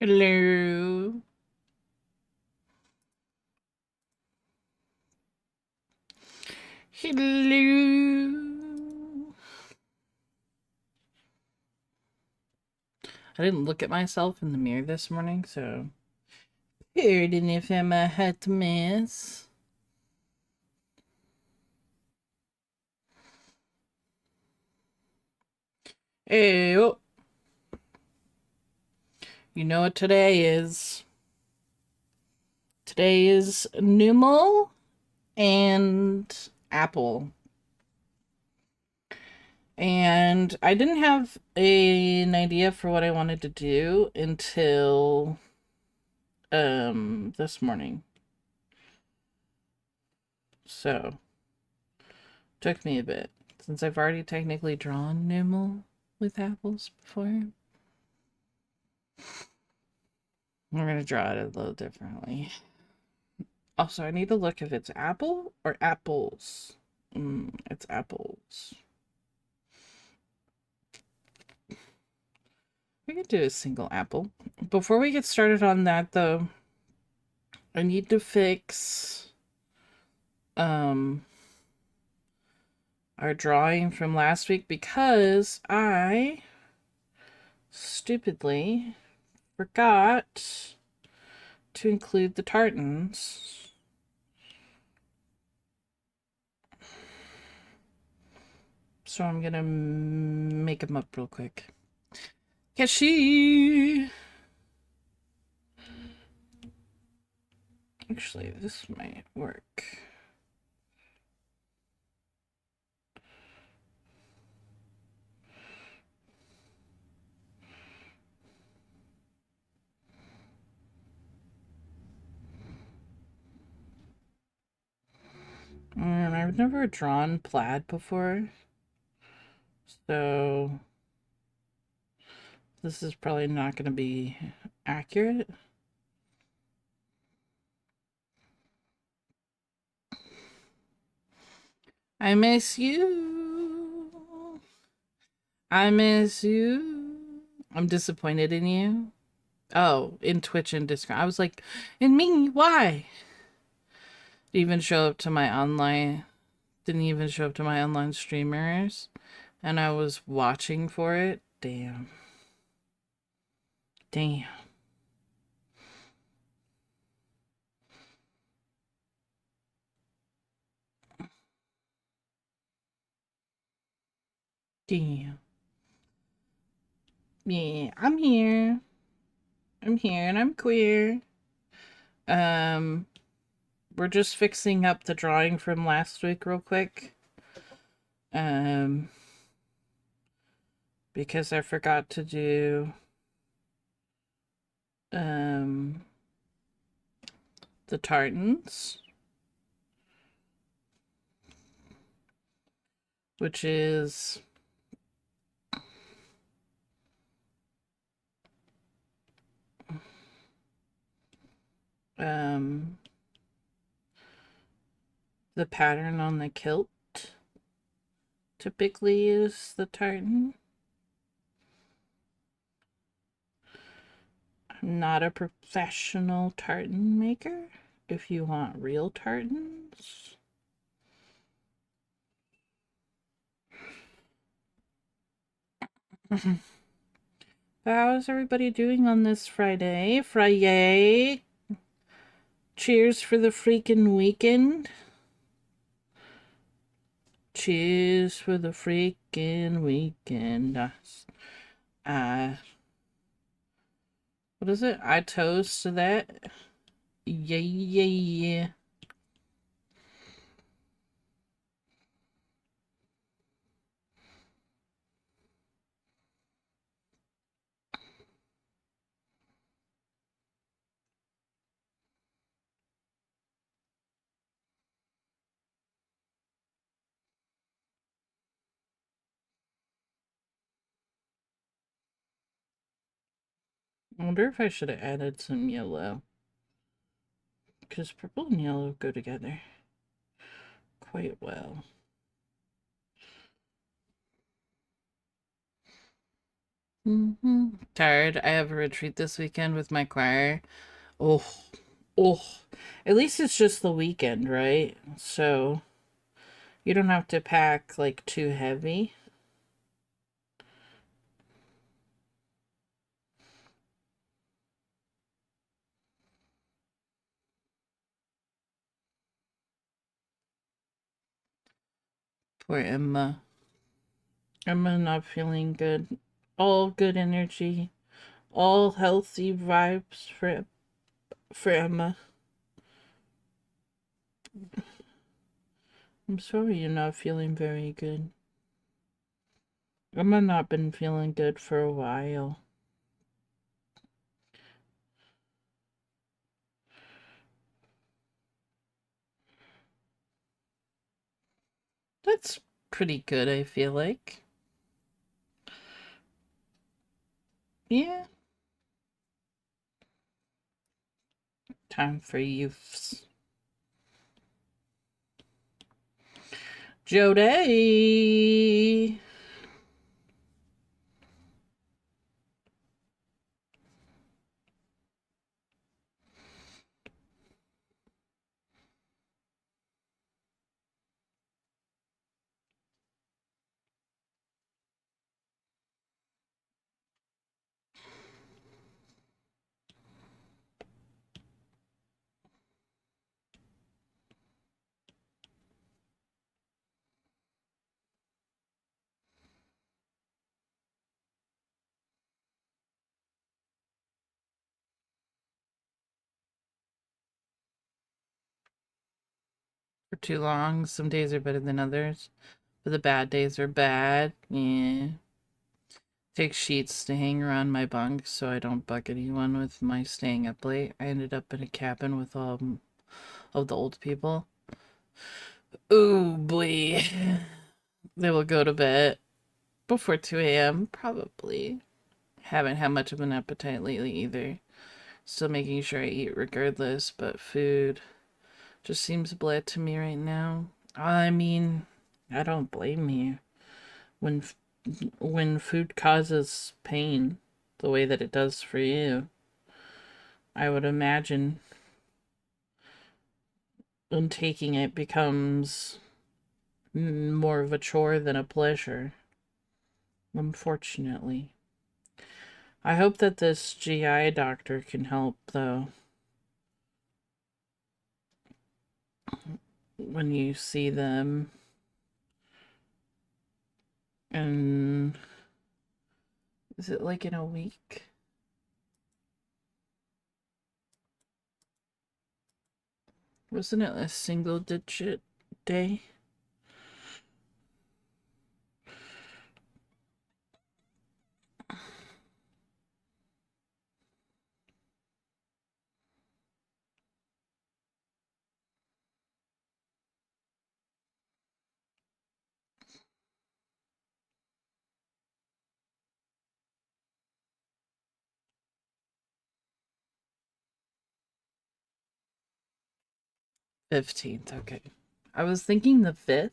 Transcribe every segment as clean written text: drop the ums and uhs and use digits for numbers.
Hello. Hello. I didn't look at myself in the mirror this morning, so pardon if I'm a hot mess. Oh, you know what today is? Today is Numal and Apple. And I didn't have an idea for what I wanted to do until this morning. So, took me a bit since I've already technically drawn Numal with apples before. We're gonna draw it a little differently. Also, I need to look if it's apple or apples. It's apples. We could do a single apple. Before we get started on that, though, I need to fix our drawing from last week because I stupidly forgot to include the tartans. So I'm gonna make them up real quick. Kashi! Actually, this might work. I've never drawn plaid before, so this is probably not going to be accurate. I miss you. I miss you. I'm disappointed in you. Oh, in Twitch and Discord. I was like, in me, why? Didn't even show up to my online. Didn't even show up to my online streamers. And I was watching for it. Damn. Damn. Damn. Yeah, I'm here. I'm here and I'm queer. Um, we're just fixing up the drawing from last week real quick. Because I forgot to do the tartans, which is the pattern on the kilt typically is the tartan. I'm not a professional tartan maker. If you want real tartans, how's everybody doing on this Friday? Friday. Cheers for the freaking weekend. Cheers for the freaking weekend. What is it? I toast to that. Yeah, yeah, yeah. I wonder if I should have added some yellow. Because purple and yellow go together quite well. Tired. I have a retreat this weekend with my choir. Oh, oh. At least it's just the weekend, right? So you don't have to pack like too heavy. Poor Emma. Emma not feeling good. All good energy. All healthy vibes for Emma. I'm sorry you're not feeling very good. Emma not been feeling good for a while. That's pretty good, I feel like. Yeah. Time for youths. Jody! For too long. Some days are better than others. But the bad days are bad. Yeah. Take sheets to hang around my bunk so I don't bug anyone with my staying up late. I ended up in a cabin with all of the old people. Ooh, boy. They will go to bed before 2 a.m. Probably. Haven't had much of an appetite lately either. Still making sure I eat regardless, but food just seems bland to me right now. I mean, I don't blame you. When when food causes pain the way that it does for you, I would imagine when taking it becomes more of a chore than a pleasure. Unfortunately. I hope that this GI doctor can help, though, when you see them. And is it like in a week? Wasn't it a single digit day? '15th, okay. I was thinking the 5th,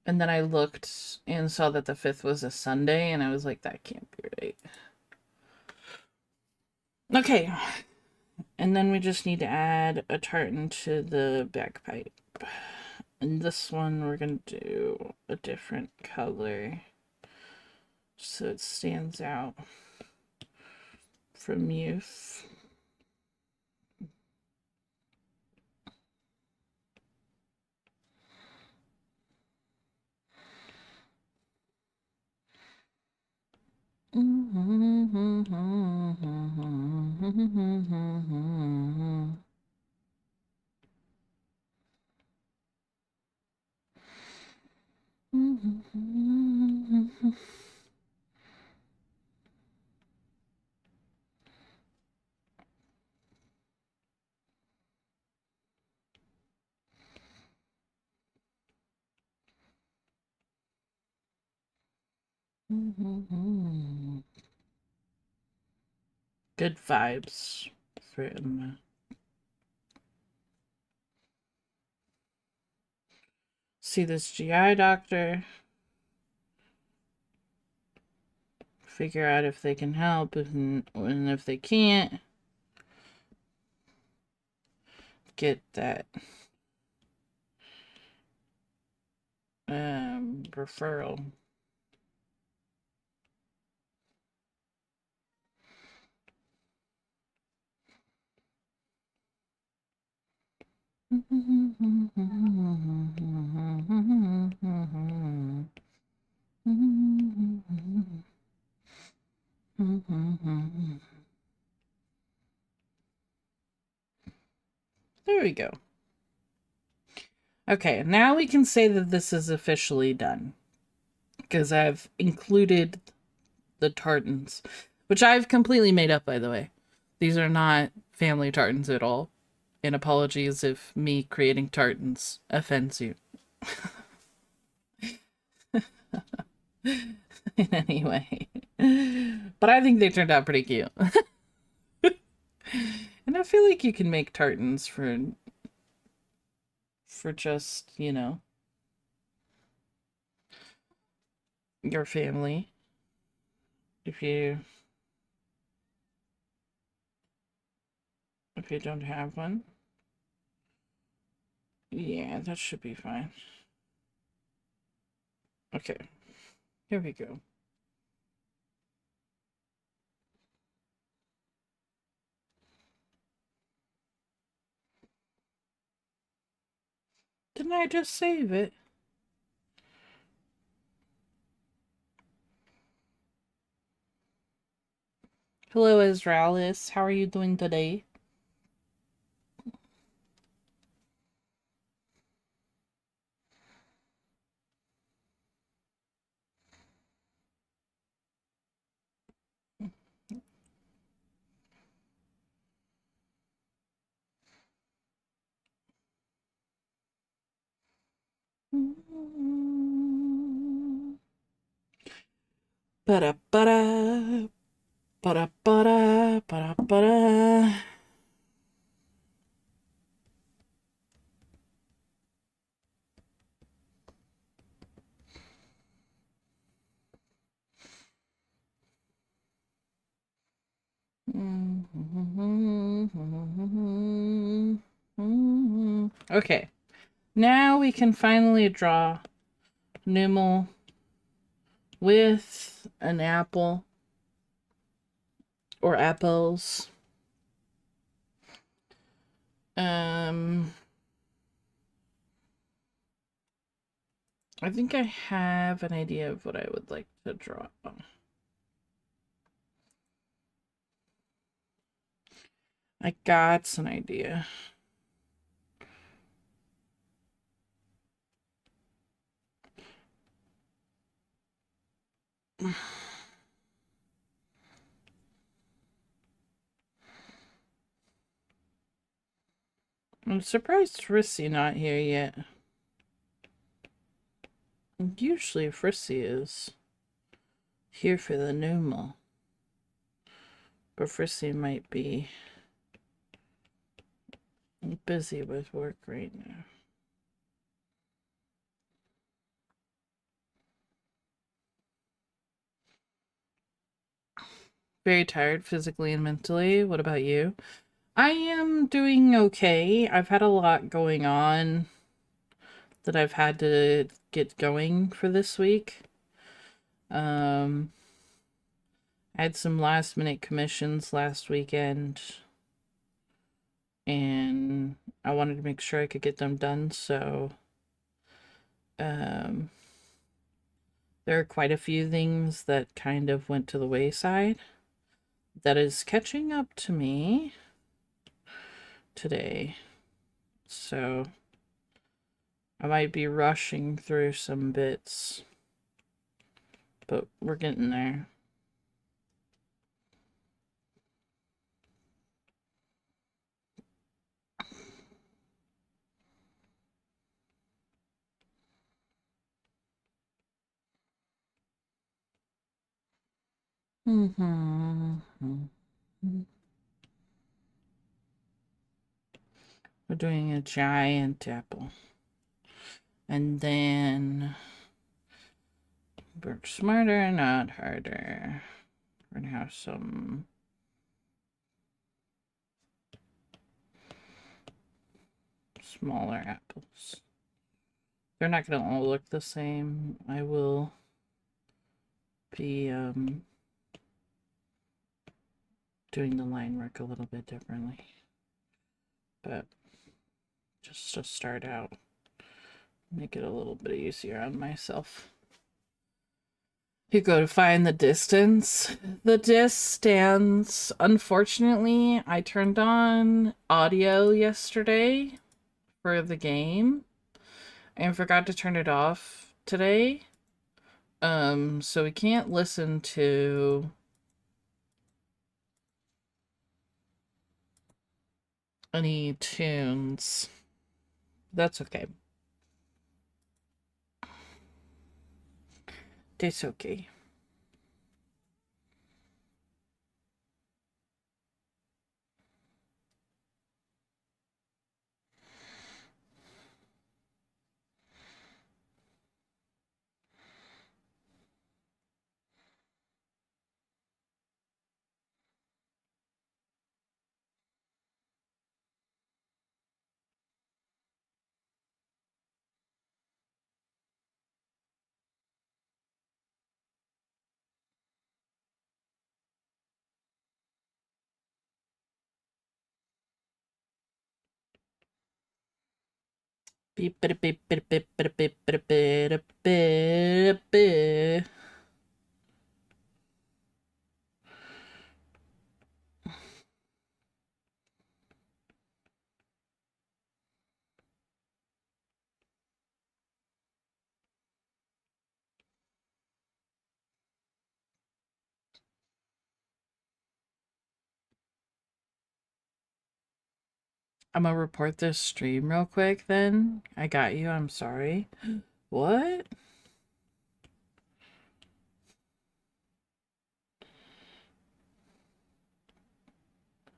and then I looked and saw that the 5th was a Sunday, and I was like, that can't be right. Okay, and then we just need to add a tartan to the bagpipe. And this one we're gonna do a different color so it stands out from youth. Good vibes for Emma. See this GI doctor. figure out if they can help, and if they can't, get that referral. There we go. Okay, now we can say that this is officially done. Because I've included the tartans, which I've completely made up, by the way. These are not family tartans at all. And apologies if me creating tartans offends you. In any way. But I think they turned out pretty cute. And I feel like you can make tartans for just, you know, your family. If you don't have one. Yeah, that should be fine. Okay. Here we go. Didn't I just save it? Hello, Israelis. How are you doing today? Ba-da-ba-da. Ba-da-ba-da. Ba-da-ba-da. Okay. Now we can finally draw Numel with an apple or apples. I think I have an idea of what I would like to draw. I got an idea. I'm surprised Frissy not here yet. Usually Frissy is here for the Numel. But Frissy might be busy with work right now. Very tired physically and mentally. What about you? I am doing okay. I've had a lot going on that I've had to get going for this week. I had some last minute commissions last weekend, and I wanted to make sure I could get them done, so there are quite a few things that kind of went to the wayside. That is catching up to me today. So I might be rushing through some bits, but we're getting there. We're doing a giant apple. And then work smarter, not harder. We're gonna have some smaller apples. They're not gonna all look the same. I will be doing the line work a little bit differently. But just to start out, make it a little bit easier on myself. You go to find the distance. The distance. Unfortunately, I turned on audio yesterday for the game and forgot to turn it off today. So we can't listen to any tunes. That's okay. It's okay. Beep, beep, beep, beep, beep, beep, beep, beep, beep, beep, beep. I'm gonna report this stream real quick then. I got you. I'm sorry. What?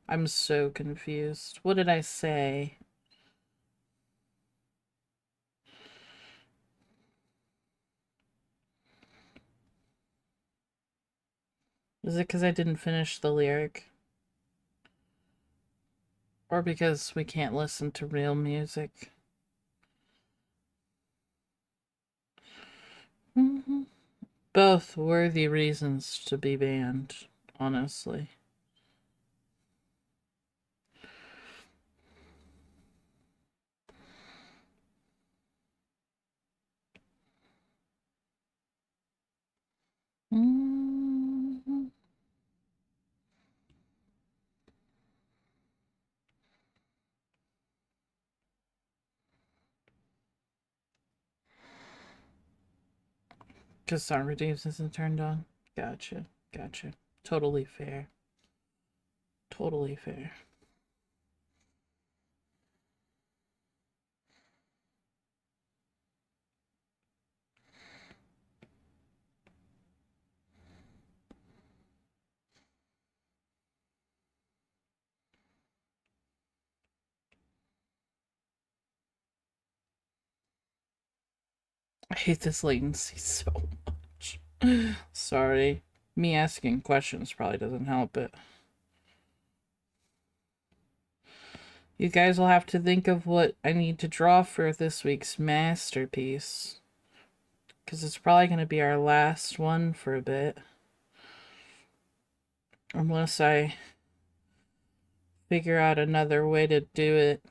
I'm so confused. What did I say? Is it because I didn't finish the lyric? Or because we can't listen to real music? Both worthy reasons to be banned, honestly. Because Socrates isn't turned on. Gotcha. Gotcha. Totally fair. Totally fair. I hate this latency so much. Sorry. Me asking questions probably doesn't help it. You guys will have to think of what I need to draw for this week's masterpiece. Because it's probably going to be our last one for a bit. Unless I figure out another way to do it.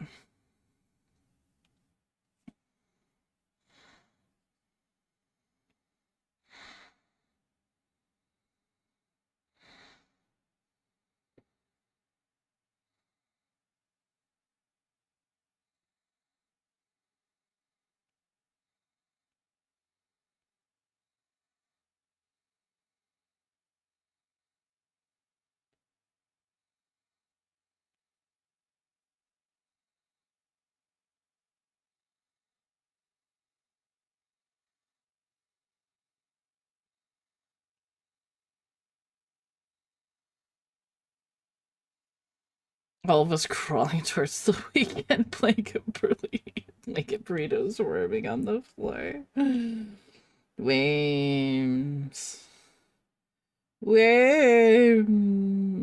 All of us crawling towards the weekend, making burritos swarming on the floor. Wames. Worms.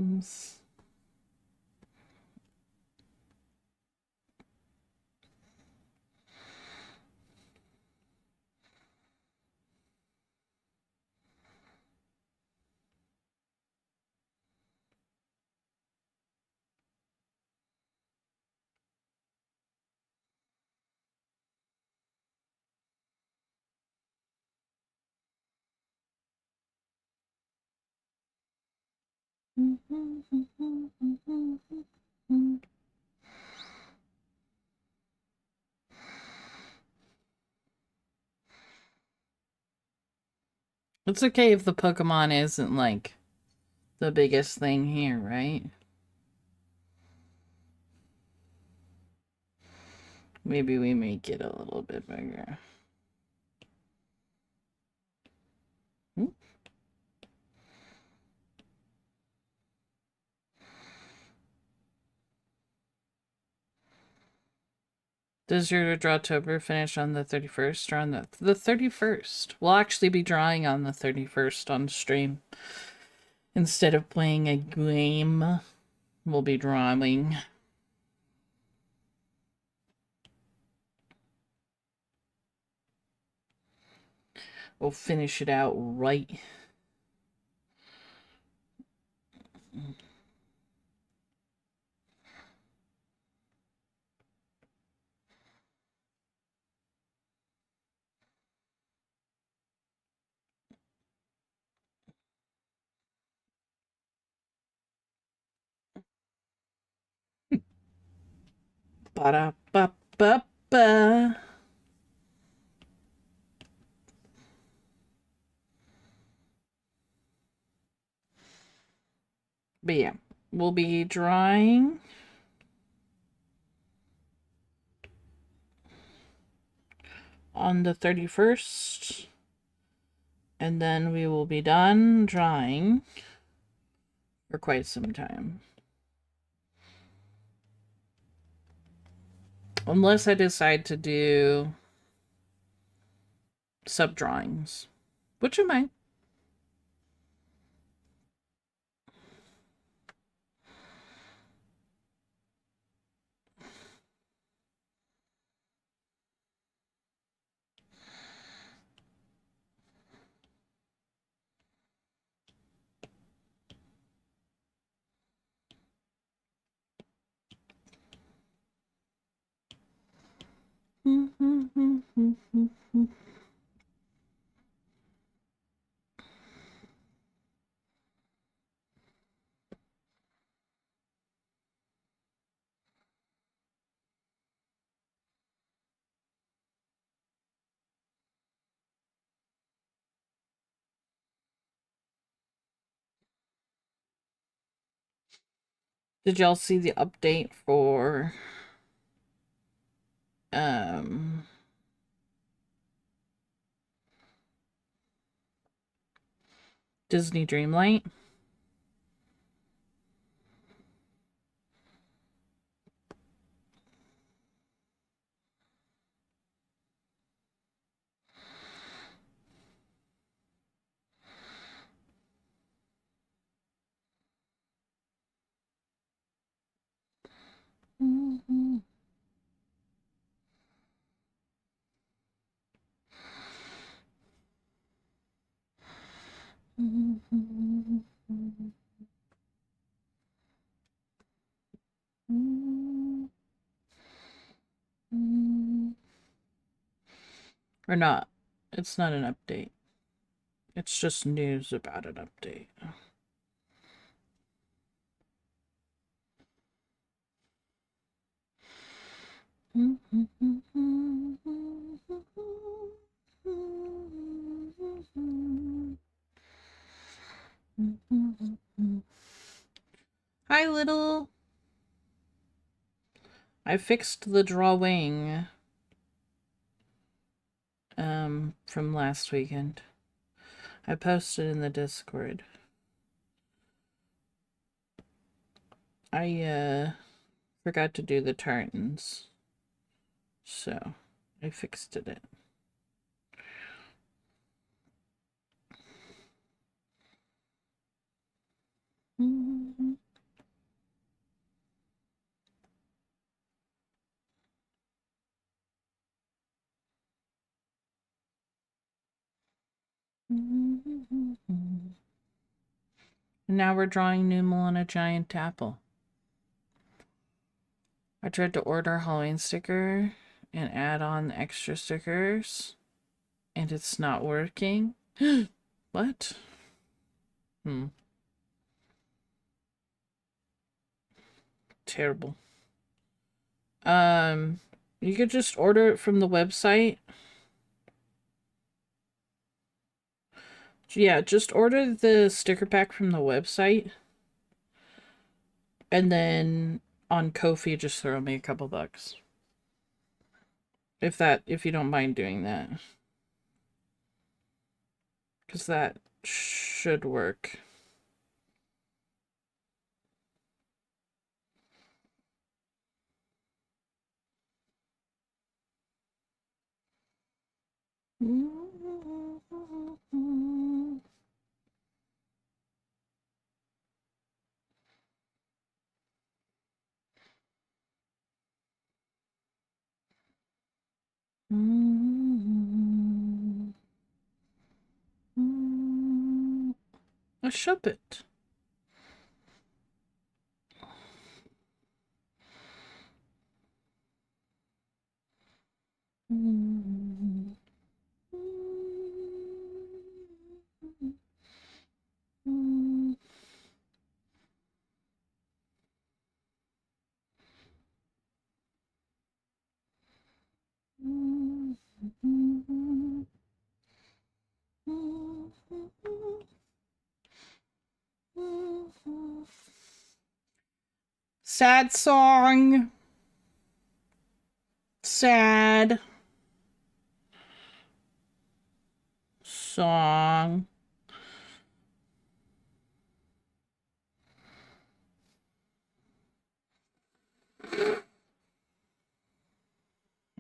It's okay if the Pokemon isn't like the biggest thing here, right? Maybe we make it a little bit bigger. Does your Drawtober finish on the 31st or on the 31st? We'll actually be drawing on the 31st on stream. Instead of playing a game, we'll be drawing. We'll finish it out right. Ba-da-ba-ba-ba. But yeah, we'll be drawing on the 31st. And then we will be done drawing for quite some time. Unless I decide to do sub-drawings, which I might. Did y'all see the update for Disney Dreamlight? Or not. It's not an update. It's just news about an update. Hi, little. I fixed the drawing from last weekend. I posted in the Discord. I forgot to do the tartans, so I fixed it. And now we're drawing Numal on a giant apple. I tried to order a Halloween sticker and add on extra stickers, and it's not working. What? Terrible. You could just order it from the website. Yeah, just order the sticker pack from the website. And then on Ko-fi, just throw me a couple bucks. If you don't mind doing that. Because that should work. A shop it. Sad song. Sad song.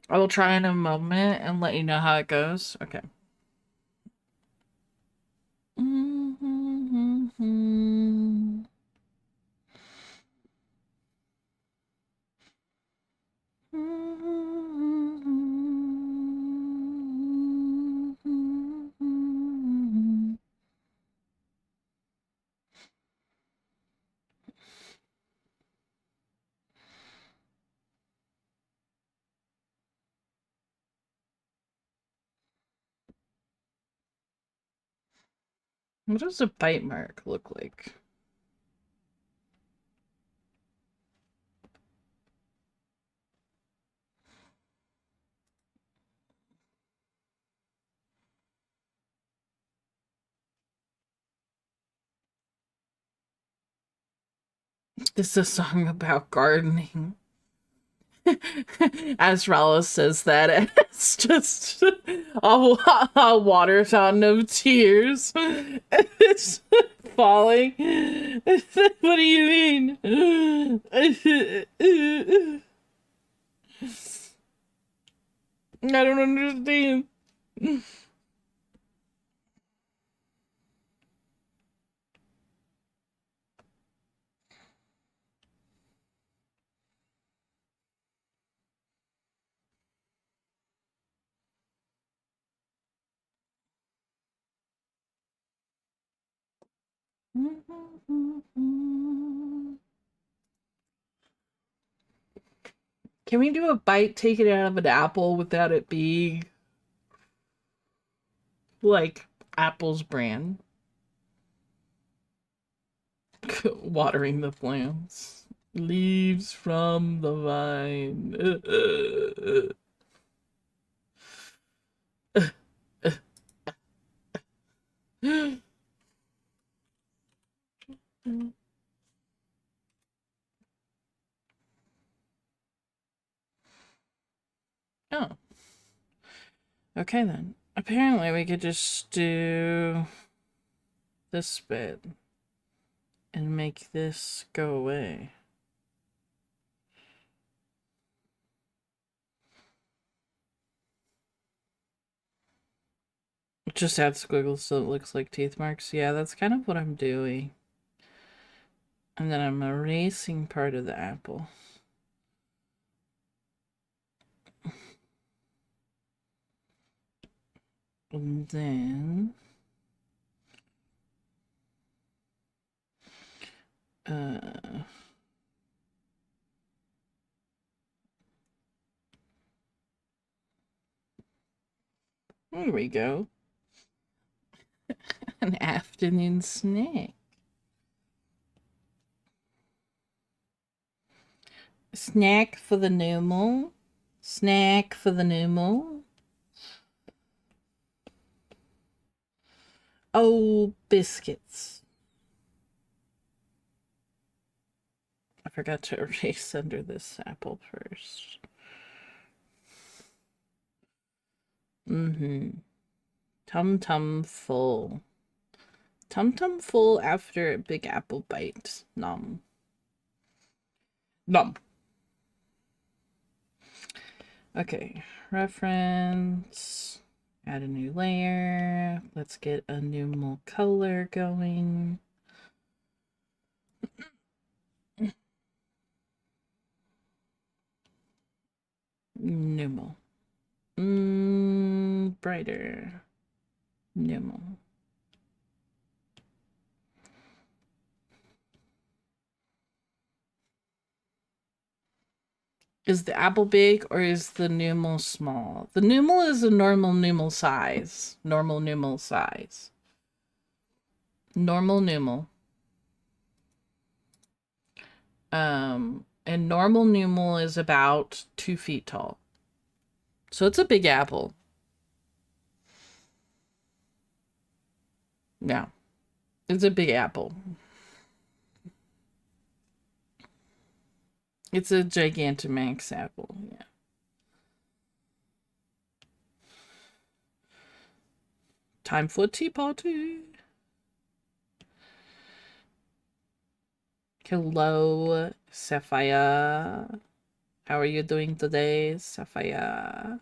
I will try in a moment and let you know how it goes. Okay. What does a bite mark look like? This is a song about gardening. As Rallo says that, it's just a water fountain of tears. It's falling. What do you mean? I don't understand. Can we do a bite taken out of an apple without it being like Apple's brand? Watering the plants. Leaves from the vine. Oh. Okay then. Apparently we could just do this bit and make this go away. Just add squiggles so it looks like teeth marks. Yeah, that's kind of what I'm doing. And then I'm erasing part of the apple. And then Uh, there we go. An afternoon snack. Snack for the normal. Snack for the normal. Oh, biscuits. I forgot to erase under this apple first. Mm-hmm. Tum tum full. Tum tum full after a big apple bite. Nom. Nom. Okay. Reference. Add a new layer. Let's get a new color going. Numal. Brighter. Numal. Is the apple big or is the numal small? The numal is a normal numal size. Normal numal size. Normal numal. And normal numal is about 2 feet tall. So it's a big apple. Yeah. It's a big apple. It's a Gigantamax apple, yeah. Time for tea party. Hello, Sapphire. How are you doing today, Sapphire?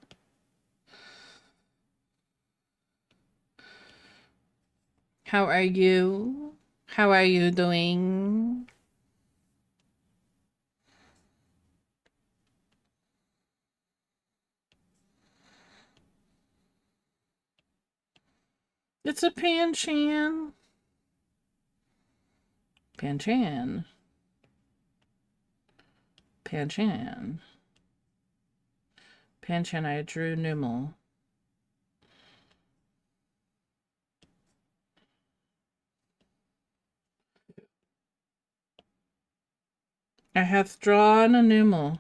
How are you? How are you doing? It's a Pan-chan. Pan-chan. Pan-chan. Pan-chan, I drew Numal. I have drawn a Numal.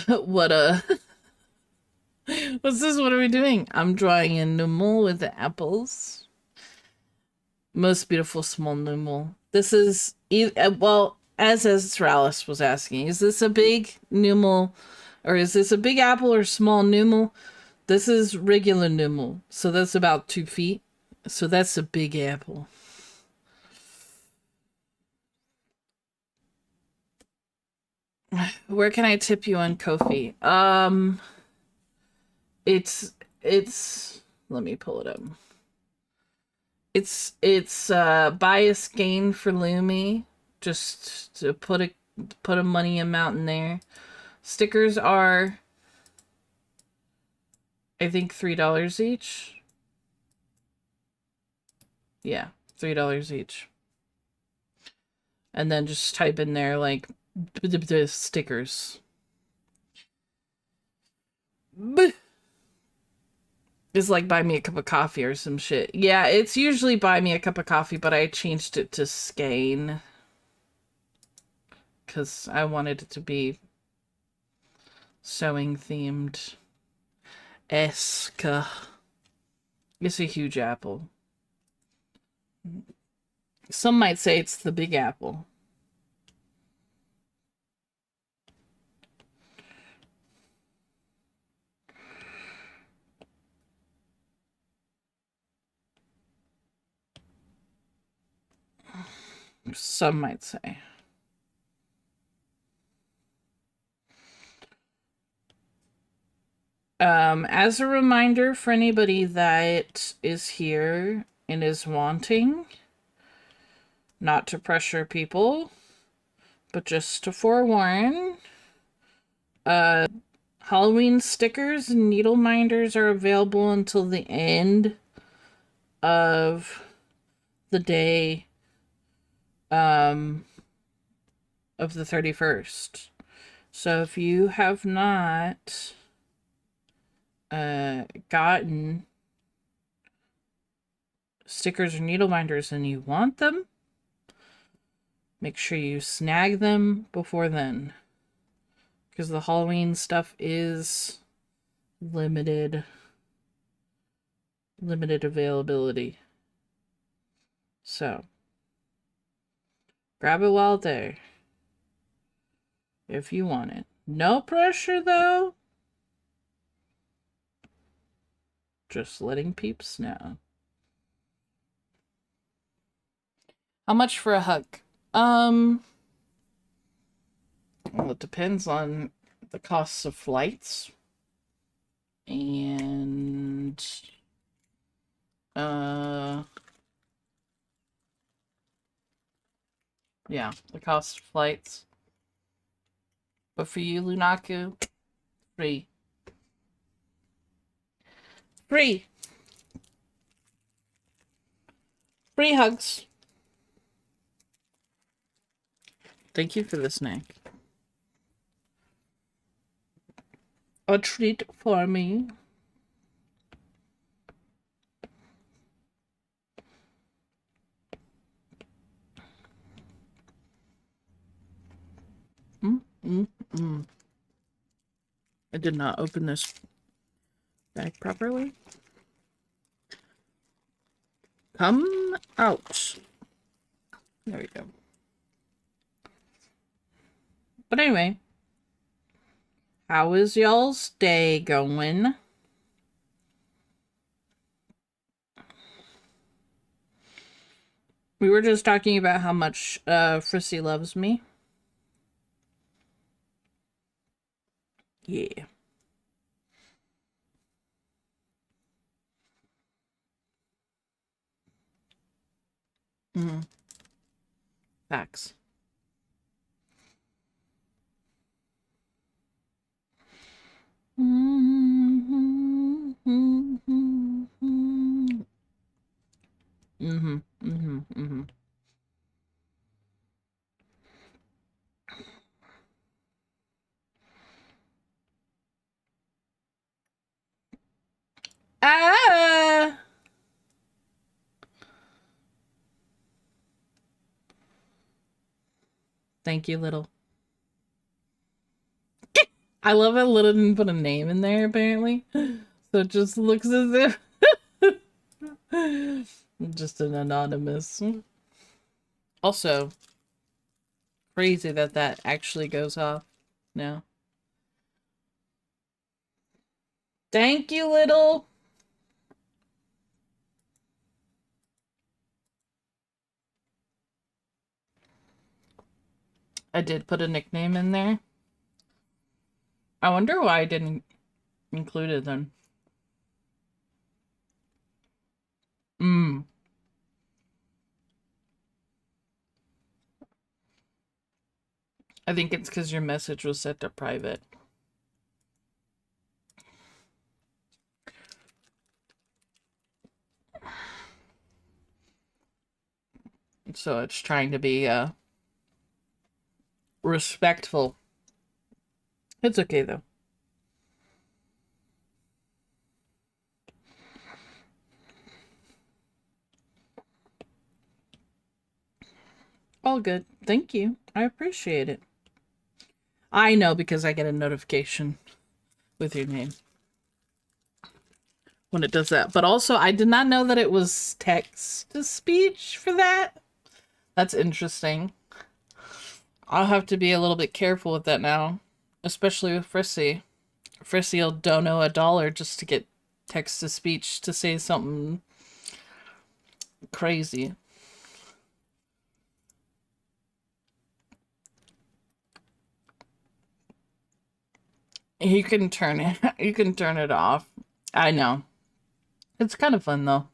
What what's this? What are we doing? I'm drawing a Numal with the apples. Most beautiful small Numal. This is, well, as Astralis was asking, is this a big Numal, or is this a big apple or small Numal? This is regular Numal, so that's about 2 feet. So that's a big apple. Where can I tip you on Ko-fi? It's let me pull it up. It's bias gain for Lumi, just to put a money amount in there. Stickers are, I think, $3 each. Yeah, $3 each. And then just type in there like stickers. It's like buy me a cup of coffee or some shit. Yeah, it's usually buy me a cup of coffee, but I changed it to skein because I wanted it to be sewing themed. Esca. It's a huge apple. Some might say it's the big apple. Some might say. As a reminder for anybody that is here and is wanting, not to pressure people, but just to forewarn, Halloween stickers and needle minders are available until the end of the day of the 31st. So if you have not gotten stickers or needle minders and you want them, make sure you snag them before then, because the Halloween stuff is limited availability. So grab it while there if you want it. No pressure though. Just letting peeps know. How much for a hug? Well, it depends on the costs of flights and yeah, the cost of flights. But for you, Lunaku, free. Free. Free hugs. Thank you for the snack. A treat for me. I did not open this bag properly. Come out. There we go. But anyway, how is y'all's day going? We were just talking about how much Frissy loves me. Yeah. Facts. Ah! Thank you, Little. I love how Little didn't put a name in there, apparently. So it just looks as if... just an anonymous. Also, crazy that that actually goes off now. Thank you, Little. I did put a nickname in there. I wonder why I didn't include it then. I think it's because your message was set to private. So it's trying to be respectful. It's okay though. All good. Thank you. I appreciate it. I know because I get a notification with your name when it does that. But also, I did not know that it was text to speech for that. That's interesting. I'll have to be a little bit careful with that now, especially with Frissy. Frissy'll dono $1 just to get text to speech to say something crazy. You can turn it. You can turn it off. I know. It's kind of fun though.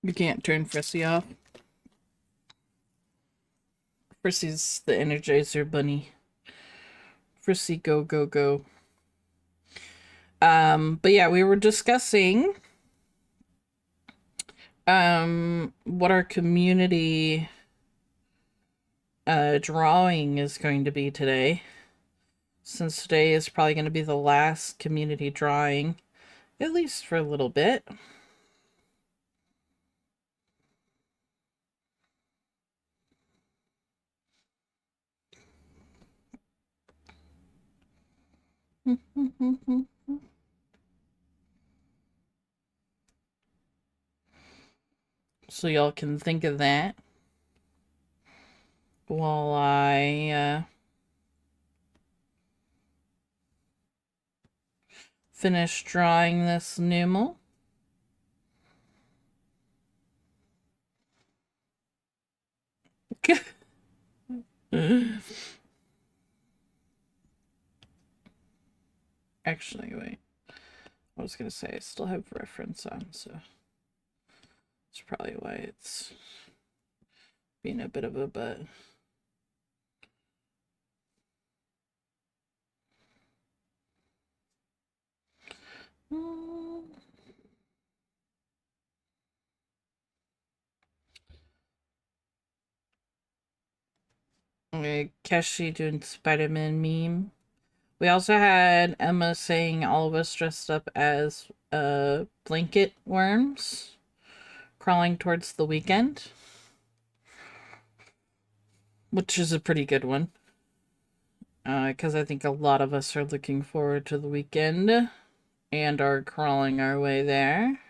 You can't turn Frissy off. Frissy's the Energizer Bunny. Frissy, go, go, go. But yeah, we were discussing what our community drawing is going to be today. Since today is probably going to be the last community drawing, at least for a little bit. So y'all can think of that while I finish drawing this numal. Actually, wait. I was gonna say I still have reference on, so that's probably why it's being a bit of a butt. Okay, Keshi doing Spider-Man meme. We also had Emma saying all of us dressed up as blanket worms crawling towards the weekend, which is a pretty good one. Because I think a lot of us are looking forward to the weekend and are crawling our way there.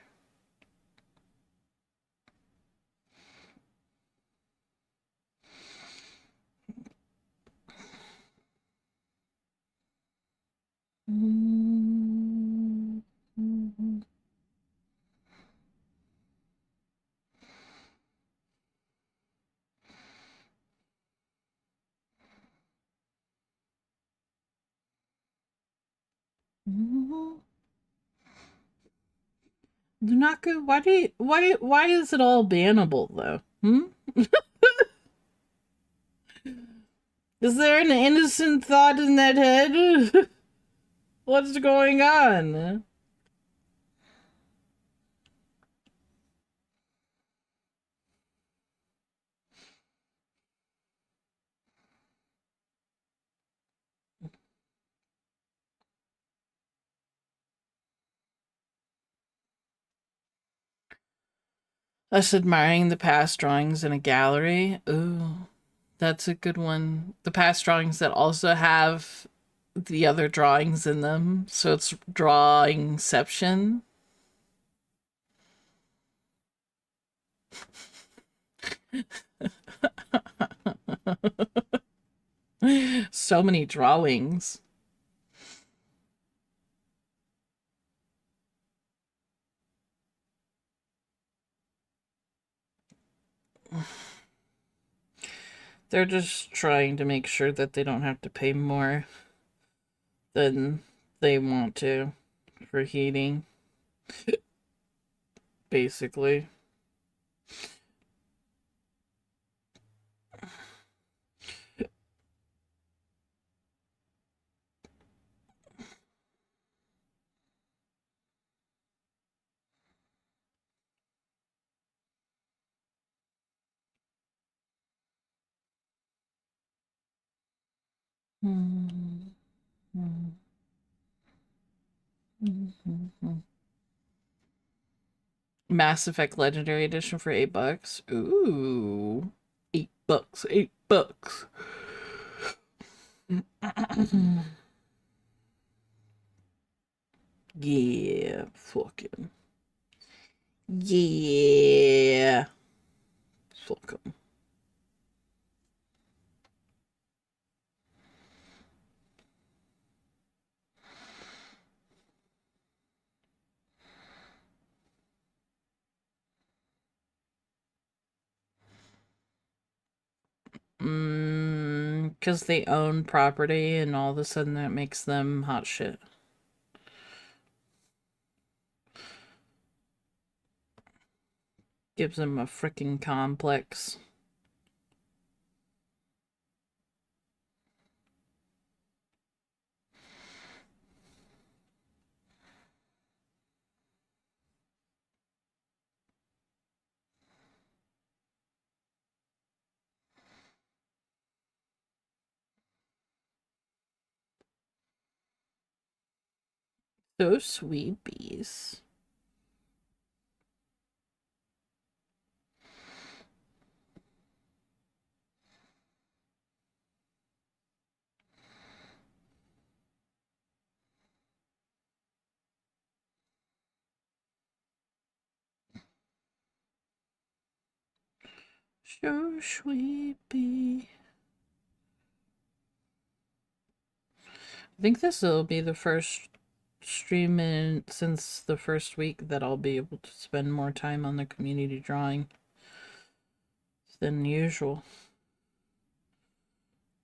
Lunaku, why is it all bannable though? Is there an innocent thought in that head? What's going on? Us admiring the past drawings in a gallery. Ooh, that's a good one. The past drawings that also have the other drawings in them. So it's drawingception. So many drawings. They're just trying to make sure that they don't have to pay more than they want to for heating, basically. Mass Effect Legendary Edition for $8. Ooh. $8. $8. Yeah, fucking. Yeah. Fuck 'em. because they own property and all of a sudden that makes them hot shit. Gives them a freaking complex. So sweet bees. So sweet bee. I think this will be the first stream in since the first week that I'll be able to spend more time on the community drawing than usual.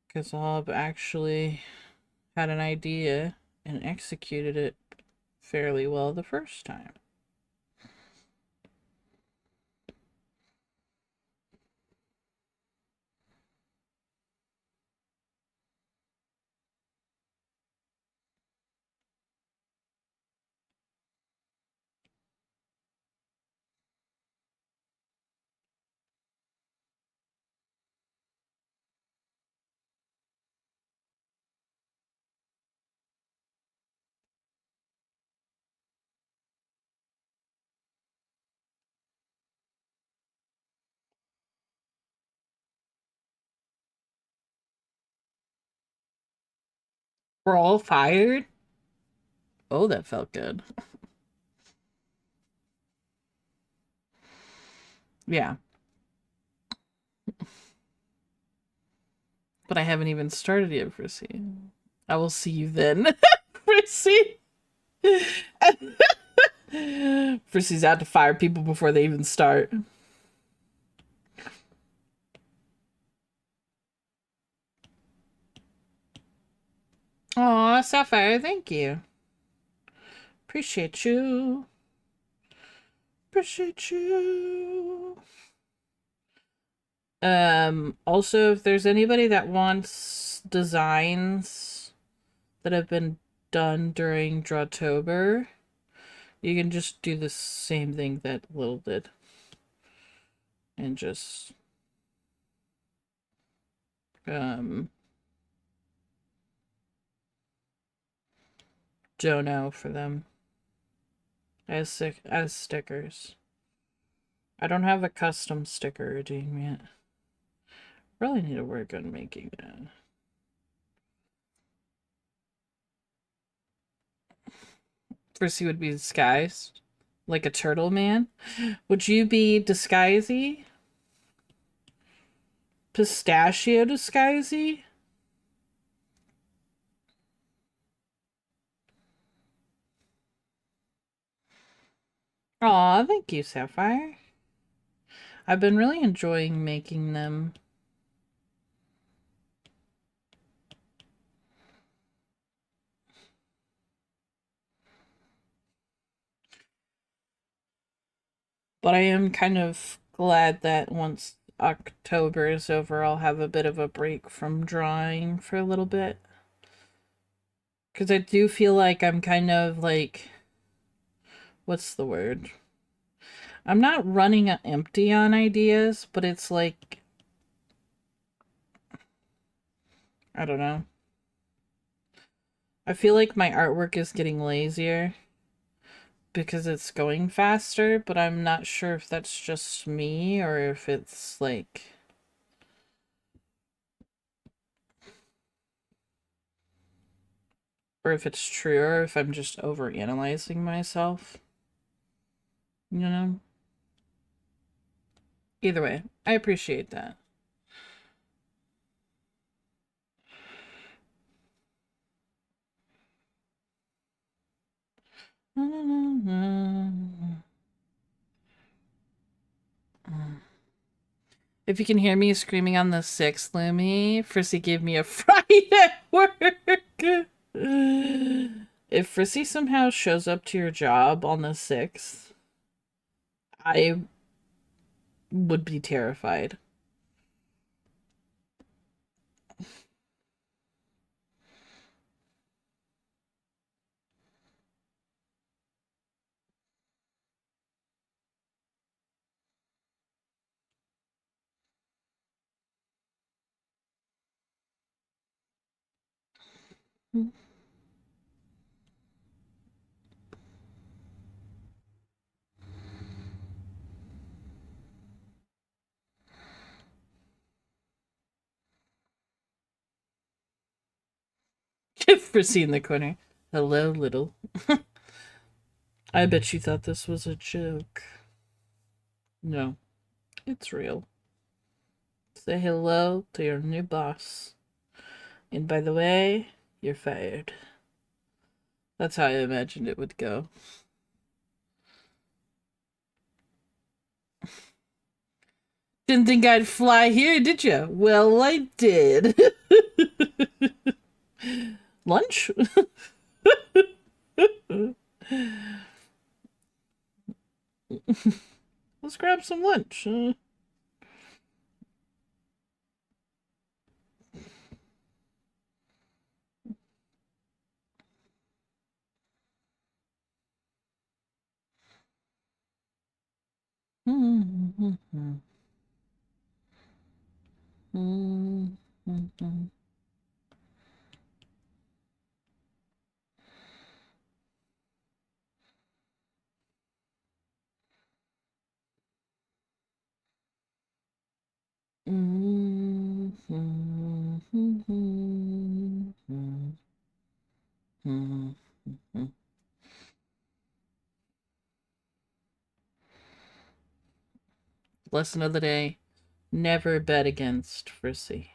Because I'll have actually had an idea and executed it fairly well the first time. We're all fired? Oh, that felt good. Yeah. But I haven't even started yet, Frissy. I will see you then, Frissy. Frissy's out to fire people before they even start. Aw, Sapphire, thank you. Appreciate you. Appreciate you. Also, if there's anybody that wants designs that have been done during Drawtober, you can just do the same thing that Lil did. And just dono for them as stickers. I don't have a custom sticker redeem yet. Really need to work on making that. First, you would be disguised like a turtle man. Would you be disguisey? Pistachio disguisey? Aw, thank you, Sapphire. I've been really enjoying making them. But I am kind of glad that once October is over, I'll have a bit of a break from drawing for a little bit. Because I do feel like I'm kind of like, what's the word? I'm not running empty on ideas, but it's like, I don't know. I feel like my artwork is getting lazier because it's going faster, but I'm not sure if that's just me or if it's like, or if it's true, or if I'm just overanalyzing myself. You know? Either way, I appreciate that. If you can hear me screaming on the 6th, Lumi, Frissy gave me a fright at work. If Frissy somehow shows up to your job on the 6th, I would be terrified. Frissy in the corner. Hello, little. I bet you thought this was a joke. No, it's real. Say hello to your new boss. And by the way, you're fired. That's how I imagined it would go. Didn't think I'd fly here, did you? Well, I did. Lunch? Let's grab some lunch. Lesson of the day. Never bet against Frissy.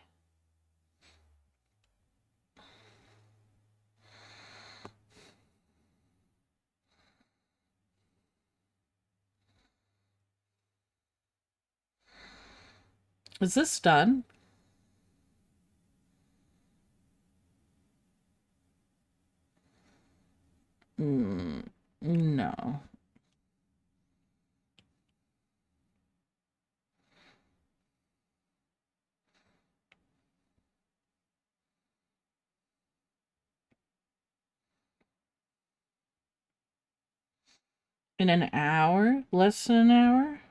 Is this done? No. In an hour? Less than an hour?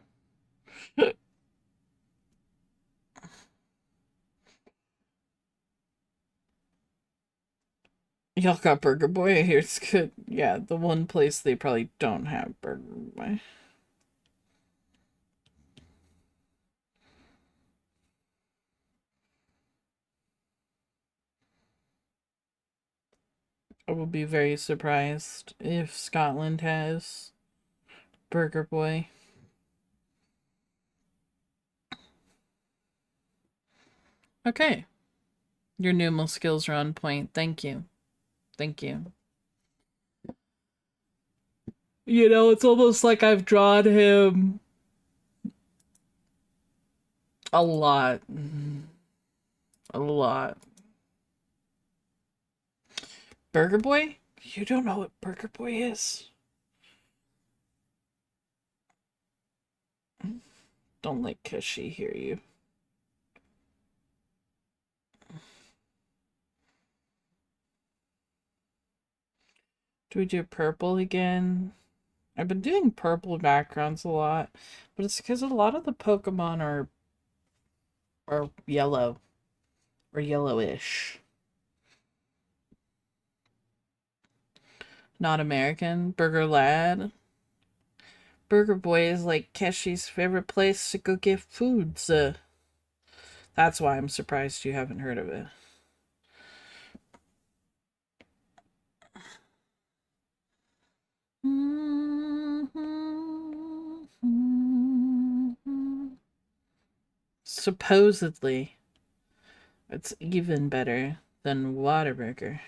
Y'all got Burger Boy? I hear it's good. Yeah, the one place they probably don't have Burger Boy. I will be very surprised if Scotland has Burger Boy. Okay. Your numeral skills are on point. Thank you. Thank you. You know, it's almost like I've drawn him a lot. A lot. Burger Boy? You don't know what Burger Boy is? Don't let Cushy hear you. Do we do purple again? I've been doing purple backgrounds a lot, but it's because a lot of the Pokemon are yellow or yellowish. Not American. Burger Lad. Burger Boy is like Keshi's favorite place to go get food. So that's why I'm surprised you haven't heard of it. Supposedly, it's even better than Whataburger.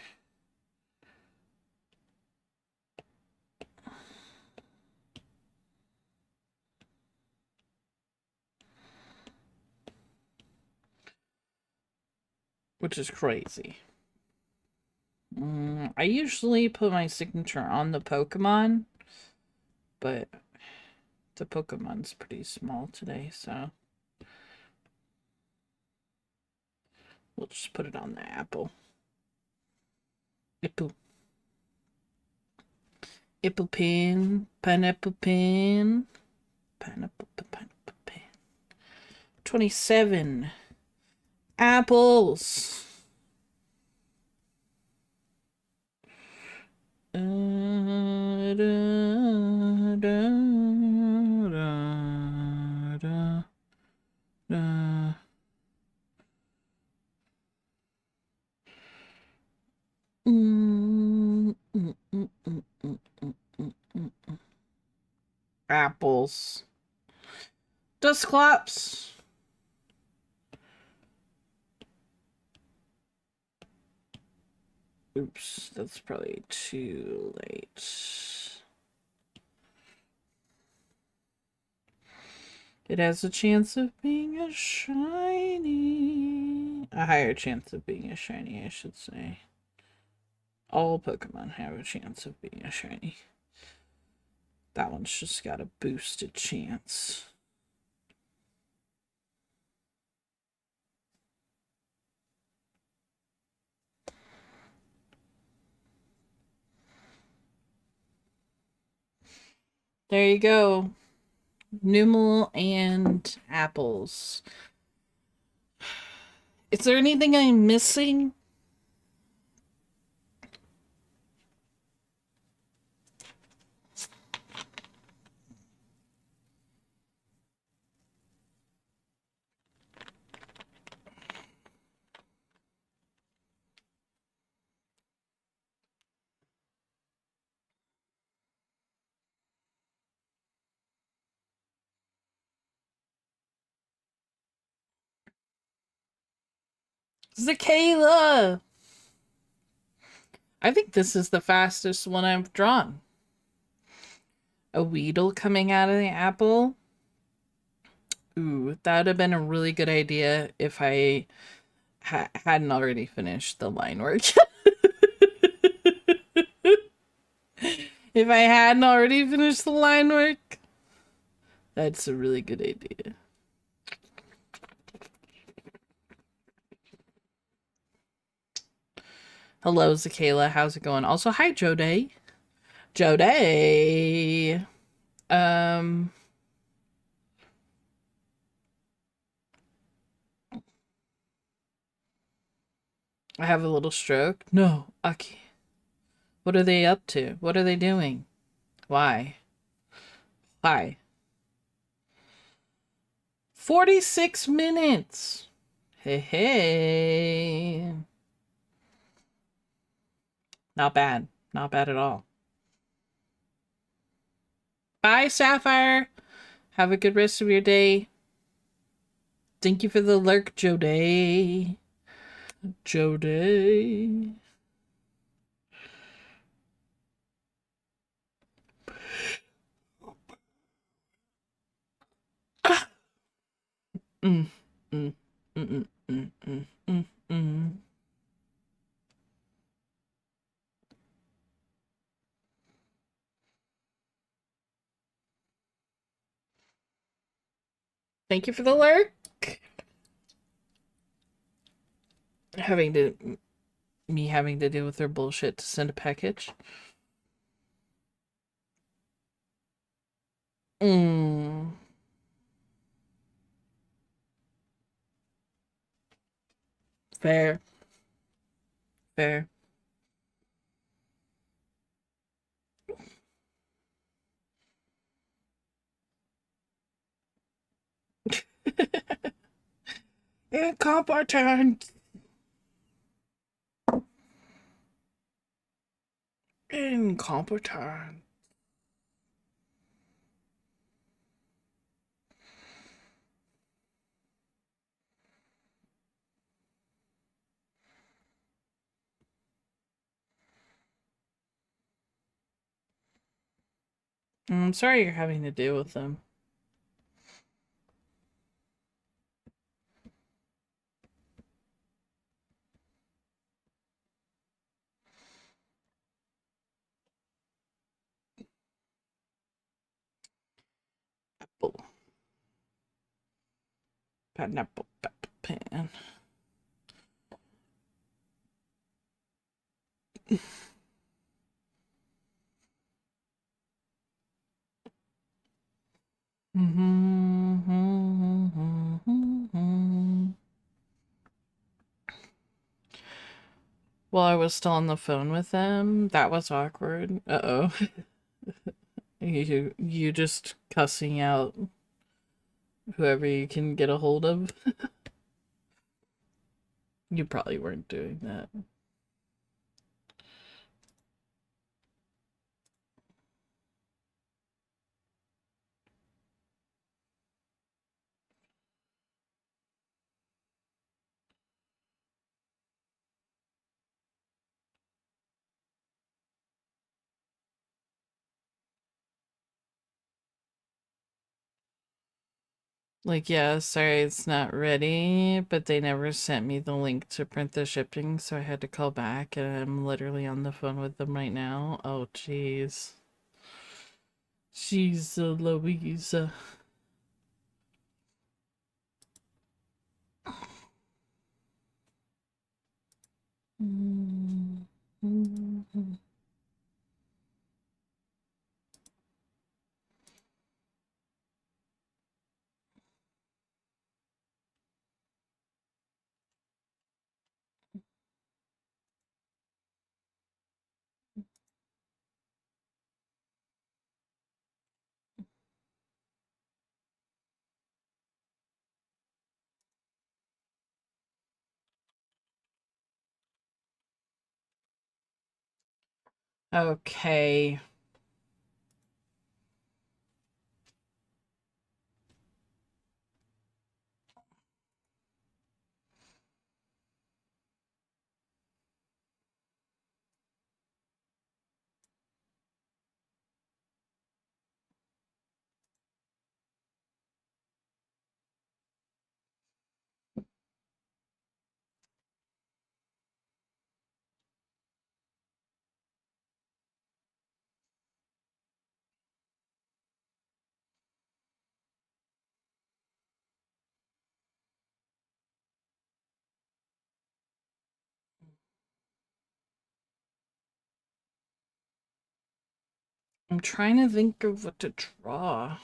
which is crazy. I usually put my signature on the Pokemon, but the Pokemon's pretty small today, so we'll just put it on the apple. Apple. Apple pin, pineapple pin, pineapple pin. 27 apples. Da, da, da, da, da. Apples. Dusclops. Oops, that's probably too late. It has a chance of being a shiny. A higher chance of being a shiny, I should say. All Pokemon have a chance of being a shiny. That one's just got a boosted chance. There you go. Numel and apples. Is there anything I'm missing? Zakayla! I think this is the fastest one I've drawn. A Weedle coming out of the apple. Ooh, that would have been a really good idea if I hadn't already finished the line work. If I hadn't already finished the line work, that's a really good idea. Hello, Zakayla. How's it going? Also, hi, Joday. Joday. I have a little stroke. No, Aki. What are they up to? What are they doing? Why? Why? 46 minutes. Hey, hey. Not bad. Not bad at all. Bye, Sapphire. Have a good rest of your day. Thank you for the lurk, Joday. Joday. Mm, mm, mm, mm, mm, mm, mm. Thank you for the lurk. Me having to deal with their bullshit to send a package. Fair. Fair. Incompetent. Incompetent. I'm sorry you're having to deal with them. Pineapple pepper pan. While I was still on the phone with them, that was awkward. Uh-oh. You just cussing out whoever you can get a hold of. You probably weren't doing that. Like, yeah, sorry it's not ready, but they never sent me the link to print the shipping, so I had to call back, and I'm literally on the phone with them right now. Oh, jeez. Jeez, Louise. Okay. I'm trying to think of what to draw.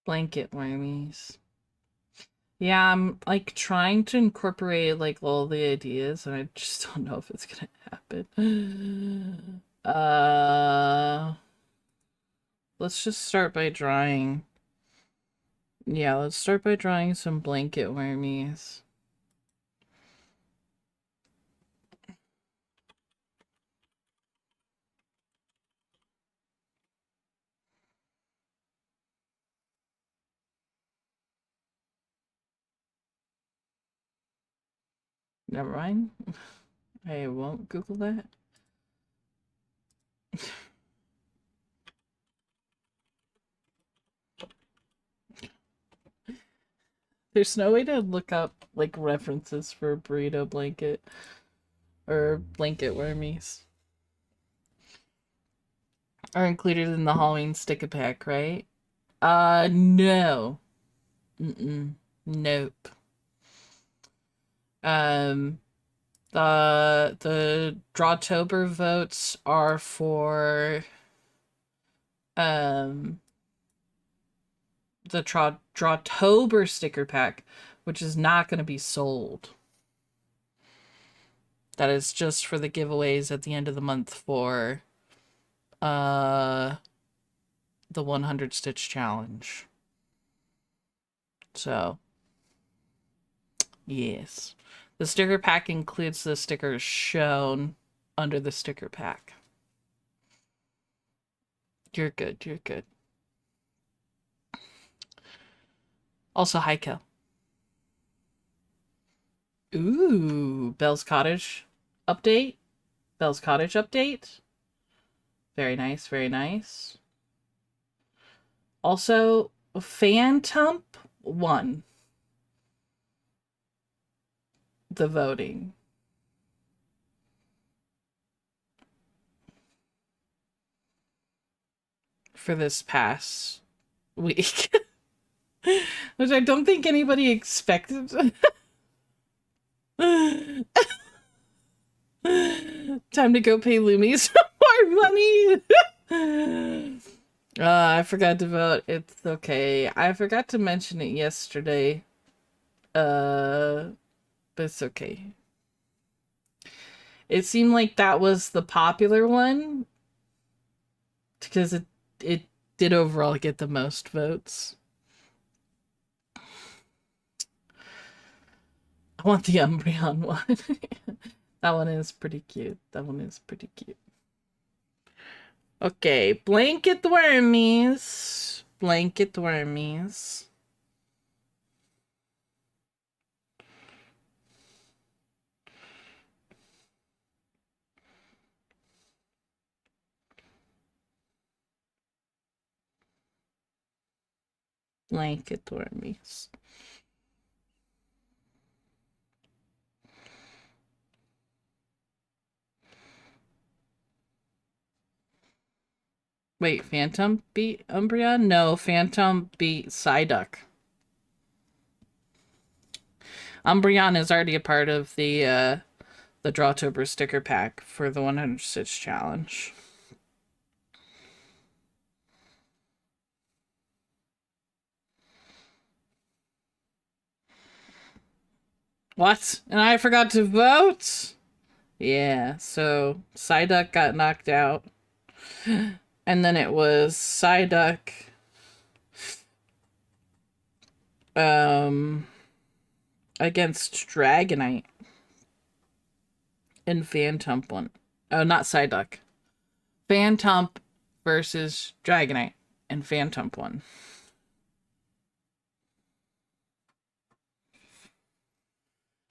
Blanket wormies. Yeah, I'm like trying to incorporate like all the ideas, and I just don't know if it's gonna happen. Let's just start by drawing. Yeah, let's start by drawing some blanket wormies. Never mind. I won't Google that. There's no way to look up like references for burrito blanket or blanket wormies. Are included in the Halloween sticker pack, right? No. Mm-mm. Nope. Um, the Drawtober votes are for um the Drawtober sticker pack, which is not going to be sold. That is just for the giveaways at the end of the month for uh the 100 stitch challenge. So, yes. The sticker pack includes the stickers shown under the sticker pack. You're good, you're good. Also, hi, Kel. Ooh, Bell's Cottage update. Bell's Cottage update. Very nice, very nice. Also, Phantom won the voting for this past week, which I don't think anybody expected. Time to go pay Lumi some more money. I forgot to vote. It's okay. I forgot to mention it yesterday. But it's okay. It seemed like that was the popular one because it did overall get the most votes. I want the Umbreon one. That one is pretty cute. That one is pretty cute. Okay, blanket wormies. Blanket wormies. Blanket wormies. Wait, Phantom beat Umbreon? No, Phantom beat Psyduck. Umbreon is already a part of the DRAWTOBER sticker pack for the 100 Stitch challenge. What? And I forgot to vote? Yeah, so Psyduck got knocked out. And then it was Psyduck against Dragonite and Phantom one. Oh, not Psyduck. Phantom versus Dragonite and Phantom one.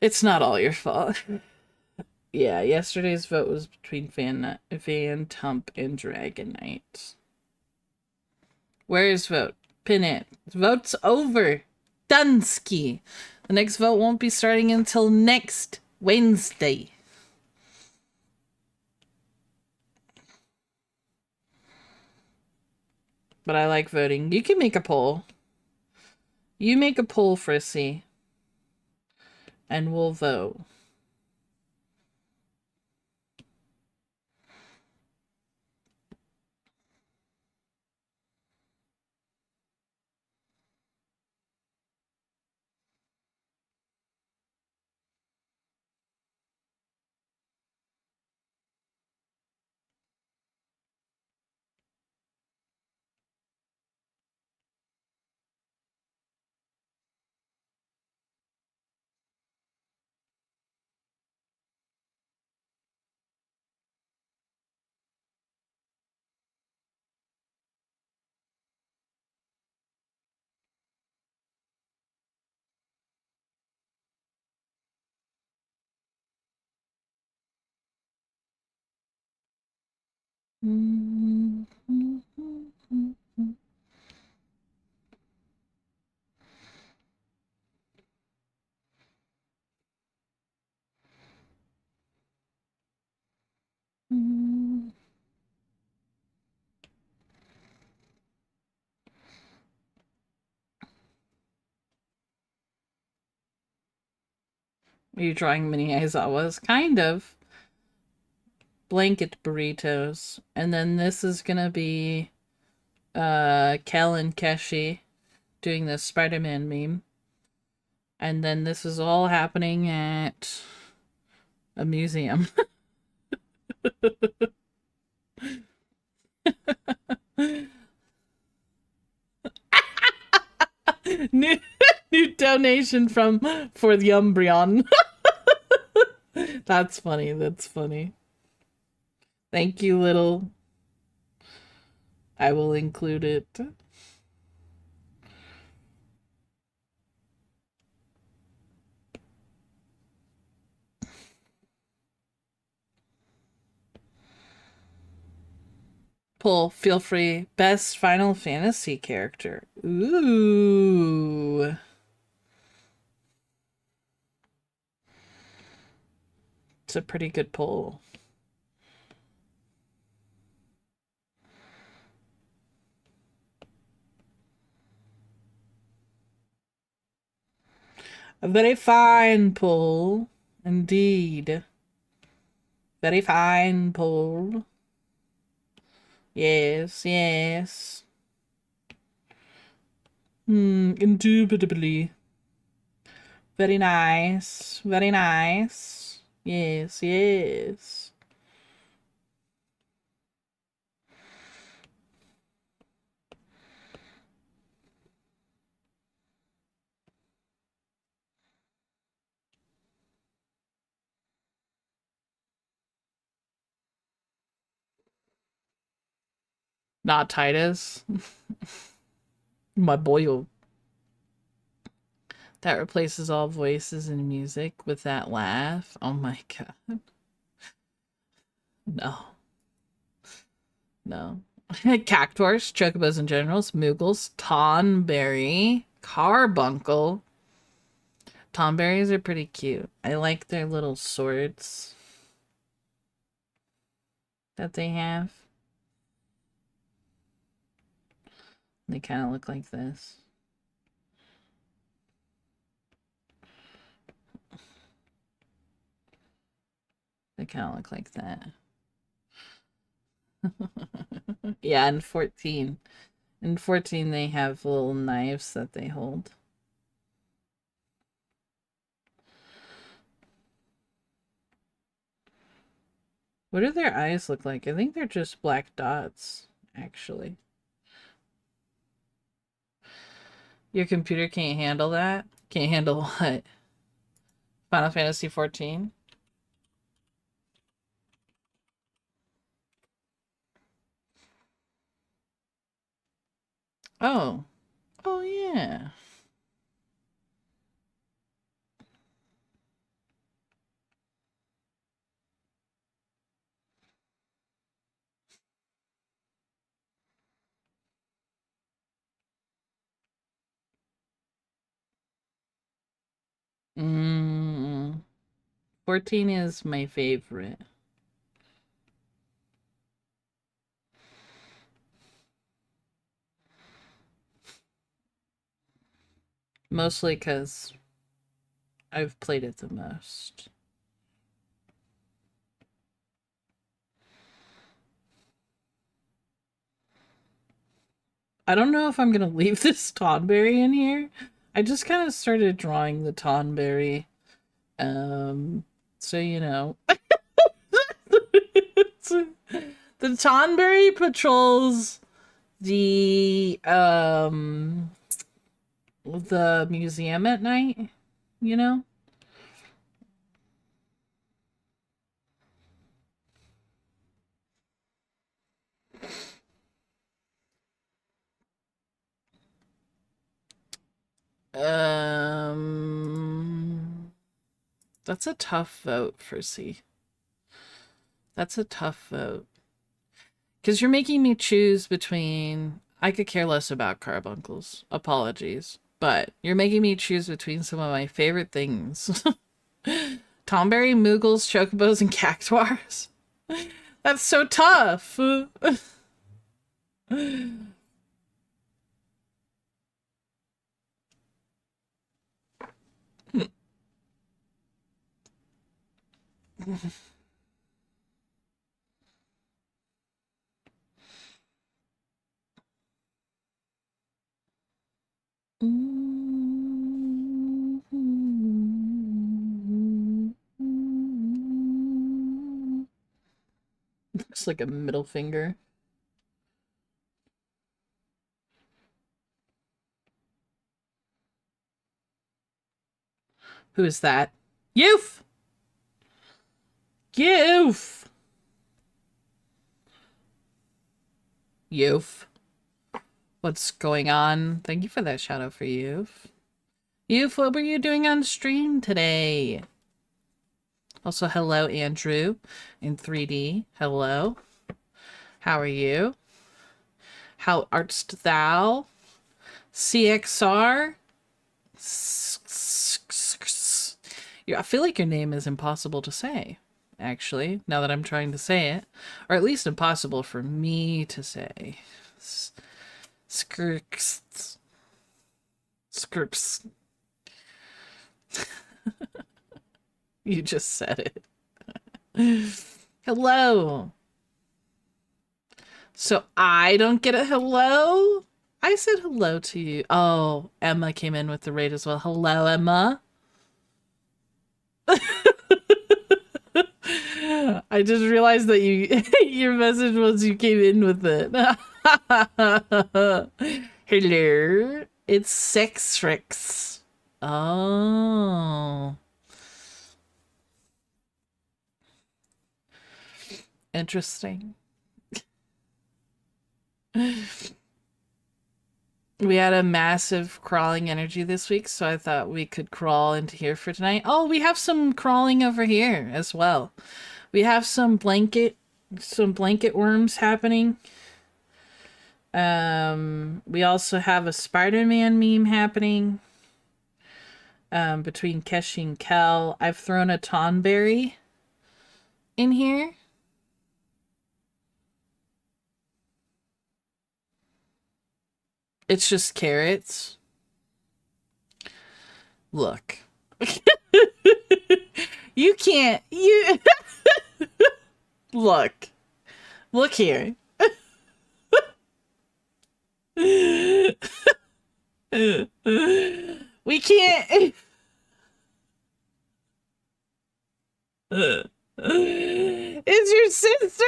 It's not all your fault. Yeah, yesterday's vote was between Phantom and Dragonite. Where is vote? Pin it. Vote's over. Dunsky. The next vote won't be starting until next Wednesday. But I like voting. You can make a poll. You make a poll, Frissy. And we'll vote. Are you drawing mini Aizawas? Kind of. Blanket burritos. And then this is gonna be Kel and Keshi doing the Spider-Man meme. And then this is all happening at a museum. new, new donation for the Umbreon. That's funny. That's funny. Thank you, little. I will include it. Pull, feel free. Best Final Fantasy character. Ooh. It's a pretty good pull. A very fine pull. Indeed. Very fine pull. Yes, yes. Indubitably. Very nice. Very nice. Yes, yes. Not Titus. My boy. That replaces all voices and music with that laugh. Oh my god. No. No. Cactuars, chocobos and generals, moogles, tonberry, carbuncle. Tonberries are pretty cute. I like their little swords that they have. They kind of look like this. They kind of look like that. Yeah, in 14. In 14, they have little knives that they hold. What do their eyes look like? I think they're just black dots, actually. Your computer can't handle that? Can't handle what? Final Fantasy 14? Oh. Oh, yeah. Mm. 14 is my favorite. Mostly because I've played it the most. I don't know if I'm gonna leave this Tonberry in here. I just kind of started drawing the Tonberry. So you know. The Tonberry patrols the museum at night, you know? That's a tough vote for C. That's a tough vote. Because you're making me choose between. I could care less about carbuncles. Apologies. But you're making me choose between some of my favorite things. Tomberry, Moogles, Chocobos, and Cactuars. That's so tough. It's like a middle finger. Who is that? Youth! Youth! Youth. What's going on? Thank you for that shout out for Youth. Youth, what were you doing on stream today? Also, hello, Andrew in 3D. Hello. How are you? How artst thou? CXR? Yeah, I feel like your name is impossible to say, actually, now that I'm trying to say it. Or at least impossible for me to say. Skirks. Skirks. You just said it. Hello. So I don't get a hello? I said hello to you. Oh, Emma came in with the raid as well. Hello, Emma. I just realized that you your message was you came in with it. Hello. It's Sextrix. Oh. Interesting. We had a massive crawling energy this week, so I thought we could crawl into here for tonight. Oh, we have some crawling over here as well. We have some blanket worms happening. We also have a Spider-Man meme happening. Between Keshi and Kel. I've thrown a Tonberry in here. It's just carrots. Look. You can't. You look. Look here. We can't. It's your sister.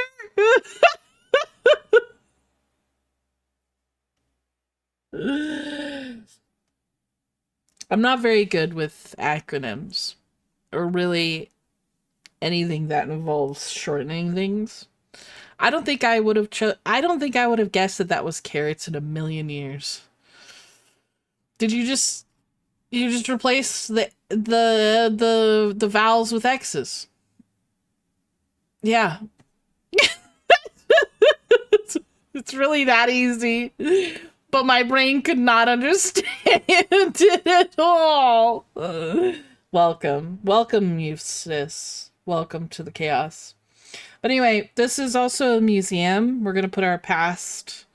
I'm not very good with acronyms or really anything that involves shortening things. I don't think I would have I don't think I would have guessed that that was carrots in a million years. Did you just replace the vowels with X's? Yeah. It's really that easy. But my brain could not understand it at all. Welcome. Welcome, you sis. Welcome to the chaos. But anyway, this is also a museum. We're gonna put our past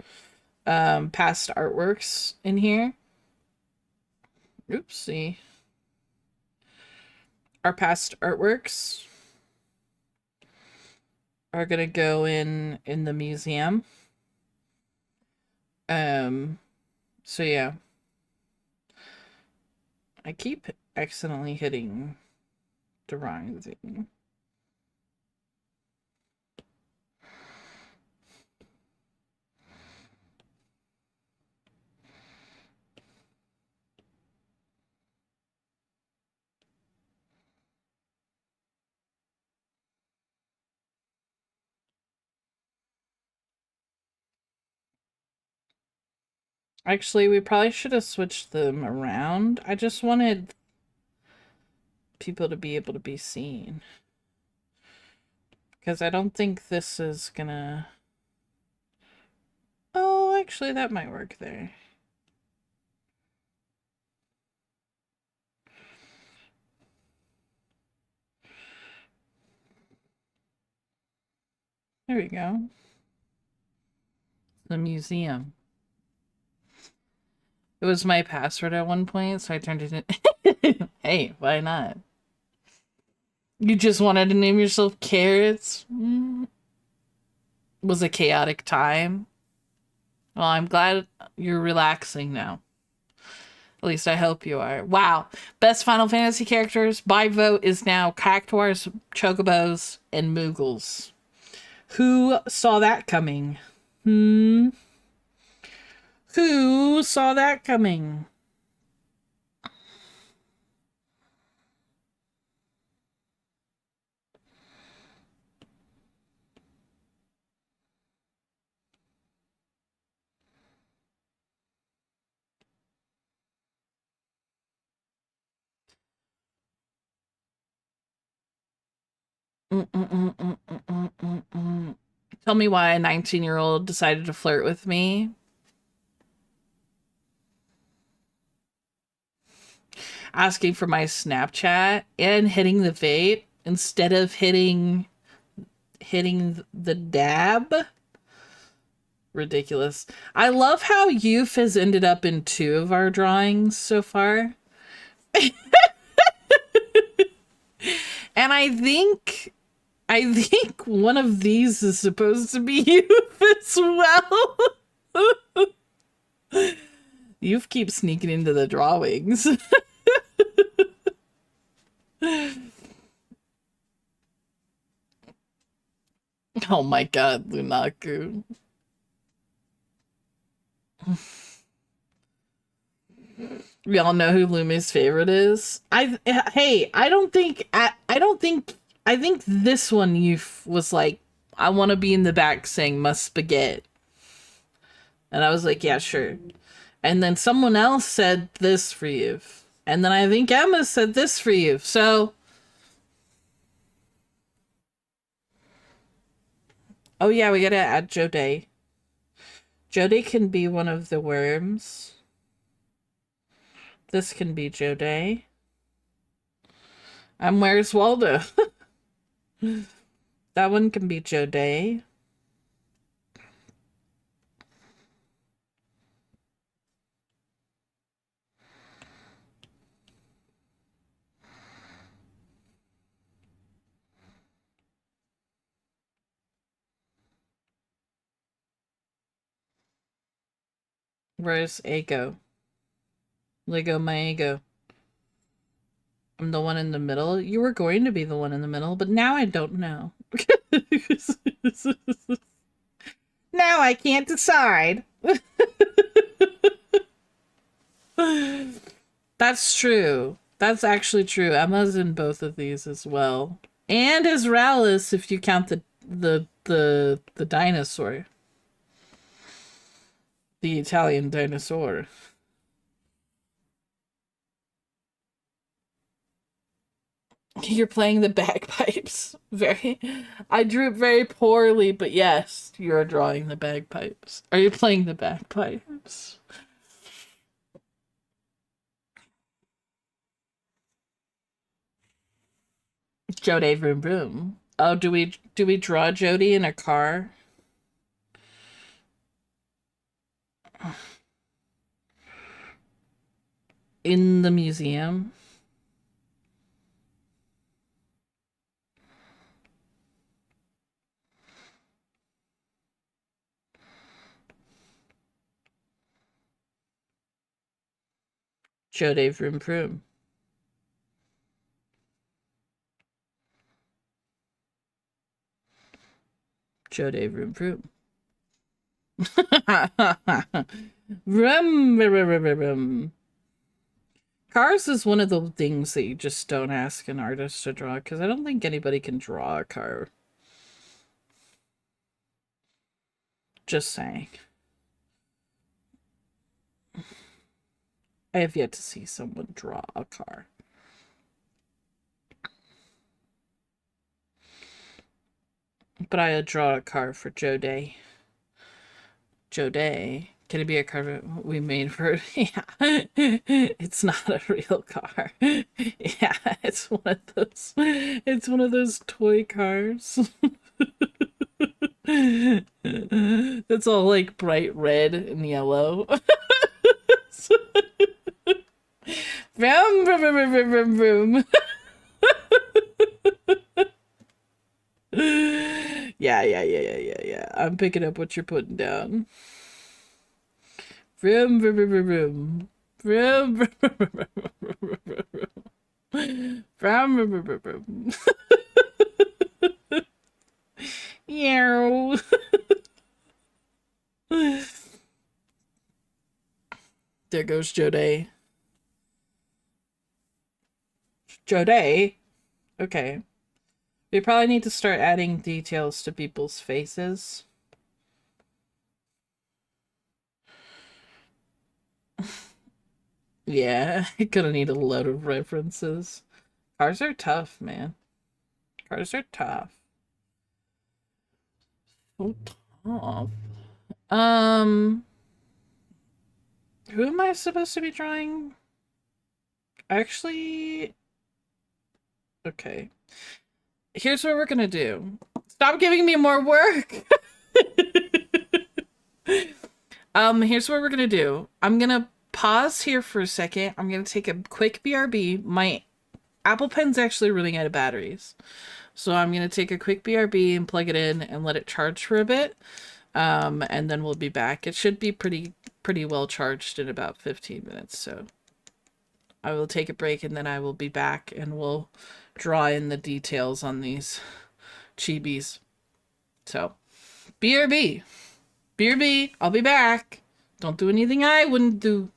artworks in here. Oopsie. Our past artworks are gonna go in the museum. So yeah. I keep accidentally hitting the wrong thing. Actually, we probably should have switched them around. I just wanted people to be able to be seen. Because I don't think this is gonna... Oh, actually, that might work there. There we go. The museum. It was my password at one point, so I turned it in. Hey, why not? You just wanted to name yourself Carrots? Was a chaotic time. Well, I'm glad you're relaxing now. At least I hope you are. Wow. Best Final Fantasy characters by vote is now Cactuars, Chocobos, and Moogles. Who saw that coming? Who saw that coming? Tell me why a 19-year-old decided to flirt with me. asking for my Snapchat and hitting the vape instead of hitting the dab. Ridiculous. I love how youth has ended up in 2 of our drawings so far. And I think one of these is supposed to be youth as well. Youth keeps sneaking into the drawings. Oh my god, Lunaku. We all know who Lumi's favorite is. I think this one was like, I want to be in the back saying must spaghetti. And I was like, yeah, sure. And then someone else said this for you. And then I think Emma said this for you. So, oh yeah, we gotta add Jode. Jode can be one of the worms. This can be Jode. Where's Waldo? That one can be Jode. Where's Ego? Lego my ego. I'm the one in the middle. You were going to be the one in the middle, but now I don't know. Now I can't decide. That's true. That's actually true. Emma's in both of these as well. And Israelis if you count the dinosaur. The Italian dinosaur. You're playing the bagpipes. I drew it very poorly, but yes, you're drawing the bagpipes. Are you playing the bagpipes? Jody vroom vroom. Oh, do we draw Jody in a car? In the museum? Jody vroom vroom. Jody vroom vroom. Vroom, vroom, vroom, vroom. Cars is one of the things that you just don't ask an artist to draw, because I don't think anybody can draw a car. Just saying. I have yet to see someone draw a car. But I draw a car for Jode. Jode. Can it be a car we made for it? Yeah. It's not a real car. Yeah, it's one of those toy cars. It's all like bright red and yellow. Vroom, vroom, vroom, vroom, vroom, vroom. Yeah. I'm picking up what you're putting down. Vroom, vroom, vroom, vroom. Vroom, vroom, vroom, vroom. Vroom, vroom, vroom, vroom. Yow. There goes Jode. Jode? Okay. We probably need to start adding details to people's faces. Yeah, gonna need a load of references. Cars are tough, man. Cars are tough. So tough. Who am I supposed to be drawing? Actually, okay. Here's what we're gonna do. Stop giving me more work. Here's what we're gonna do. I'm gonna pause here for a second. I'm gonna take a quick BRB. My Apple Pen's actually running out of batteries. So I'm gonna take a quick BRB and plug it in and let it charge for a bit. And then we'll be back. It should be pretty well charged in about 15 minutes. So I will take a break and then I will be back and we'll draw in the details on these chibis. So BRB. BRB, I'll be back. Don't do anything I wouldn't do.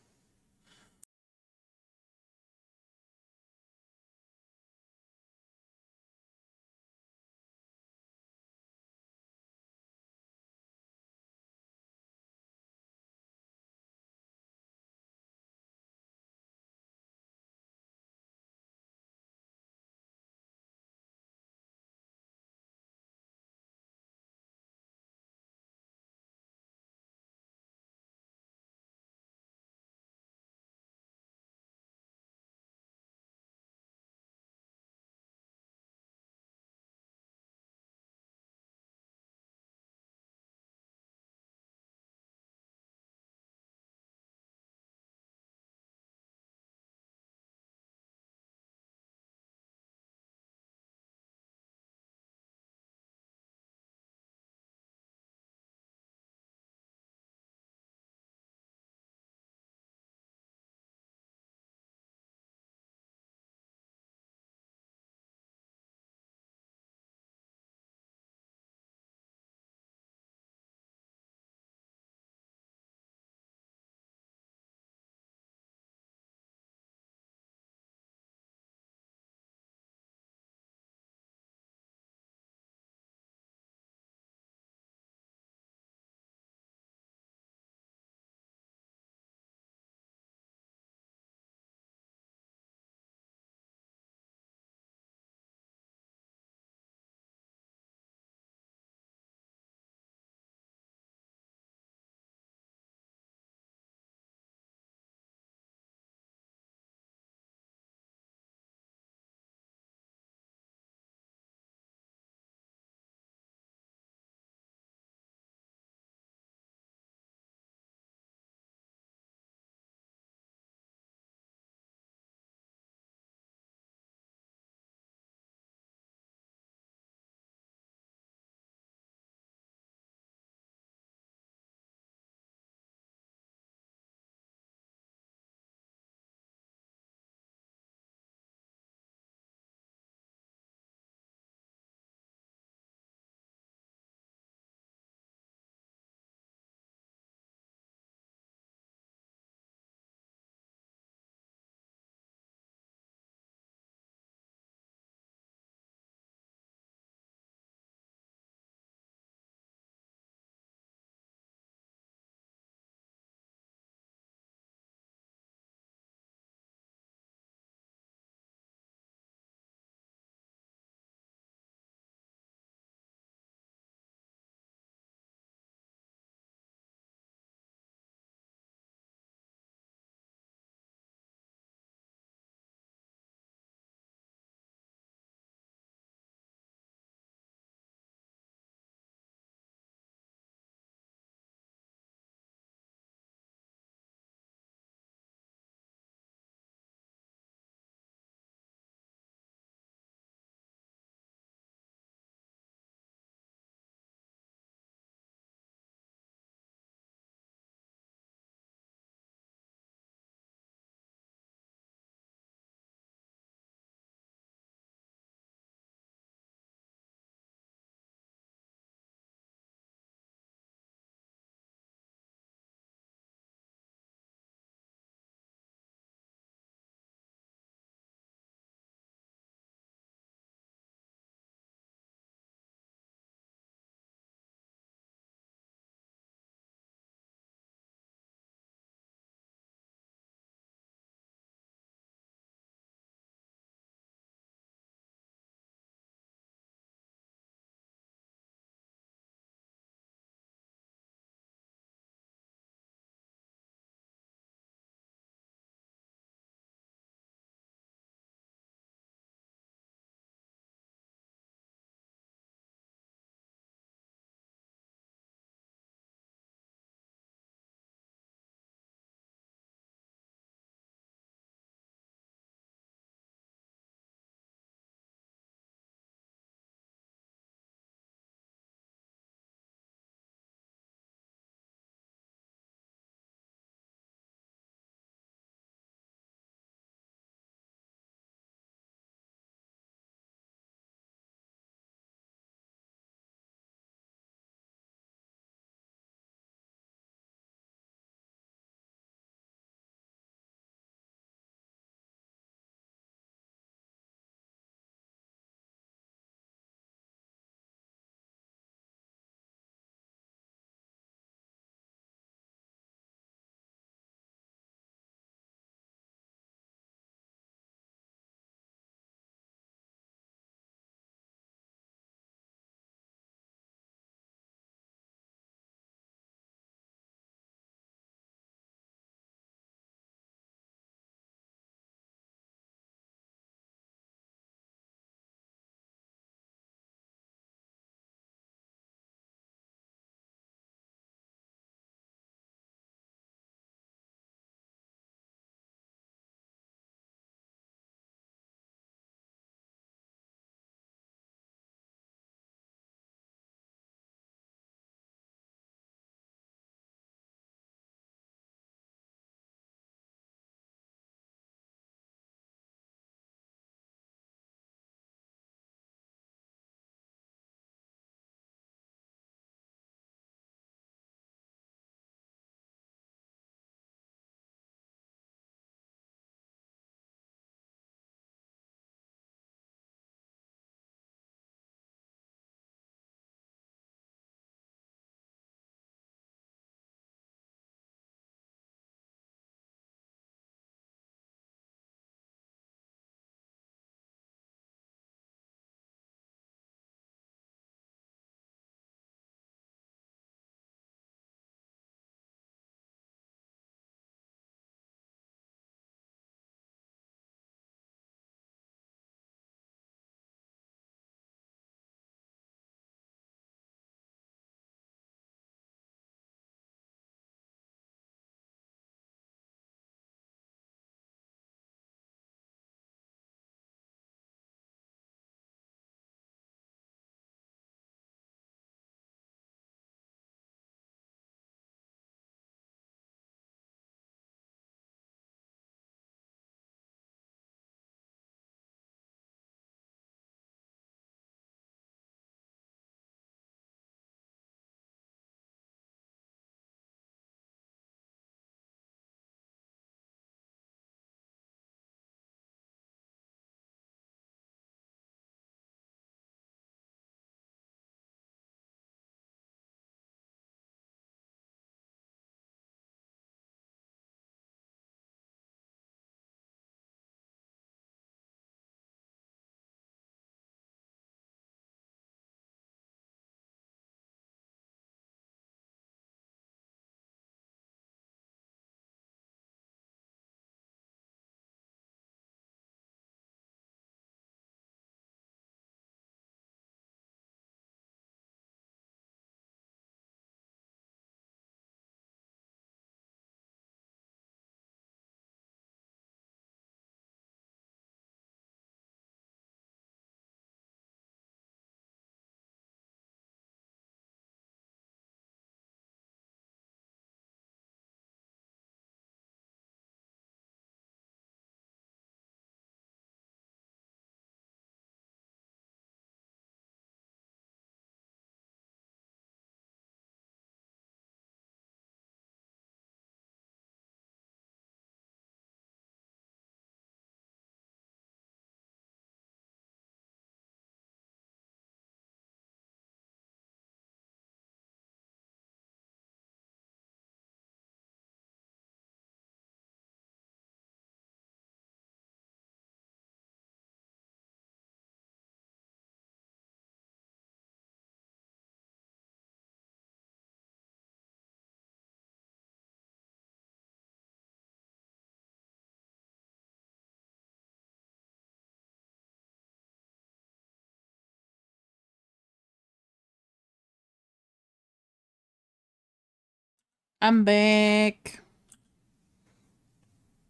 I'm back.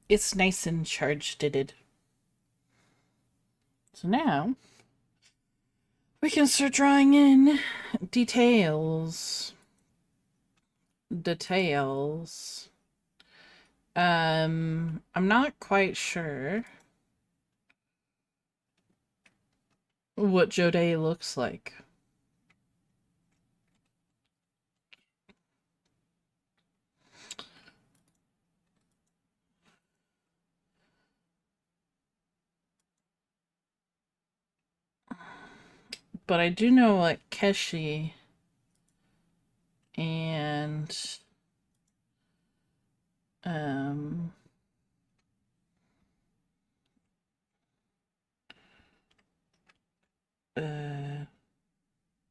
It's nice and charged, did it? So now we can start drawing in details. Details. I'm not quite sure what Jode looks like. But I do know what Keshi and um uh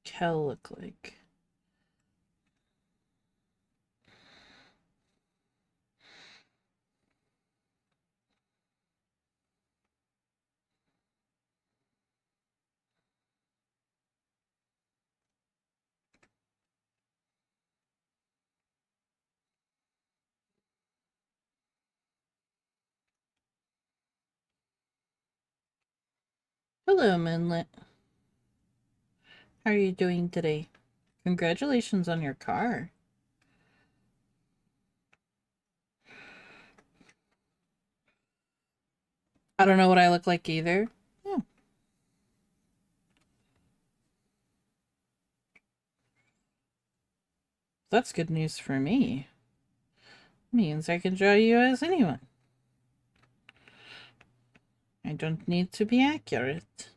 Kel look like. Hello, Moonlit. How are you doing today? Congratulations on your car. I don't know what I look like either. Oh, that's good news for me. Means I can draw you as anyone. I don't need to be accurate.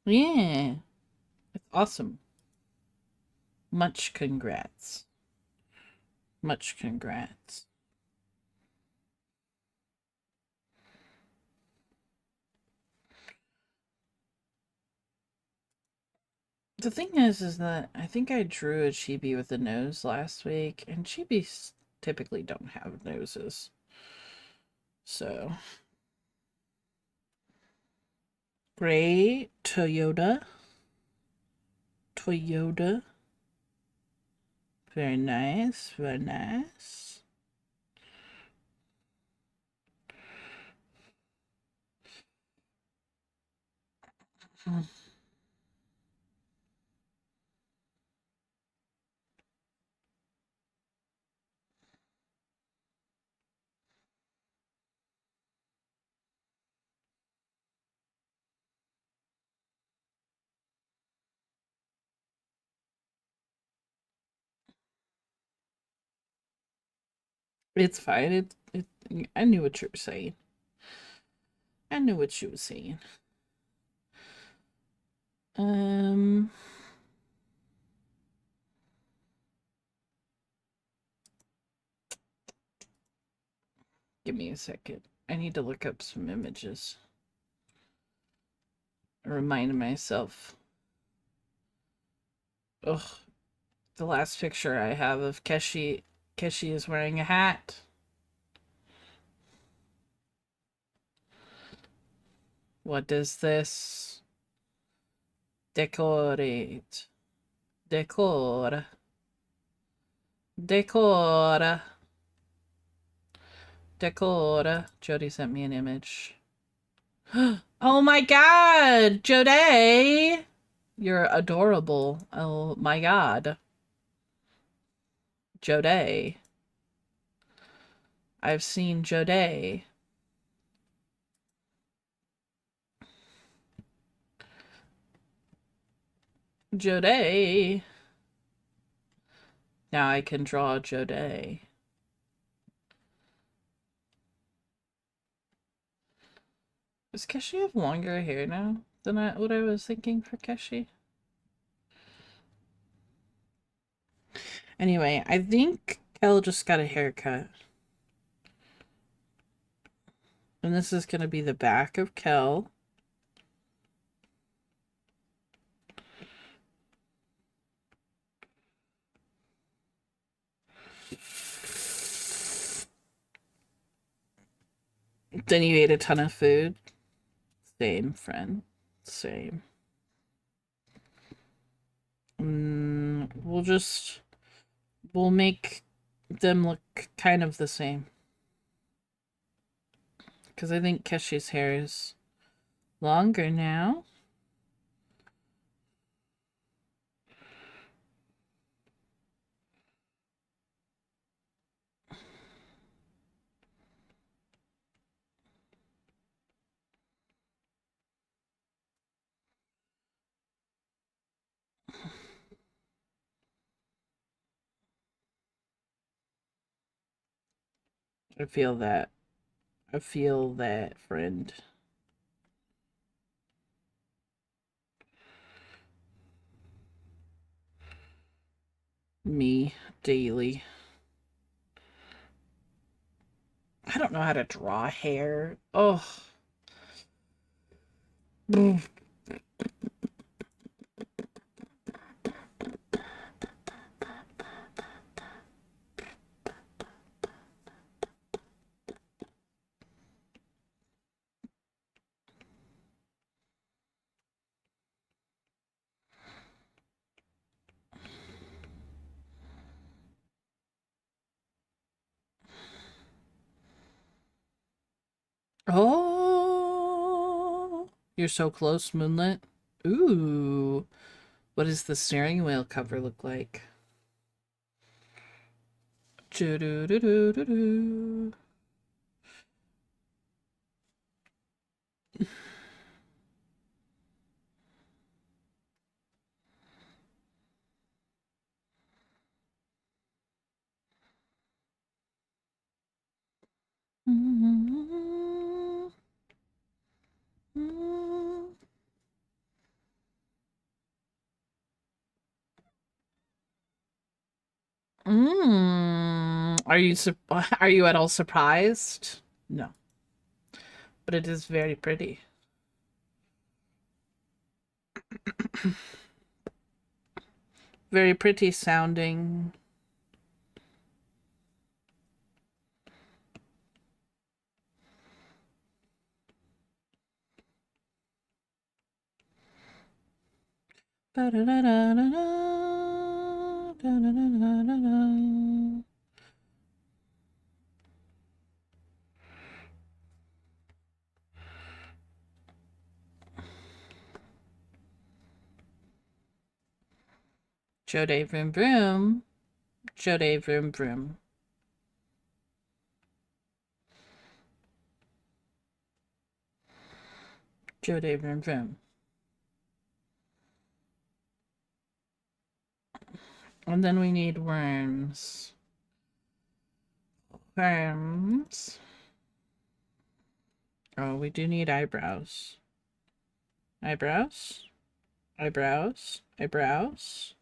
Yeah, it's awesome. Much congrats. Much congrats. The thing is that I think I drew a chibi with a nose last week, and chibis typically don't have noses. So, great Toyota. Toyota. Very nice, very nice. It's fine. I knew what you were saying. I knew what you were saying. Um, Give me a second. I need to look up some images. Remind myself. Ugh, the last picture I have of Keshi is wearing a hat. What is this? Decorate. Decor. Decor. Decor. Jody sent me an image. Oh my god, Jode! You're adorable. Oh my god. Jode. I've seen Jode. Jode. Now I can draw Jode. Does Keshi have longer hair now than what I was thinking for Keshi? Anyway, I think Kel just got a haircut. And this is going to be the back of Kel. Then you ate a ton of food. Same, friend. Same. We'll make them look kind of the same. Because I think Keshi's hair is longer now. I feel that. I feel that, friend. Me, daily. I don't know how to draw hair. Oh. Oh. You're so close, Moonlit. Ooh. What does the steering wheel cover look like? Choo-doo-doo-doo-doo-doo. Are you at all surprised? No, but it is very pretty. Very pretty sounding. Jode vroom vroom. Jode vroom vroom. Jode vroom vroom. And then we need worms. Worms. Oh, we do need eyebrows. Eyebrows? Eyebrows? Eyebrows?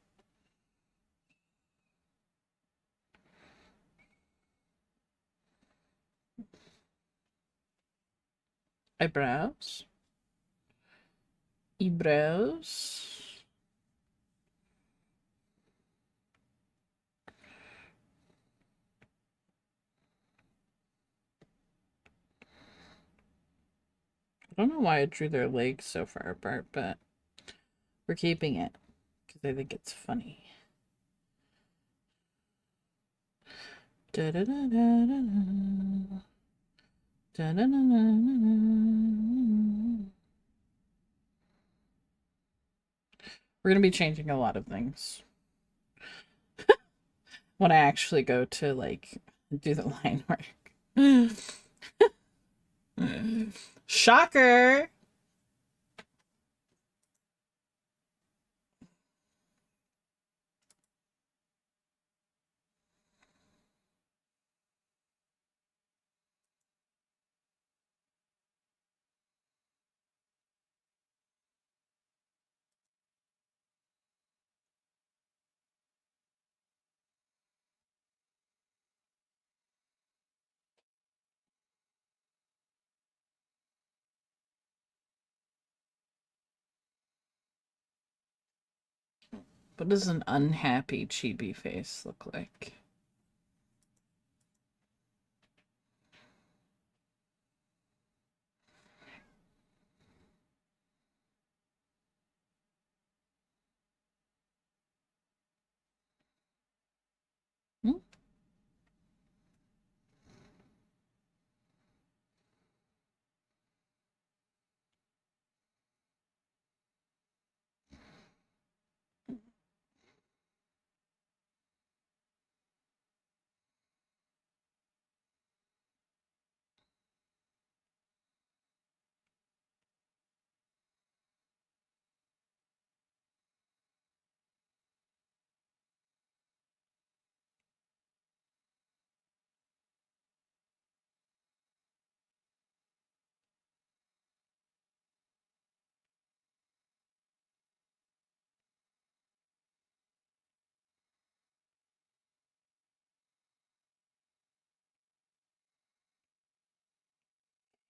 Eyebrows? Eyebrows? I don't know why I drew their legs so far apart, but we're keeping it because I think it's funny. Da da da da da da da da da. We're gonna be changing a lot of things when I actually go to like do the line work. Shocker! What does an unhappy chibi face look like?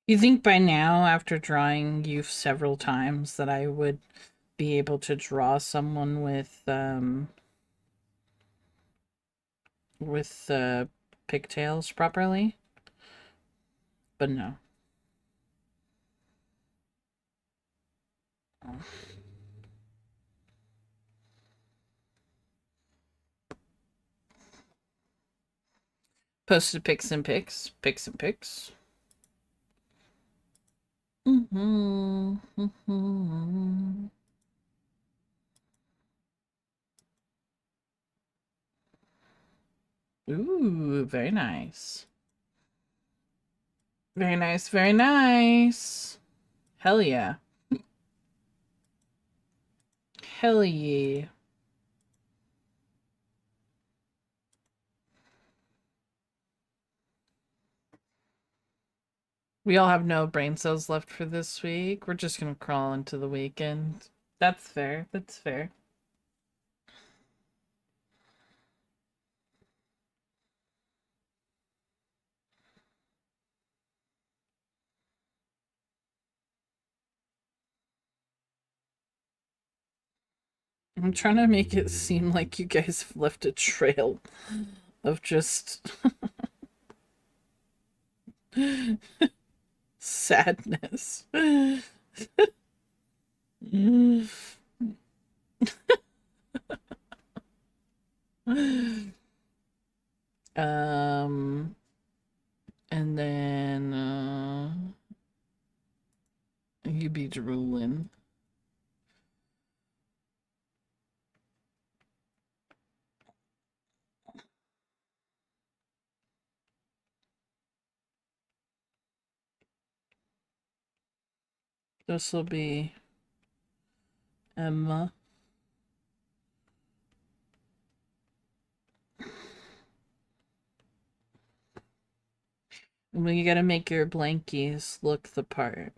You think by now, after drawing you several times, that I would be able to draw someone with pigtails properly? But no. Posted pics and pics. Pics and pics. Mm-hmm. Mm-hmm. Ooh, very nice. Very nice, very nice. Hell yeah. Hell yeah. We all have no brain cells left for this week. We're just gonna crawl into the weekend. That's fair. That's fair. I'm trying to make it seem like you guys have left a trail of just sadness. um, and then you be drooling. This will be Emma. Well, you gotta make your blankies look the part.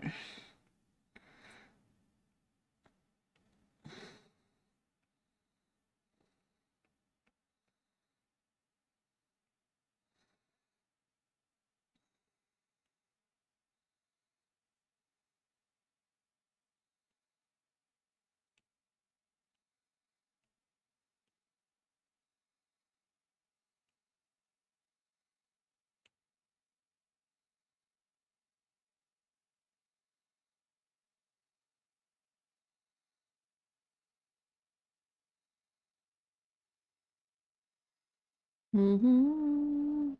Mm-hmm.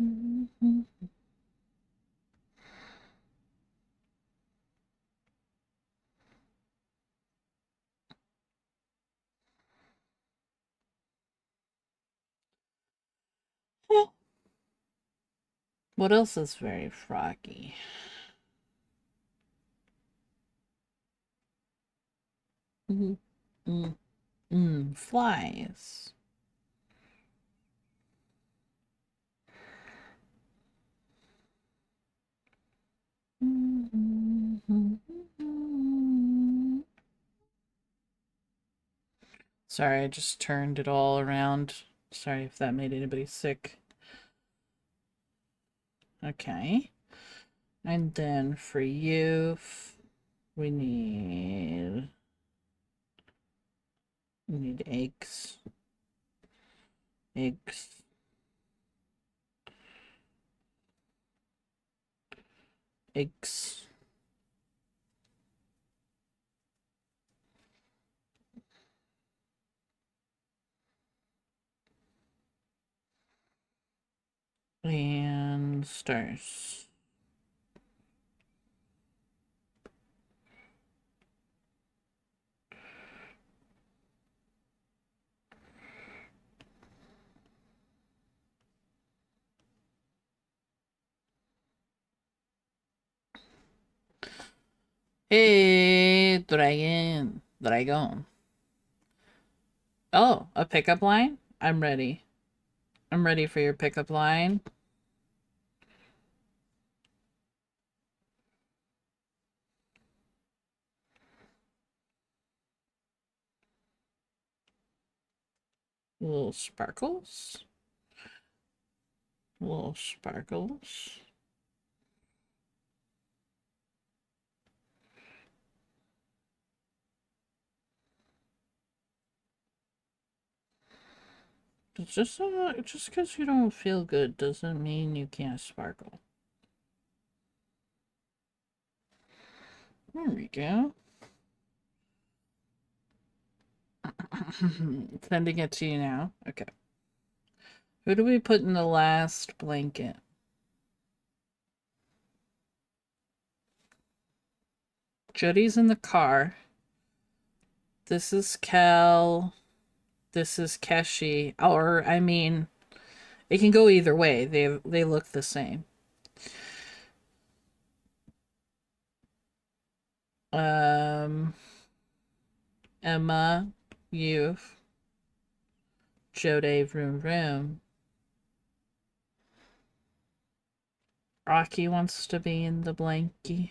Mm-hmm. What else is very froggy? Mm, mm, flies. Sorry, I just turned it all around. Sorry if that made anybody sick. Okay. And then for you, we need eggs. Eggs. Eggs. And stars. Hey, dragon. Dragon. Oh, a pickup line? I'm ready. I'm ready for your pickup line. Little sparkles. Little sparkles. Just because you don't feel good doesn't mean you can't sparkle. There we go. Sending it to you now. Okay. Who do we put in the last blanket? Jody's in the car. This is Cal. This is Keshi. Or, I mean, it can go either way. They look the same. Emma, Youth, Jode, Vroom Vroom. Aki wants to be in the blankie.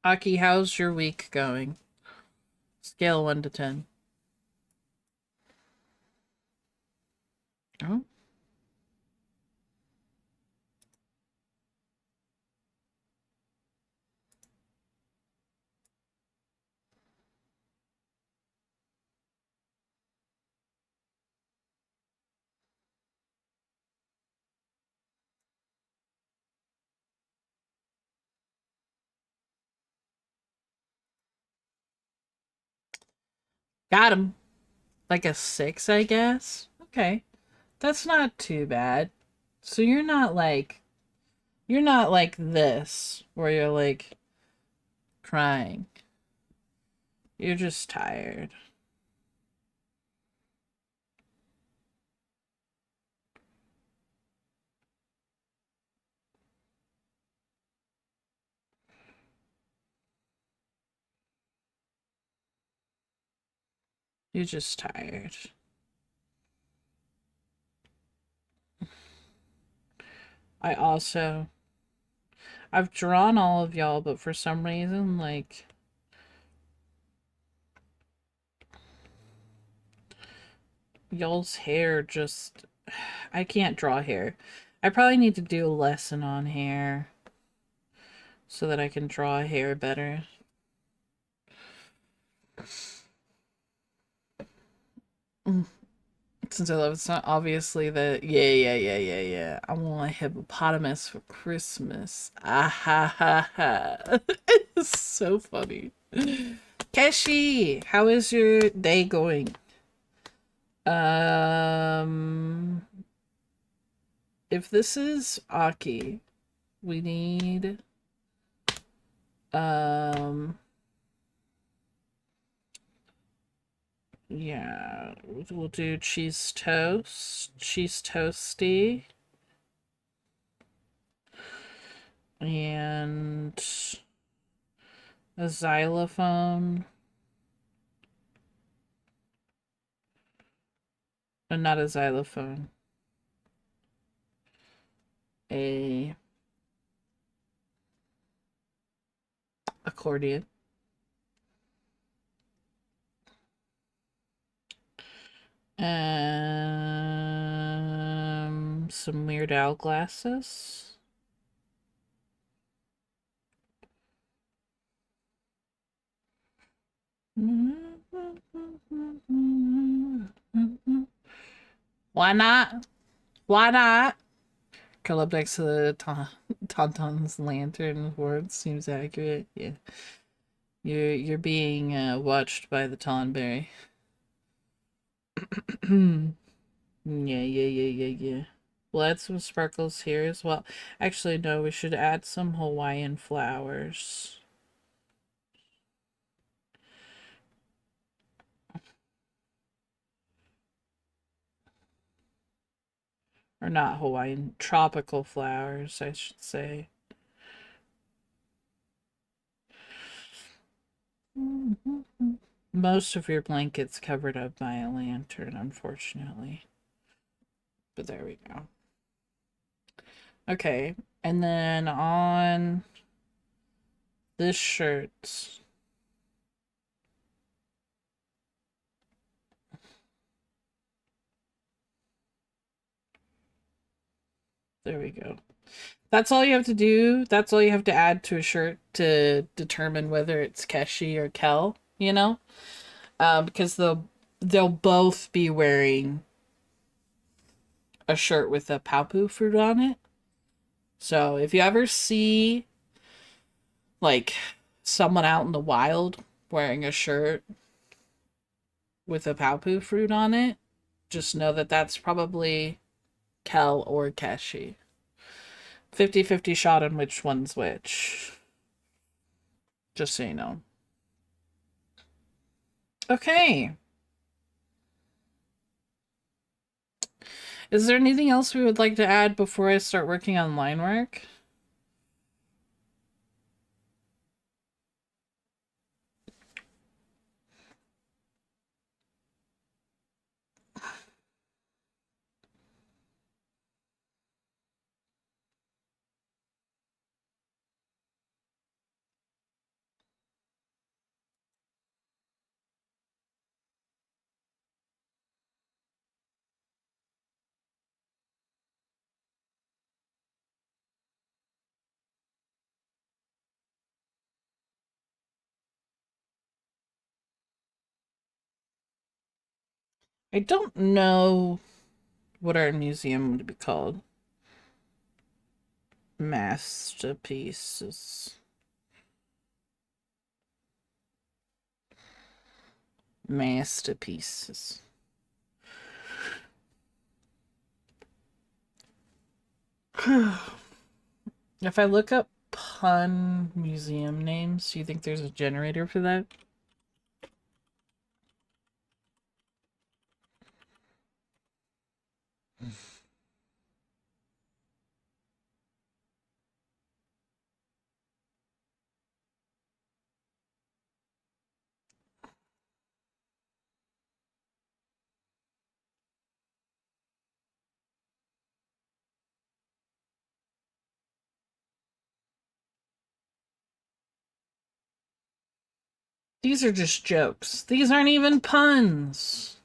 Aki, how's your week going? Scale 1 to 10. Oh. Got him. Like a 6, I guess. Okay. That's not too bad. So you're not like this, where you're like crying. You're just tired. You're just tired. I also I've drawn all of y'all, but for some reason, like, y'all's hair just I can't draw hair. I probably need to do a lesson on hair so that I can draw hair better. Since I love it's not obviously the yeah. I want a hippopotamus for Christmas. Ah ha ha ha. It's so funny. Keshi, how is your day going? Um if this is Aki, we need um yeah, we'll do cheese toast, cheese toasty, and a xylophone. Not a xylophone. A accordion. Some Weird Al glasses. Why not? Why not? Curl up next to the Tauntaun's lantern. Word seems accurate. Yeah, you're being watched by the Tonberry. Yeah. We'll add some sparkles here as well. Actually, no, we should add some Hawaiian flowers. Or not Hawaiian, tropical flowers, I should say. Most of your blanket's covered up by a lantern, unfortunately. But there we go. Okay, and then on this shirt, there we go. That's all you have to do. That's all you have to add to a shirt to determine whether it's Keshi or Kel, you know? Because they'll both be wearing a shirt with a papu fruit on it. So if you ever see like someone out in the wild wearing a shirt with a papu fruit on it, just know that that's probably Kel or Keshi. 50-50 shot on which one's which. Just so you know. Okay. Is there anything else we would like to add before I start working on line work? I don't know what our museum would be called. Masterpieces. Masterpieces. If I look up pun museum names, do you think there's a generator for that? These are just jokes. These aren't even puns.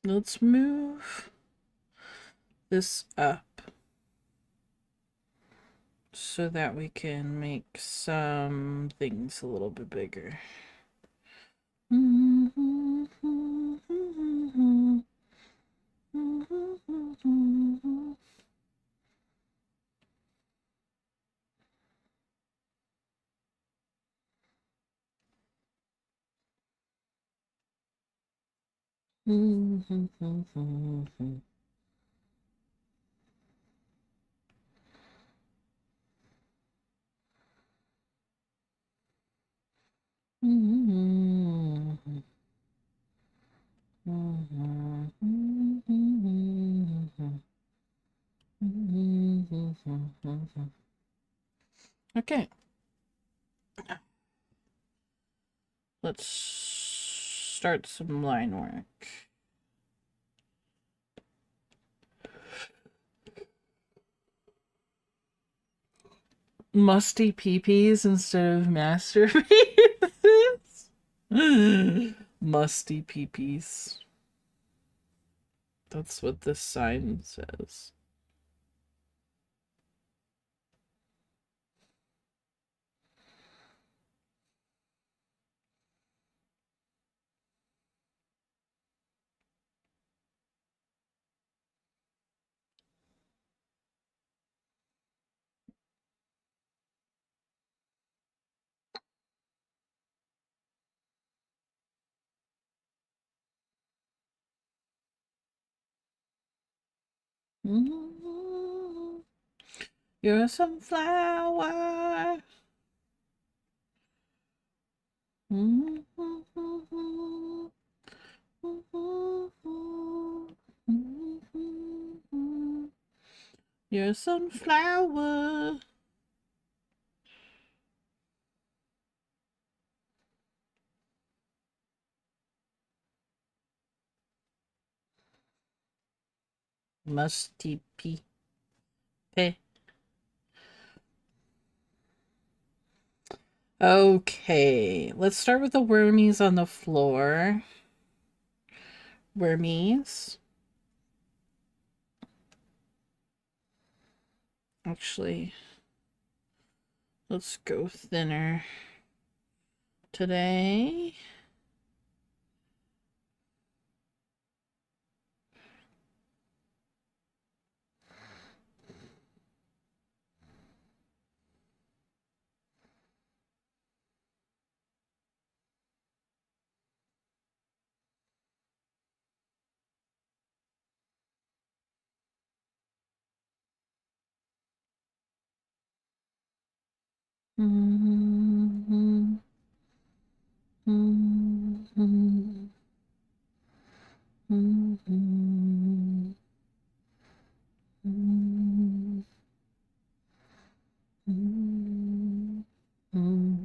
Let's move this up so that we can make some things a little bit bigger. Okay. Let's start some line work. Musty peepees instead of masterpieces. Musty peepees. That's what this sign says. Mm-hmm. You're a sunflower. Mm-hmm. You're a sunflower. Musty pea. Okay, let's start with the wormies on the floor. Wormies. Actually, let's go thinner today. Mm-hmm. Mm-hmm. Mm-hmm. Mm-hmm. Mm-hmm. Mm-hmm.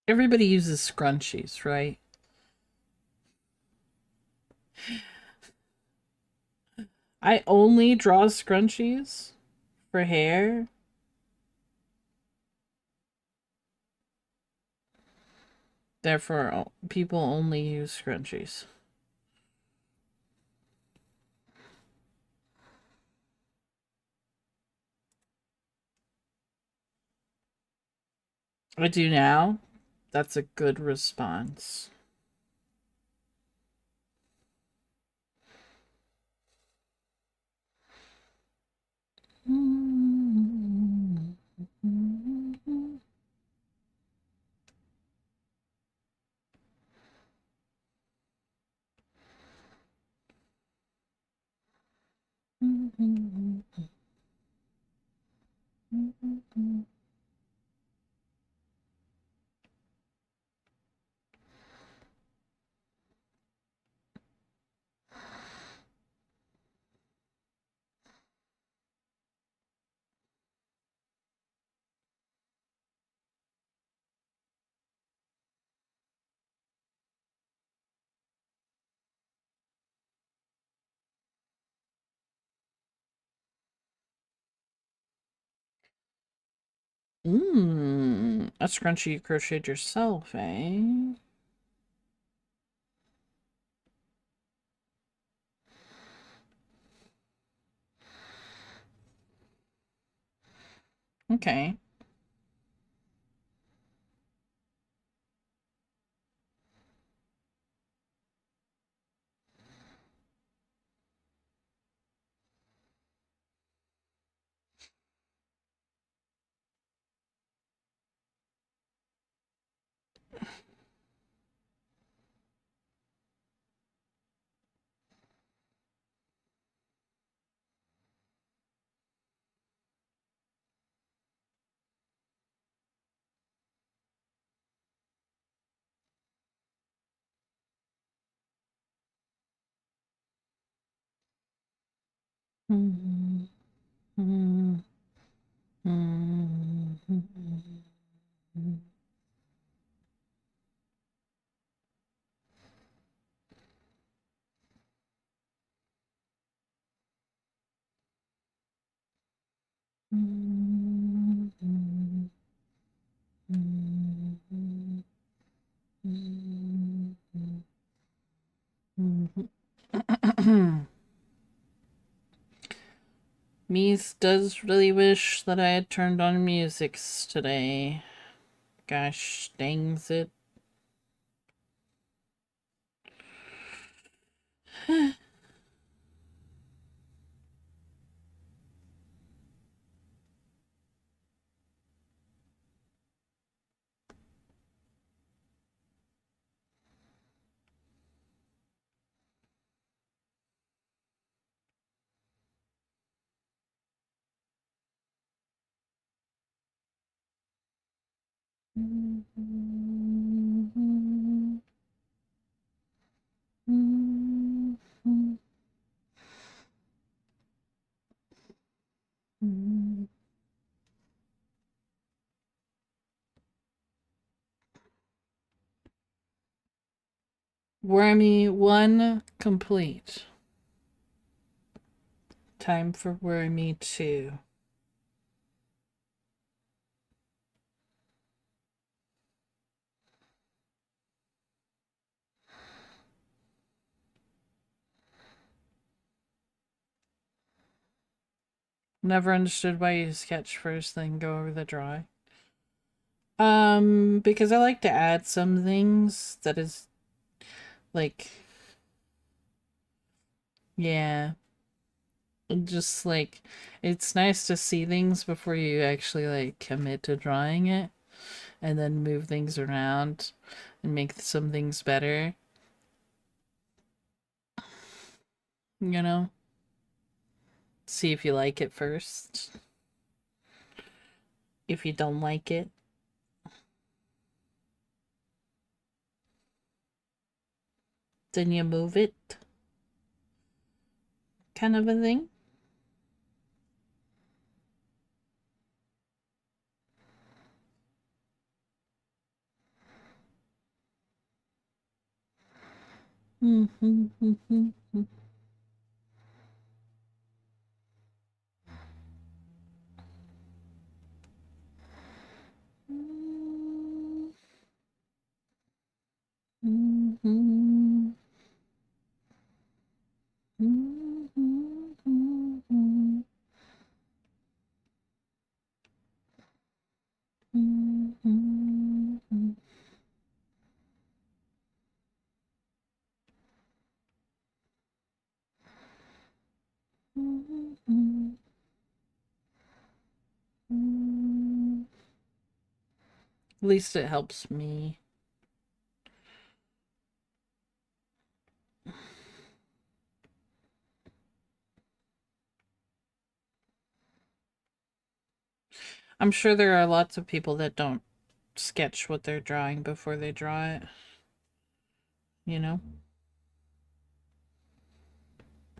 Everybody uses scrunchies, right? I only draw scrunchies for hair. Therefore, people only use scrunchies. I do now. That's a good response. A scrunchie you crocheted yourself, eh? Okay. Mm-hmm. Mies does really wish that I had turned on musics today. Gosh dangs it. Wormy 1 complete. Time for Wormy 2. Never understood why you sketch first, then go over the drawing. Because I like to add some things that is like, yeah, just like it's nice to see things before you actually like commit to drawing it and then move things around and make some things better, you know? See if you like it first. If you don't like it, then you move it, kind of a thing. At least it helps me. I'm sure there are lots of people that don't sketch what they're drawing before they draw it, you know?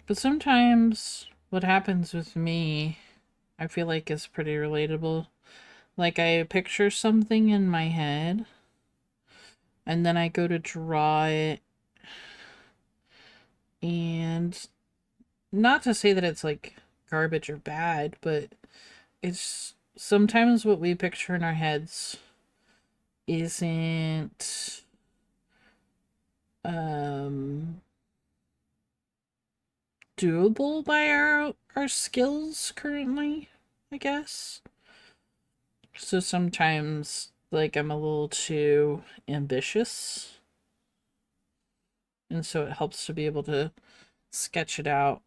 But sometimes what happens with me, I feel like is pretty relatable. Like I picture something in my head and then I go to draw it, and not to say that it's like garbage or bad, but it's sometimes what we picture in our heads isn't um doable by our skills currently, I guess. So sometimes like I'm a little too ambitious, and so it helps to be able to sketch it out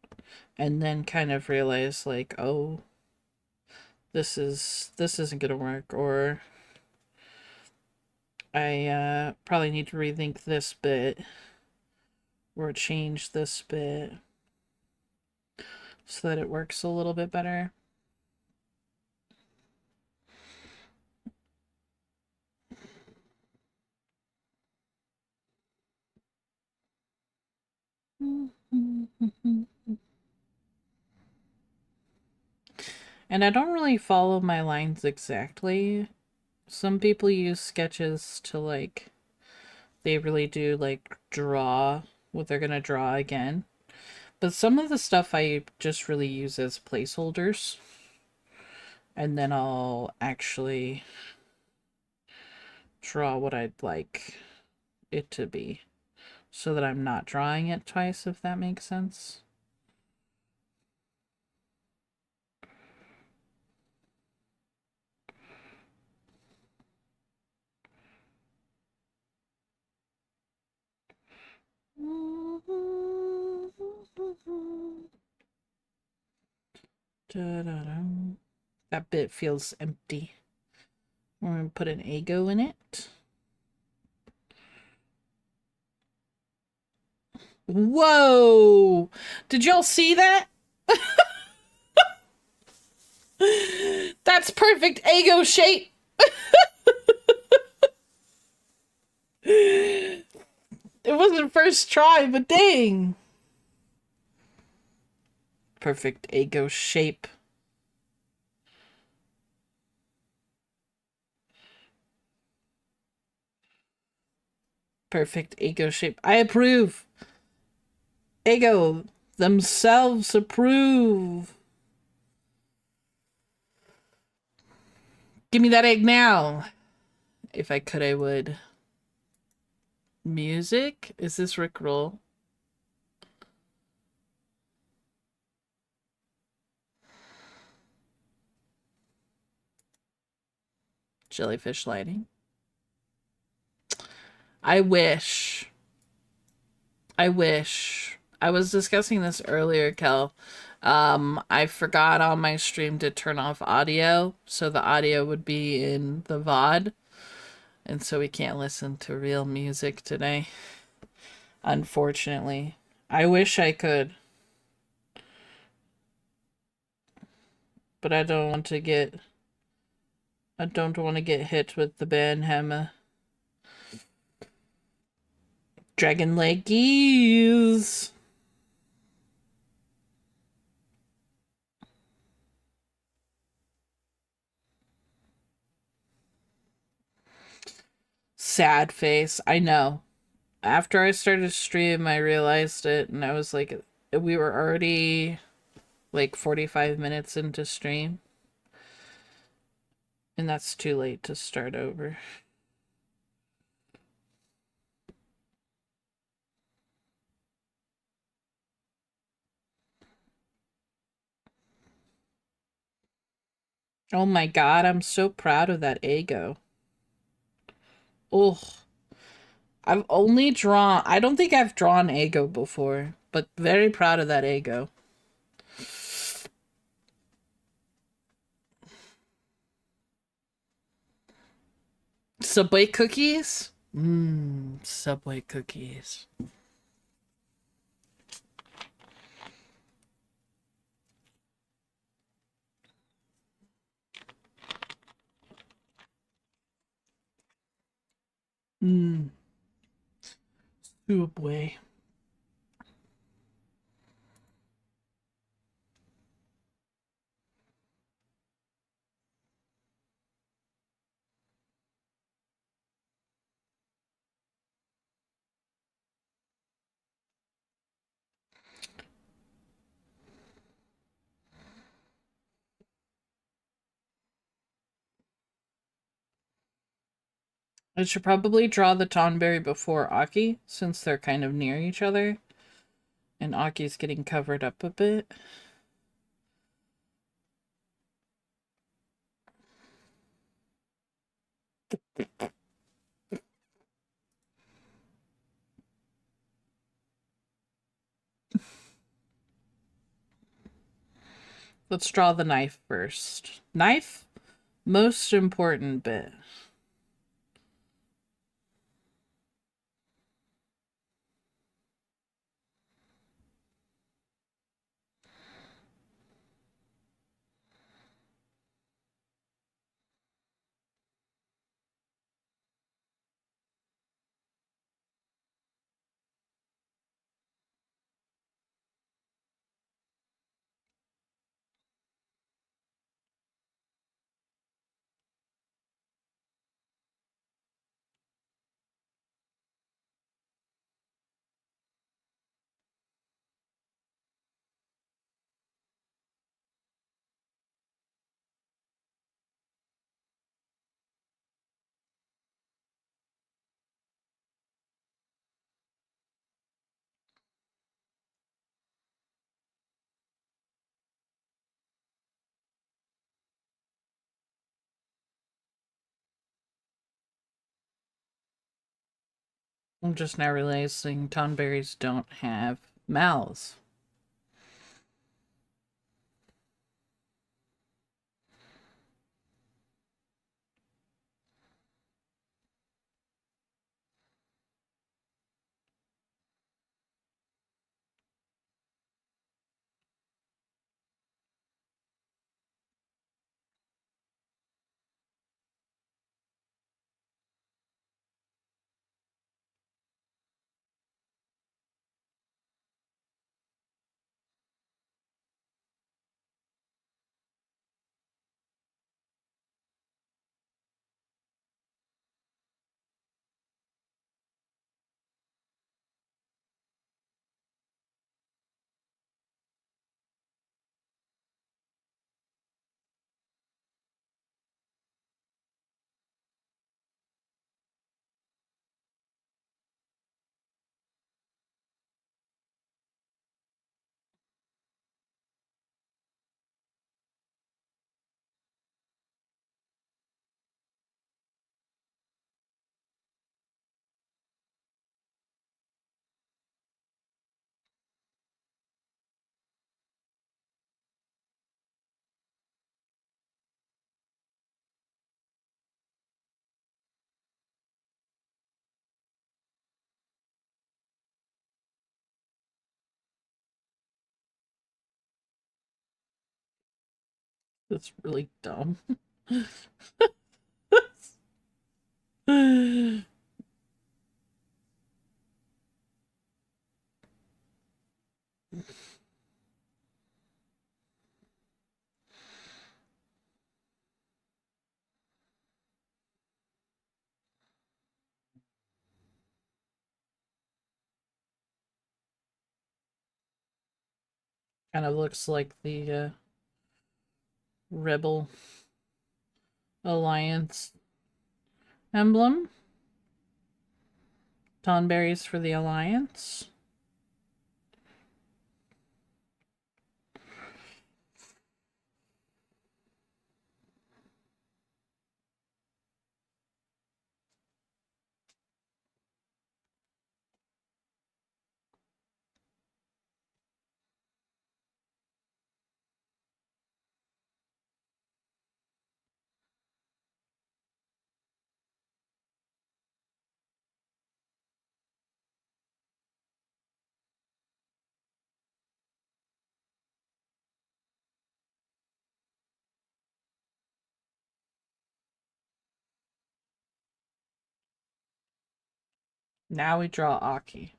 and then kind of realize like, oh, this isn't gonna work, or I probably need to rethink this bit or change this bit so that it works a little bit better. And I don't really follow my lines exactly. Some people use sketches to like, they really do like draw what they're gonna draw again. But some of the stuff I just really use as placeholders. And then I'll actually draw what I'd like it to be, so that I'm not drawing it twice, if that makes sense. Da-da-da. That bit feels empty. We're gonna put an ego in it. Whoa! Did y'all see that? That's perfect ego shape. It wasn't first try, but dang. Perfect ego shape. Perfect ego shape. I approve. Ego themselves approve. Give me that egg now. If I could, I would. Music? Is this Rickroll? Jellyfish lighting. I wish. I wish. I was discussing this earlier, Kel. I forgot on my stream to turn off audio, so the audio would be in the VOD, and so we can't listen to real music today. Unfortunately. I wish I could, but I don't want to get hit with the ban hammer. Dragon Leggies. Sad face. I know. After I started stream, I realized it, and I was like, we were already like 45 minutes into stream, and that's too late to start over. Oh my god, I'm so proud of that ego. Oh, I've only drawn, I don't think I've drawn ego before, but very proud of that ego. Subway cookies? Mmm, Subway cookies. Mmm, Subway. I should probably draw the Tonberry before Aki, since they're kind of near each other. And Aki's getting covered up a bit. Let's draw the knife first. Knife? Most important bit. I'm just now realizing Tonberries don't have mouths. That's really dumb. Kind of looks like the Rebel Alliance emblem. Tonberries for the Alliance. Now we draw Aki.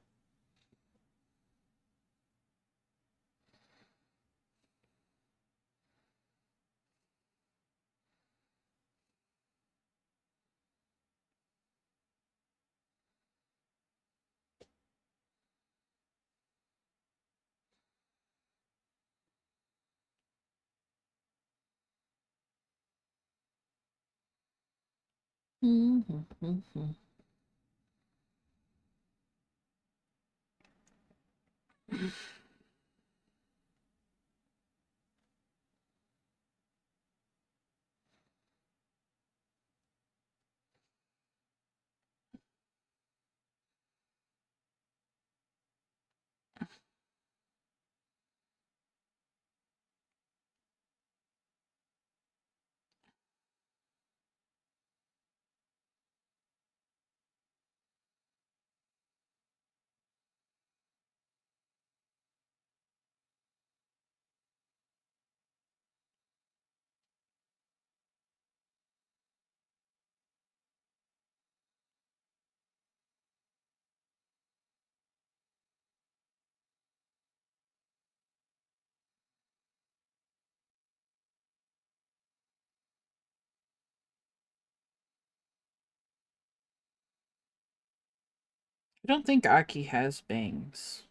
I don't think Aki has bangs.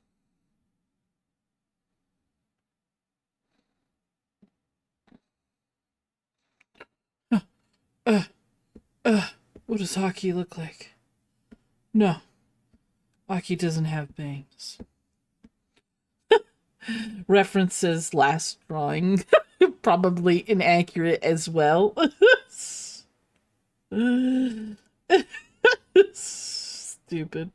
Uh, what does Aki look like? No, Aki doesn't have bangs. References last drawing. Probably inaccurate as well. Stupid.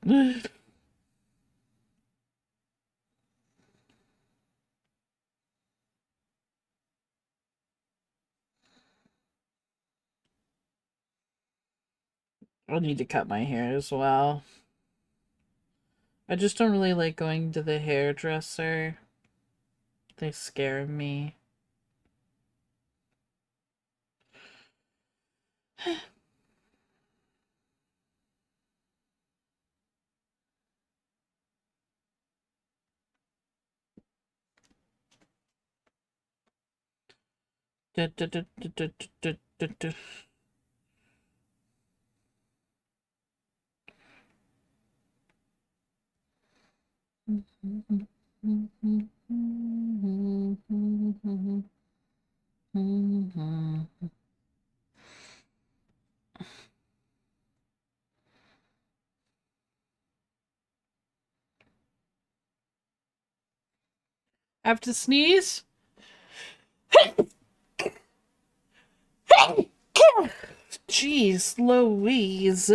I need to cut my hair as well. I just don't really like going to the hairdresser. They scare me. Have to sneeze? Jeez Louise.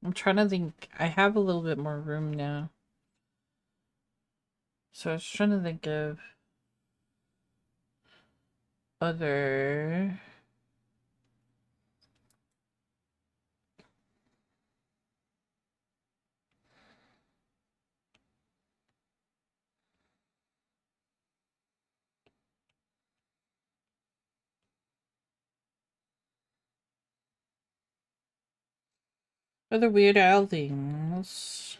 I'm trying to think. I have a little bit more room now. So I was trying to think of other. Other Weird Al things.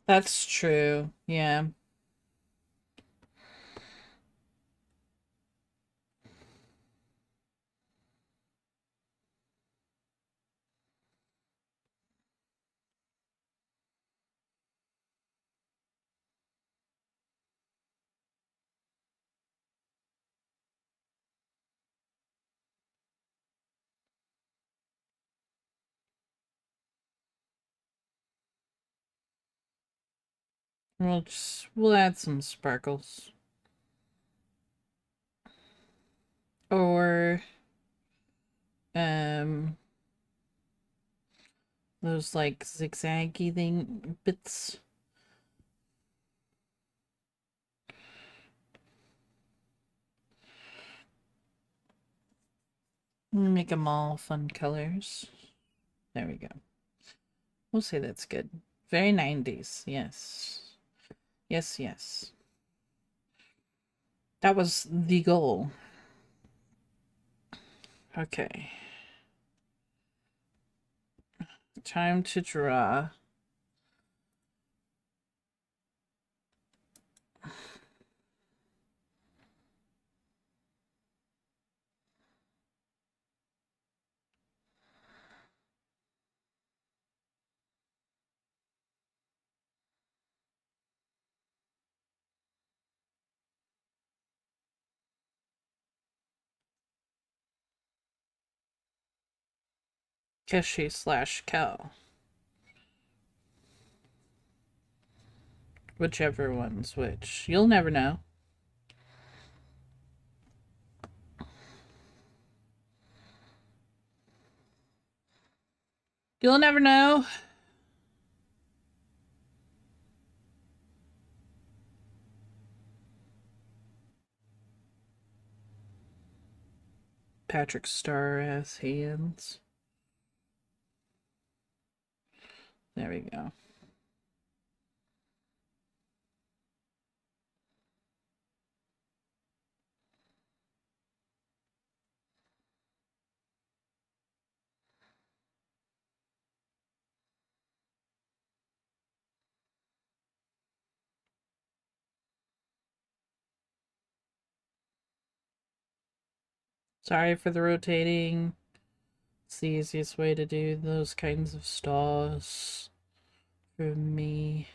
That's true. Yeah. We'll add some sparkles. Or those like zigzaggy thing bits. Make them all fun colors. There we go. We'll say that's good. Very 90s. Yes. Yes, yes. That was the goal. Okay. Time to draw. Keshi/Kel. Whichever one's which. You'll never know. You'll never know. Patrick Star has hands. There we go. Sorry for the rotating. It's the easiest way to do those kinds of stars for me.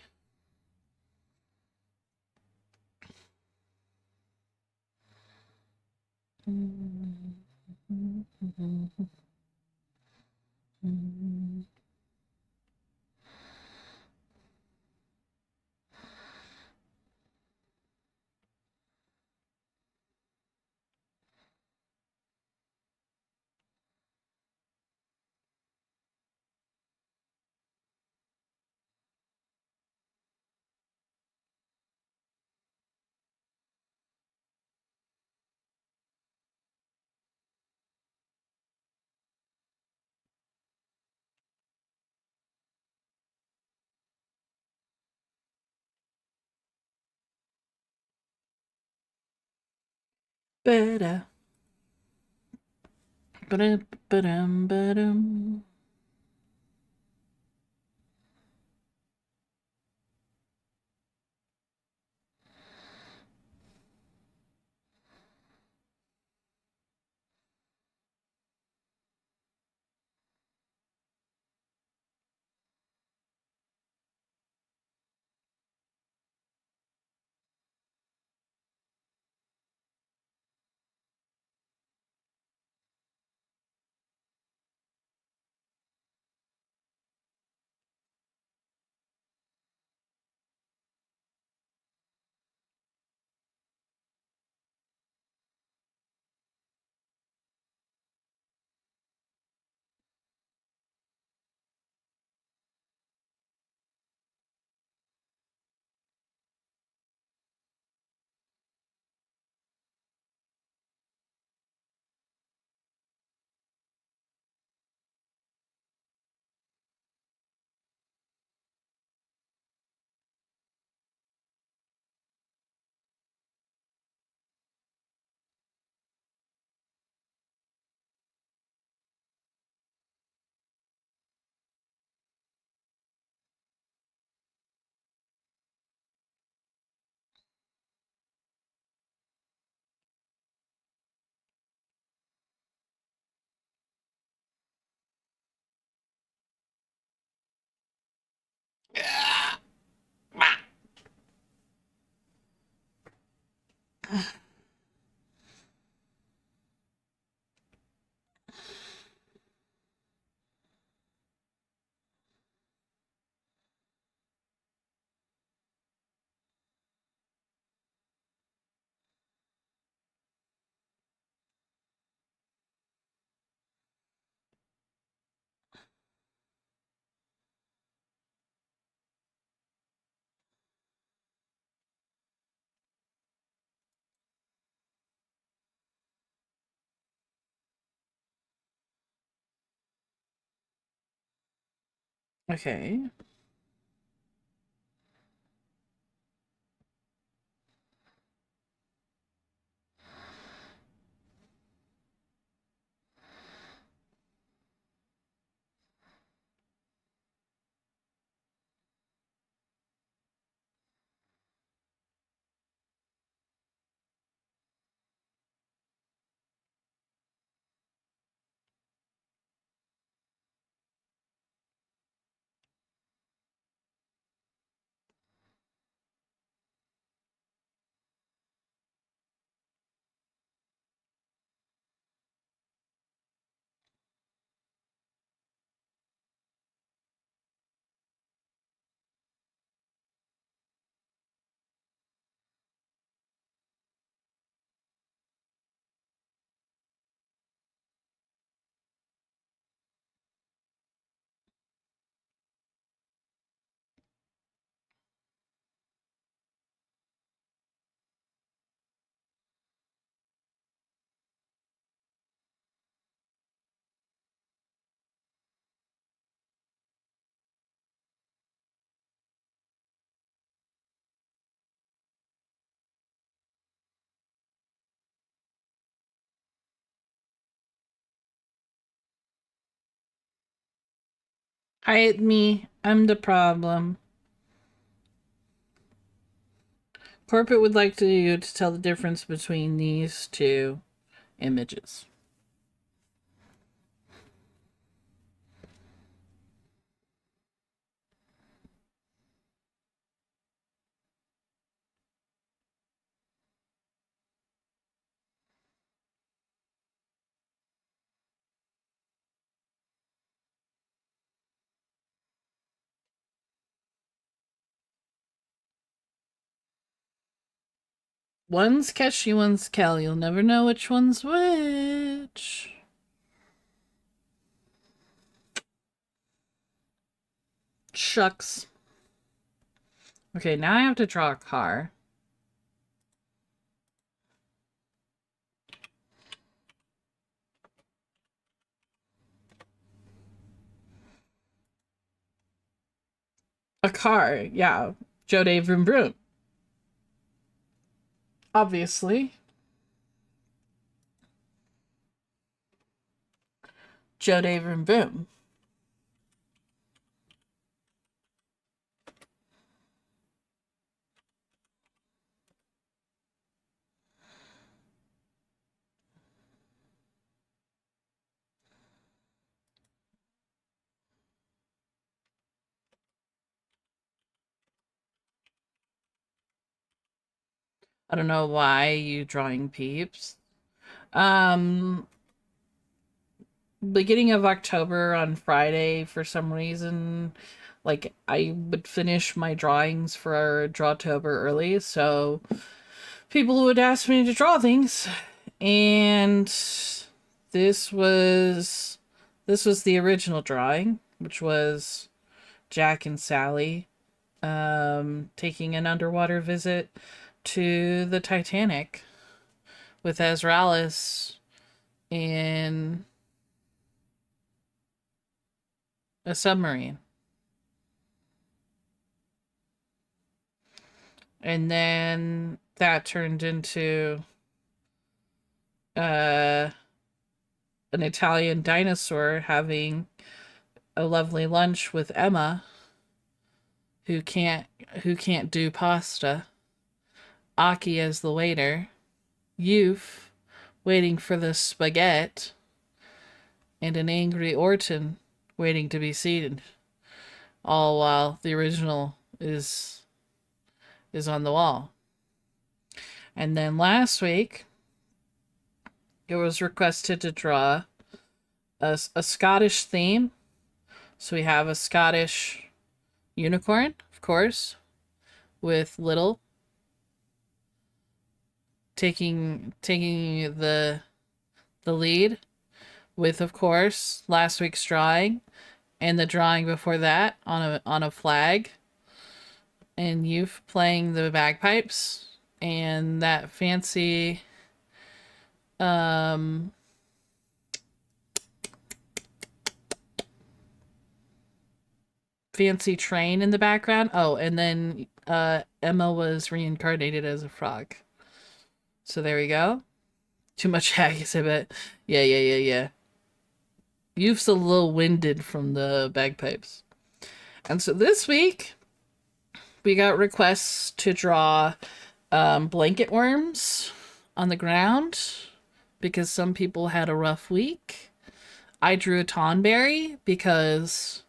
Better. Ba-dum. Okay. Hi, me. I'm the problem. Corporate would like you to tell the difference between these two images. One's Keshi, one's Kel. You'll never know which one's which. Shucks. Okay, now I have to draw a car. A car, yeah. Jode Vroom Vroom. Obviously. Jode Vroom Vroom. I don't know why you drawing peeps. Um, Beginning of October on Friday, for some reason, like I would finish my drawings for Drawtober early, so people would ask me to draw things, and this was this was the original drawing, which was Jack and Sally taking an underwater visit to the Titanic with Azralis in a submarine. And then that turned into uh, an Italian dinosaur having a lovely lunch with Emma, who can't do pasta. Aki as the waiter, Youth waiting for the spaghetti, and an angry Orton waiting to be seated. All while the original is on the wall. And then last week, it was requested to draw a Scottish theme. So we have a Scottish unicorn, of course, with Little taking the lead, with, of course, last week's drawing and the drawing before that on a flag, and Youth playing the bagpipes, and that fancy um fancy train in the background. Oh, and then Emma was reincarnated as a frog. So there we go. Too much haggis, I bet. Yeah, yeah, yeah, yeah. Youth's a little winded from the bagpipes. And so this week, we got requests to draw blanket worms on the ground because some people had a rough week. I drew a Tonberry because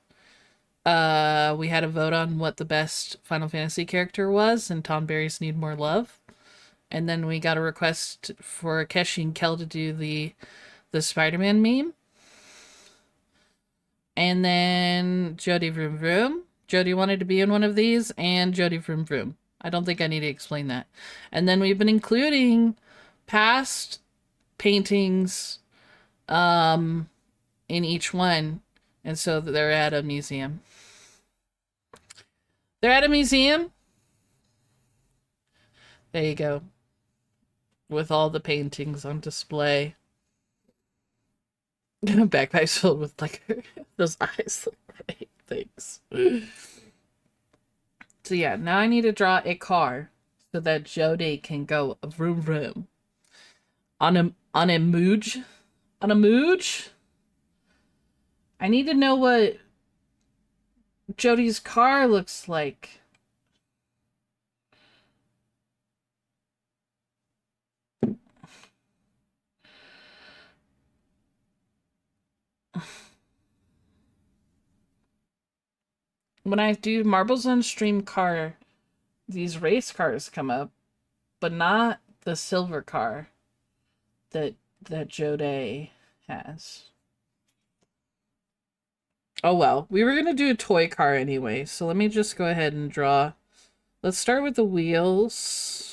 we had a vote on what the best Final Fantasy character was, and Tonberries need more love. And then we got a request for Keshi and Kel to do the Spider-Man meme. And then Jody Vroom Vroom. Jody wanted to be in one of these, and Jody Vroom Vroom. I don't think I need to explain that. And then we've been including past paintings in each one. And so they're at a museum. They're at a museum. There you go. With all the paintings on display. Bagpipes filled with liquor. Those eyes look great. Thanks. So yeah, now I need to draw a car so that Jody can go vroom vroom. On a mooge. On a mooge? I need to know what Jody's car looks like. When I do Marbles on Stream car, these race cars come up, but not the silver car that Jody has. Oh well, we were gonna do a toy car anyway, so let me just go ahead and draw. Let's start with the wheels.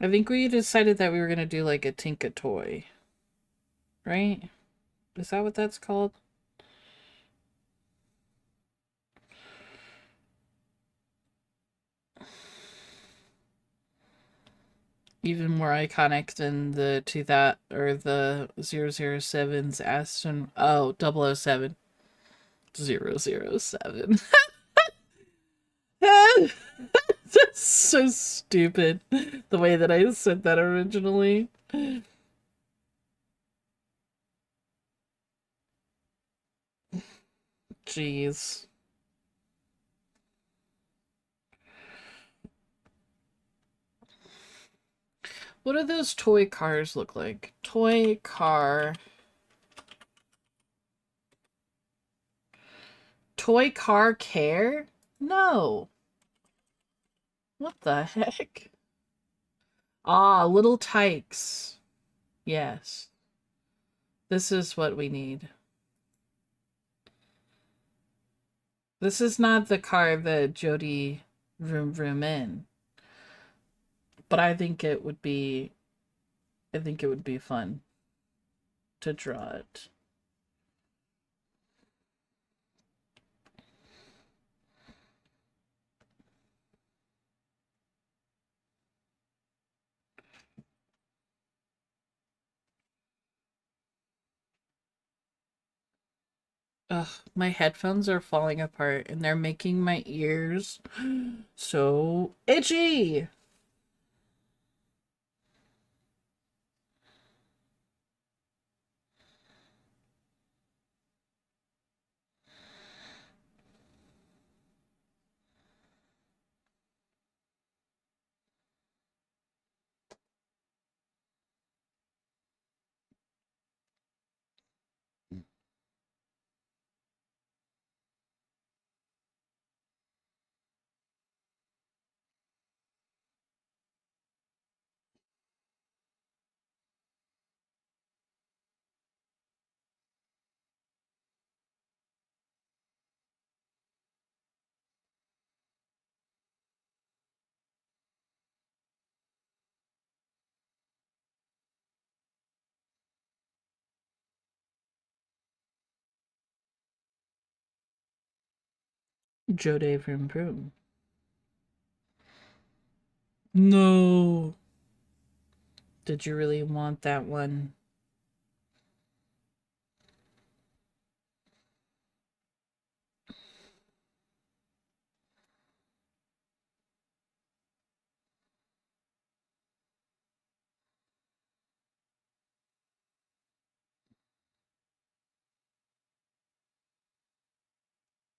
I think we decided that we were gonna do like a Tinka toy. Right? Is that what that's called? Even more iconic than the 2000 or the 007's Aston. Oh, 007. 007. That's so stupid. The way that I said that originally. Jeez. What do those toy cars look like? Toy car. Toy car care? No. What the heck? Ah, little tykes. Yes. This is what we need. This is not the car that Jody vroom vroom in. But I think it would be fun to draw it. Ugh, my headphones are falling apart and they're making my ears so itchy. Jode Vroom Vroom. No. Did you really want that one?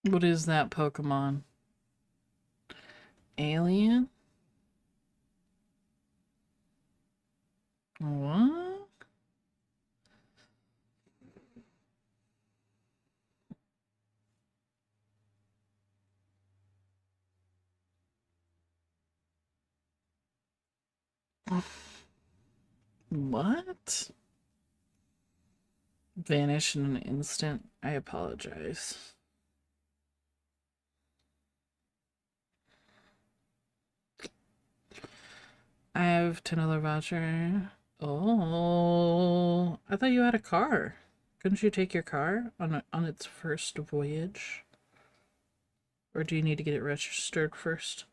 What is that Pokemon? Alien? What? What? Vanish in an instant. I apologize. I have $10 voucher. Oh, I thought you had a car. Couldn't you take your car on its first voyage? Or do you need to get it registered first?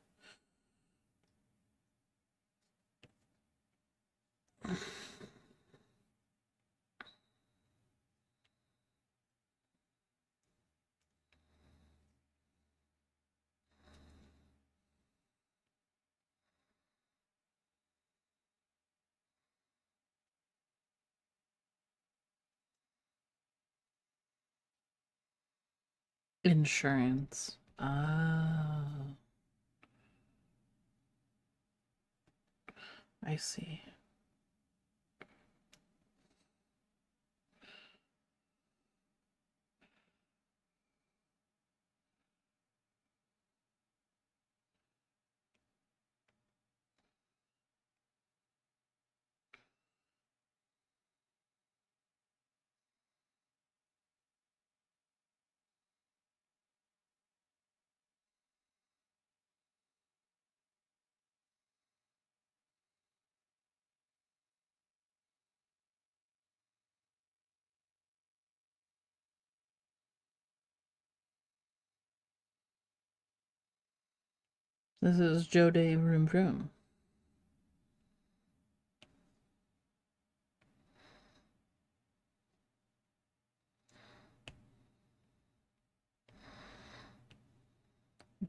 Insurance. Ah, I see. This is Jode Vroom Vroom.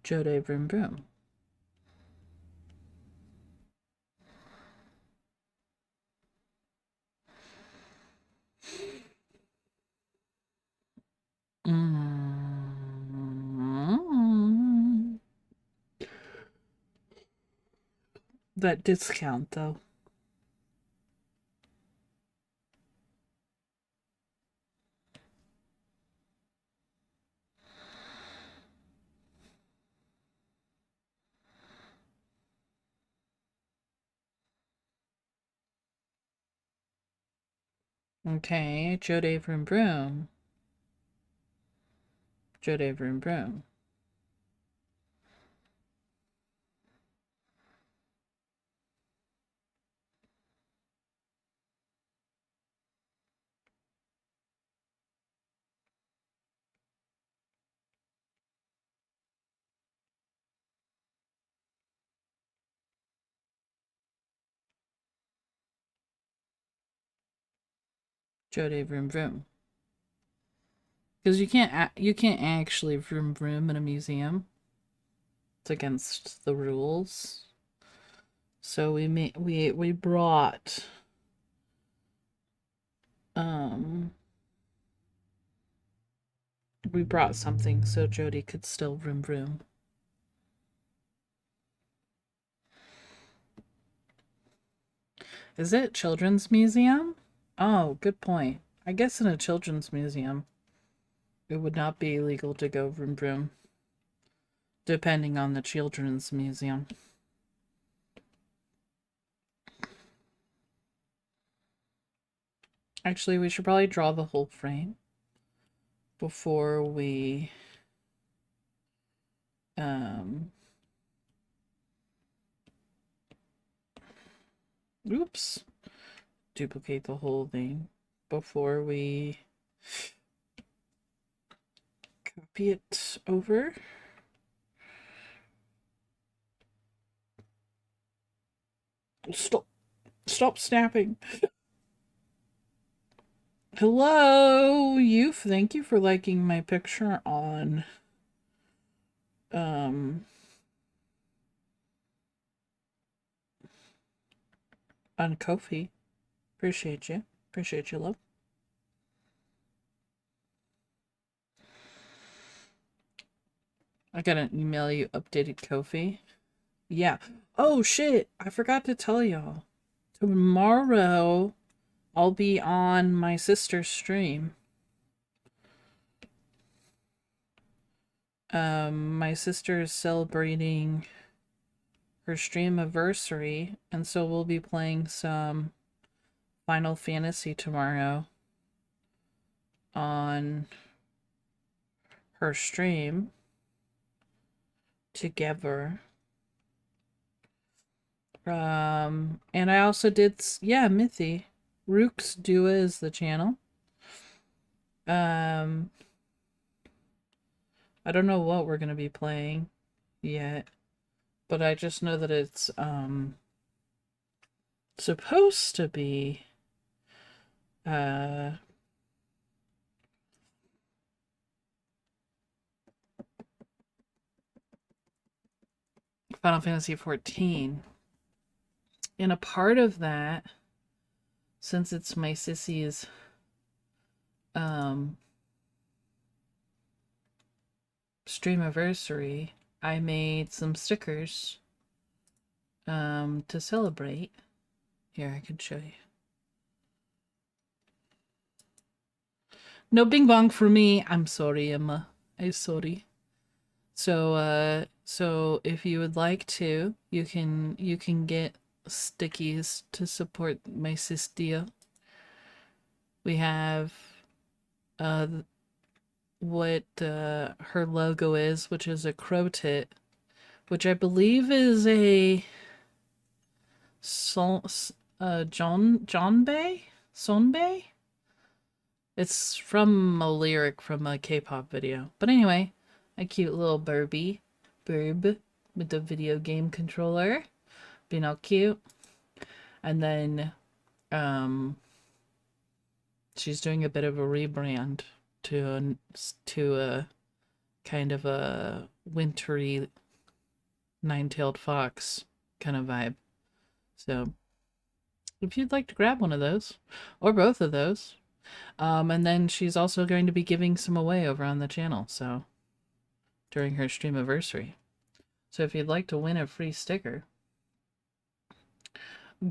Jode Vroom Vroom. Mm. That discount, though. Okay, Jode Vroom Vroom. Jode Vroom Vroom. Jode Vroom Vroom. Because you can't actually vroom vroom in a museum. It's against the rules. So we brought we brought something so Jody could still vroom vroom. Is it children's museum? Oh, good point. I guess in a children's museum it would not be illegal to go vroom vroom, depending on the children's museum. Actually, we should probably draw the whole frame before we oops, duplicate the whole thing before we copy it over. Stop. Stop snapping. Hello, Youth. Thank you for liking my picture um on Kofi. Appreciate you. Appreciate you, love. I gotta email you updated Kofi. Yeah. Oh shit. I forgot to tell y'all. Tomorrow I'll be on my sister's stream. My sister is celebrating her stream anniversary, and so we'll be playing some Final Fantasy tomorrow on her stream together. And I also did, yeah, Mithy. Rook's Dua is the channel. I don't know what we're gonna be playing yet, but I just know that it's supposed to be Final Fantasy 14. And a part of that, since it's my sissy's stream anniversary, I made some stickers to celebrate. Here, I can show you. No bing bong for me. I'm sorry, Emma. I'm sorry. So if you would like to, you can get stickies to support my sister. We have what her logo is, which is a crow tit, which I believe is a John Bay? Sonbei? It's from a lyric from a K-pop video. But anyway, a cute little burb with the video game controller, being all cute. And then she's doing a bit of a rebrand to a kind of a wintry nine-tailed fox kind of vibe. So if you'd like to grab one of those, or both of those, and then she's also going to be giving some away over on the channel, so during her stream anniversary. So if you'd like to win a free sticker,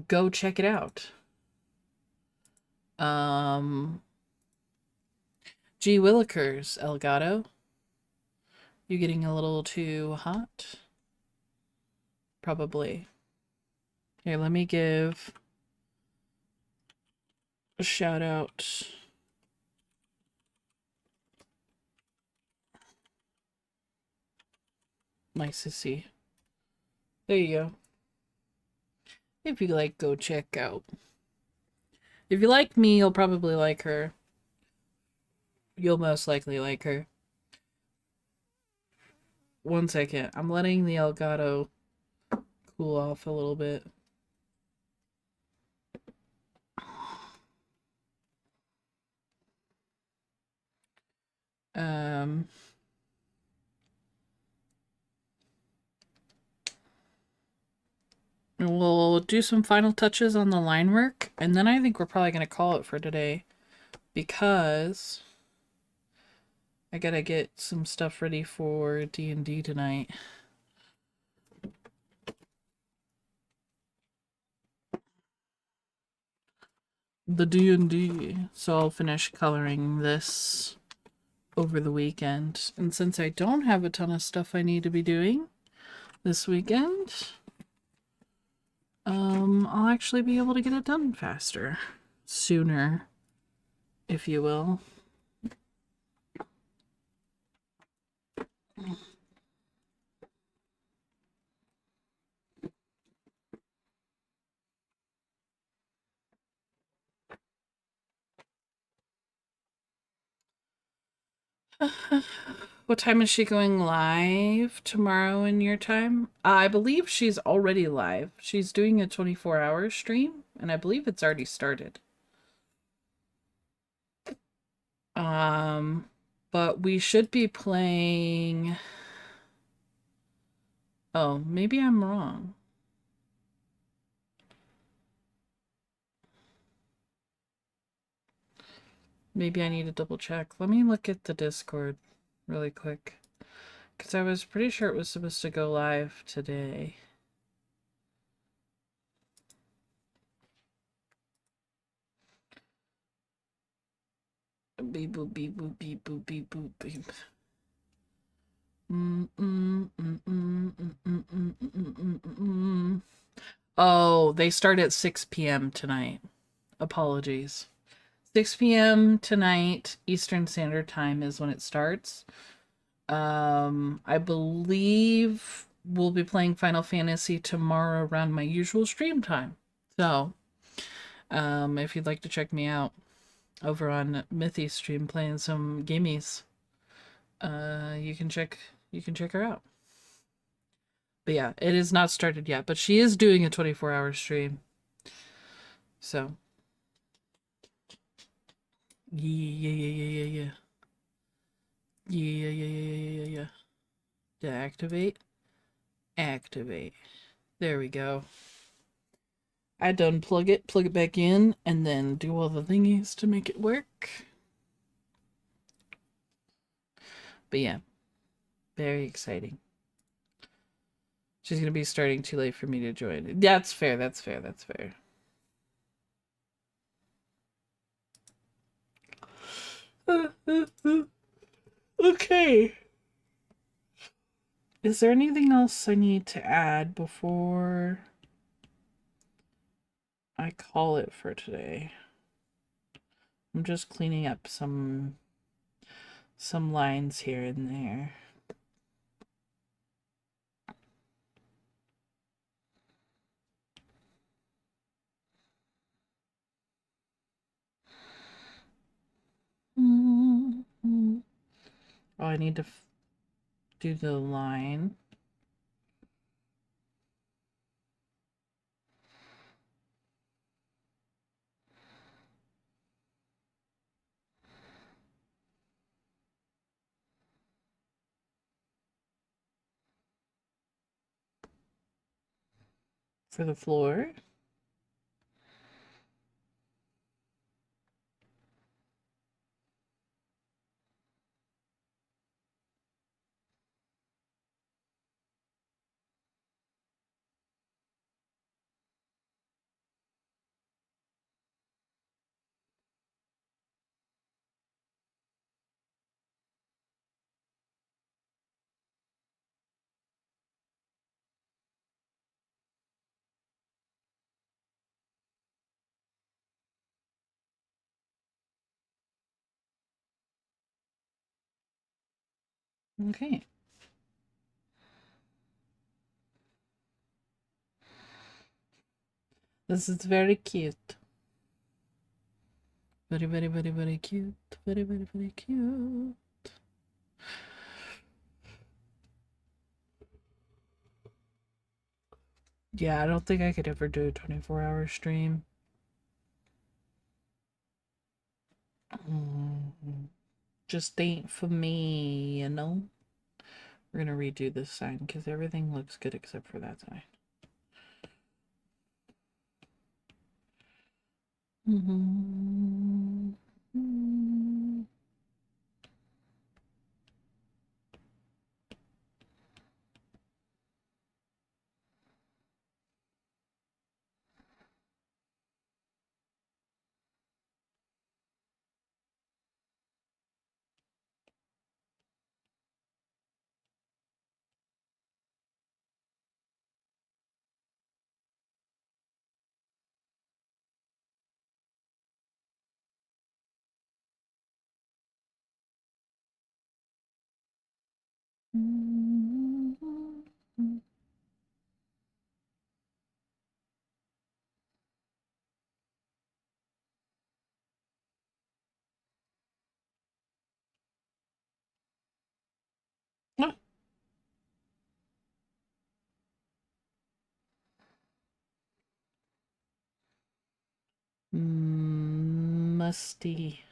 go check it out. Gee Willikers, Elgato. You getting a little too hot? Probably. Here, let me give a shout out. Nice to see. There you go. If you like, go check out. If you like me, you'll probably like her. You'll most likely like her. One second. I'm letting the Elgato cool off a little bit. We'll do some final touches on the line work, and then I think we're probably going to call it for today, because I gotta get some stuff ready for D&D tonight. The D&D. So I'll finish coloring this over the weekend. And since I don't have a ton of stuff I need to be doing this weekend, I'll actually be able to get it done faster. Sooner, if you will. What time is she going live tomorrow in your time? I believe she's already live. She's doing a 24-hour stream, and I believe it's already started. But we should be playing. Oh, maybe I'm wrong. Maybe I need to double check. Let me look at the Discord really quick. Because I was pretty sure it was supposed to go live today. Beep boop beep boop beep boop beep boop beep. Oh, they start at 6 p.m. tonight. Apologies. 6 p.m. tonight, Eastern Standard Time is when it starts. I believe we'll be playing Final Fantasy tomorrow around my usual stream time. So, if you'd like to check me out over on Mithy's stream playing some gamies, you can check her out. But yeah, it is not started yet, but she is doing a 24-hour stream. So, yeah. Deactivate. Activate. There we go. I done plug it back in, and then do all the thingies to make it work. But yeah, very exciting. She's gonna be starting too late for me to join. That's fair, that's fair, that's fair. Okay. Is there anything else I need to add before I call it for today? I'm just cleaning up some lines here and there. Oh, I need to do the line. For the floor. Okay. This is very cute. Very, very, very, very cute. Very, very, very cute. Yeah, I don't think I could ever do a 24-hour stream. Just ain't for me, you know? We're gonna redo this sign because everything looks good except for that sign. Musty.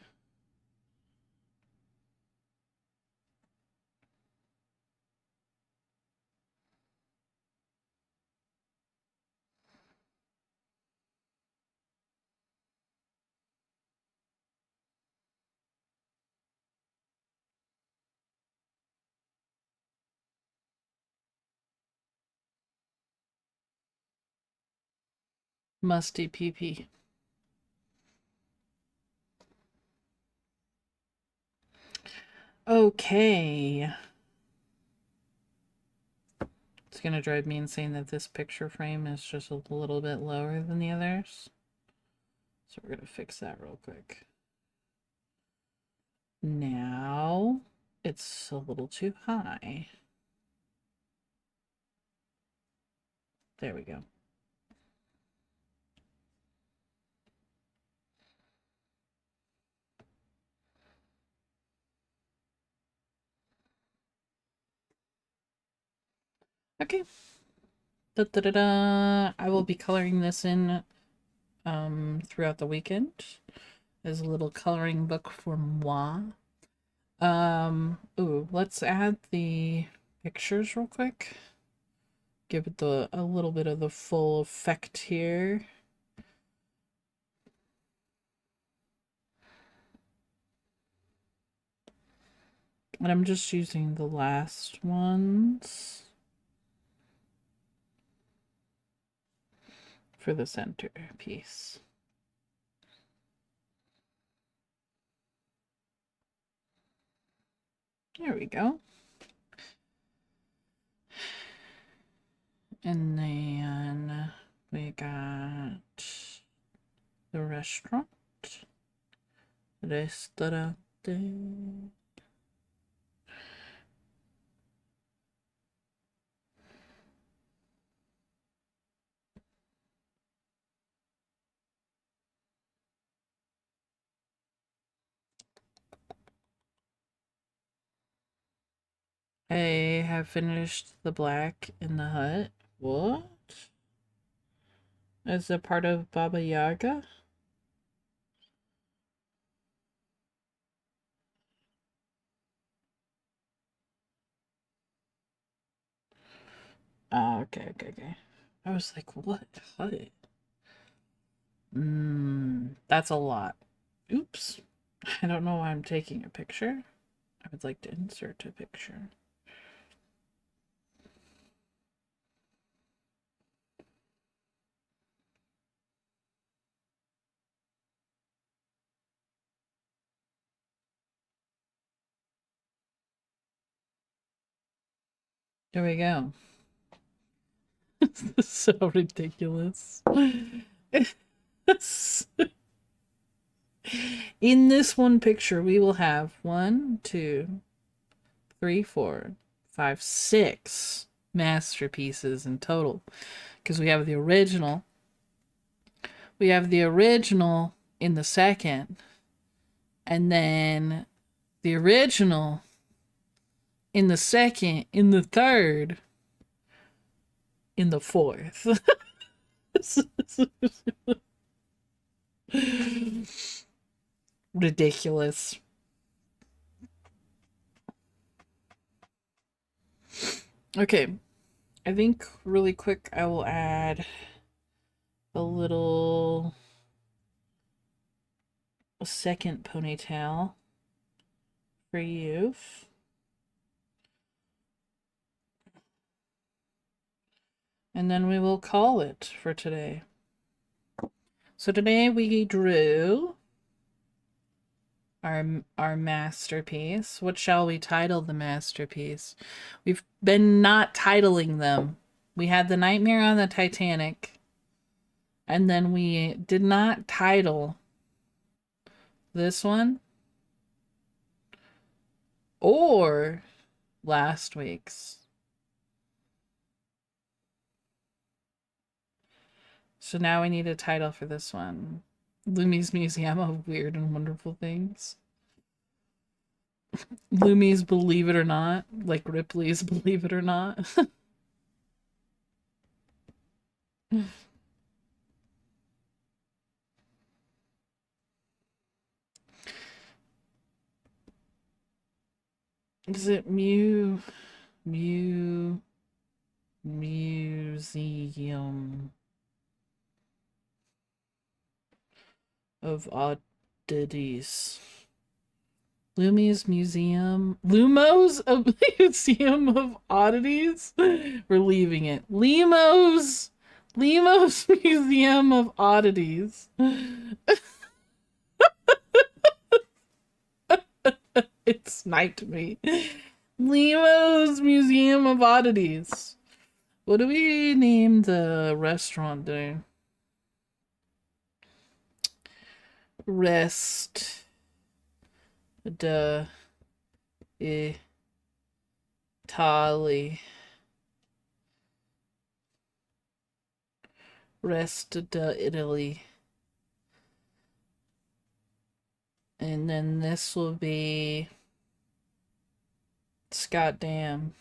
Musty pee-pee. Okay. It's gonna drive me insane that this picture frame is just a little bit lower than the others. So we're gonna fix that real quick. Now it's a little too high. There we go. Okay. Da, da, da, da. I will be coloring this in throughout the weekend as a little coloring book for moi. Ooh, let's add the pictures real quick. Give it a little bit of the full effect here. And I'm just using the last ones for the center piece. There we go. And then we got the restaurant. Ristorante. I have finished the black in the hut. What? As a part of Baba Yaga? Oh, okay. I was like, what hut? That's a lot. Oops. I don't know why I'm taking a picture. I would like to insert a picture. There we go. This is so ridiculous. In this one picture, we will have 1, 2, 3, 4, 5, 6 masterpieces in total. Because we have the original. We have the original in the second. And then the original in the second, in the third, in the fourth. Ridiculous. Okay, I think really quick I will add a second ponytail for you. And then we will call it for today. So today we drew our masterpiece. What shall we title the masterpiece? We've been not titling them. We had the Nightmare on the Titanic, and then we did not title this one or last week's. So now we need a title for this one. Lumi's Museum of Weird and Wonderful Things. Lumi's Believe It or Not, like Ripley's Believe It or Not. Is it Museum of Oddities? Lumos a Museum of Oddities? We're leaving it. Limos Museum of Oddities. It sniped me. Limos Museum of Oddities. What do we name the restaurant there? Rest. Italy. Rest Italy. And then this will be Scott Dam.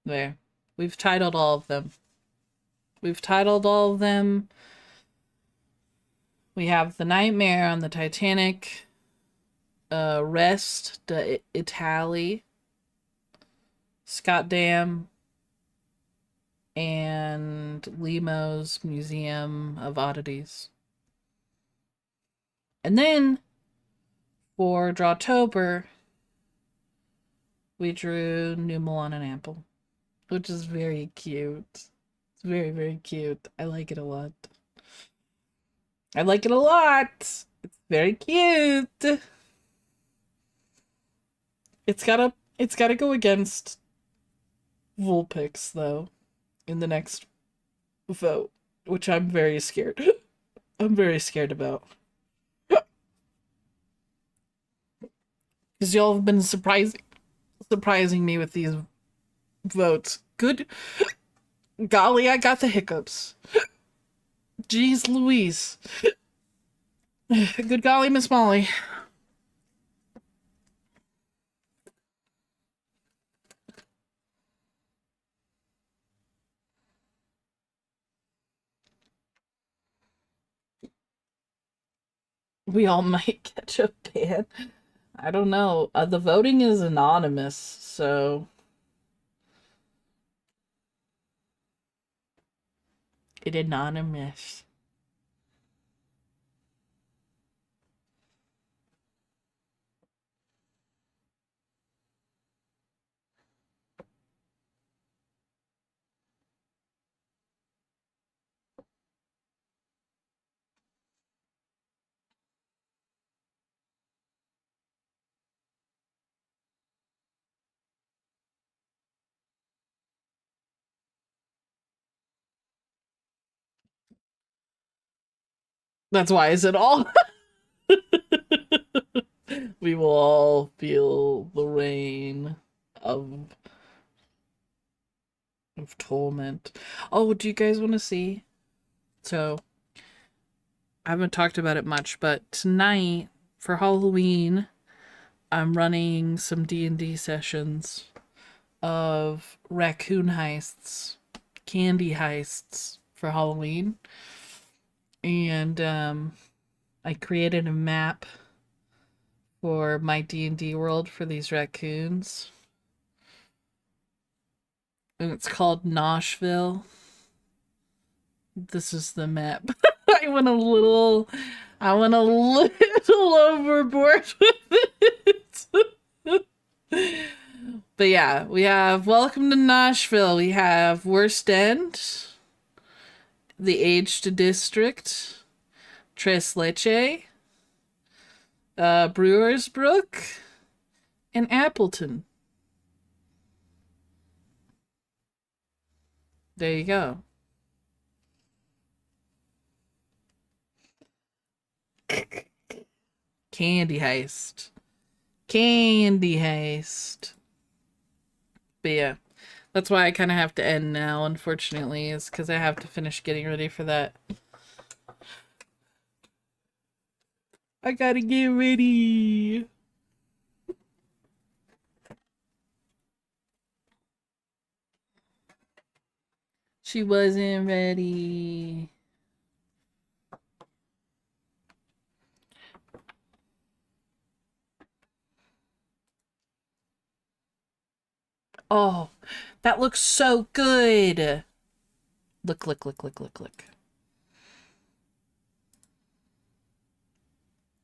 There. We've titled all of them. We have The Nightmare on the Titanic, Rest Italy, Scott Dam, and Limo's Museum of Oddities. And then for Drawtober, we drew New Milan and Apple, which is very cute. It's very, very cute. I like it a lot. It's very cute. It's gotta go against Vulpix though in the next vote, which I'm very scared. I'm very scared about. Because y'all have been surprising me with these votes. Good golly, I got the hiccups. Jeez Louise. Good golly, Miss Molly. We all might catch a ban. I don't know. The voting is anonymous, so it anonymous. That's why is it all. We will all feel the rain of torment. Oh, do you guys want to see? So, I haven't talked about it much, but tonight for Halloween, I'm running some D&D sessions of raccoon heists, candy heists for Halloween. And I created a map for my D&D world for these raccoons. And it's called Noshville. This is the map. I went a little overboard with it. But yeah, we have Welcome to Nashville. We have Worst End, the Aged District, Tres Leche, Brewersbrook, and Appleton. There you go. Candy heist. Candy heist. But yeah, that's why I kind of have to end now, unfortunately, is because I have to finish getting ready for that. I gotta get ready. She wasn't ready. Oh, that looks so good. Look, look, look, look, look, look.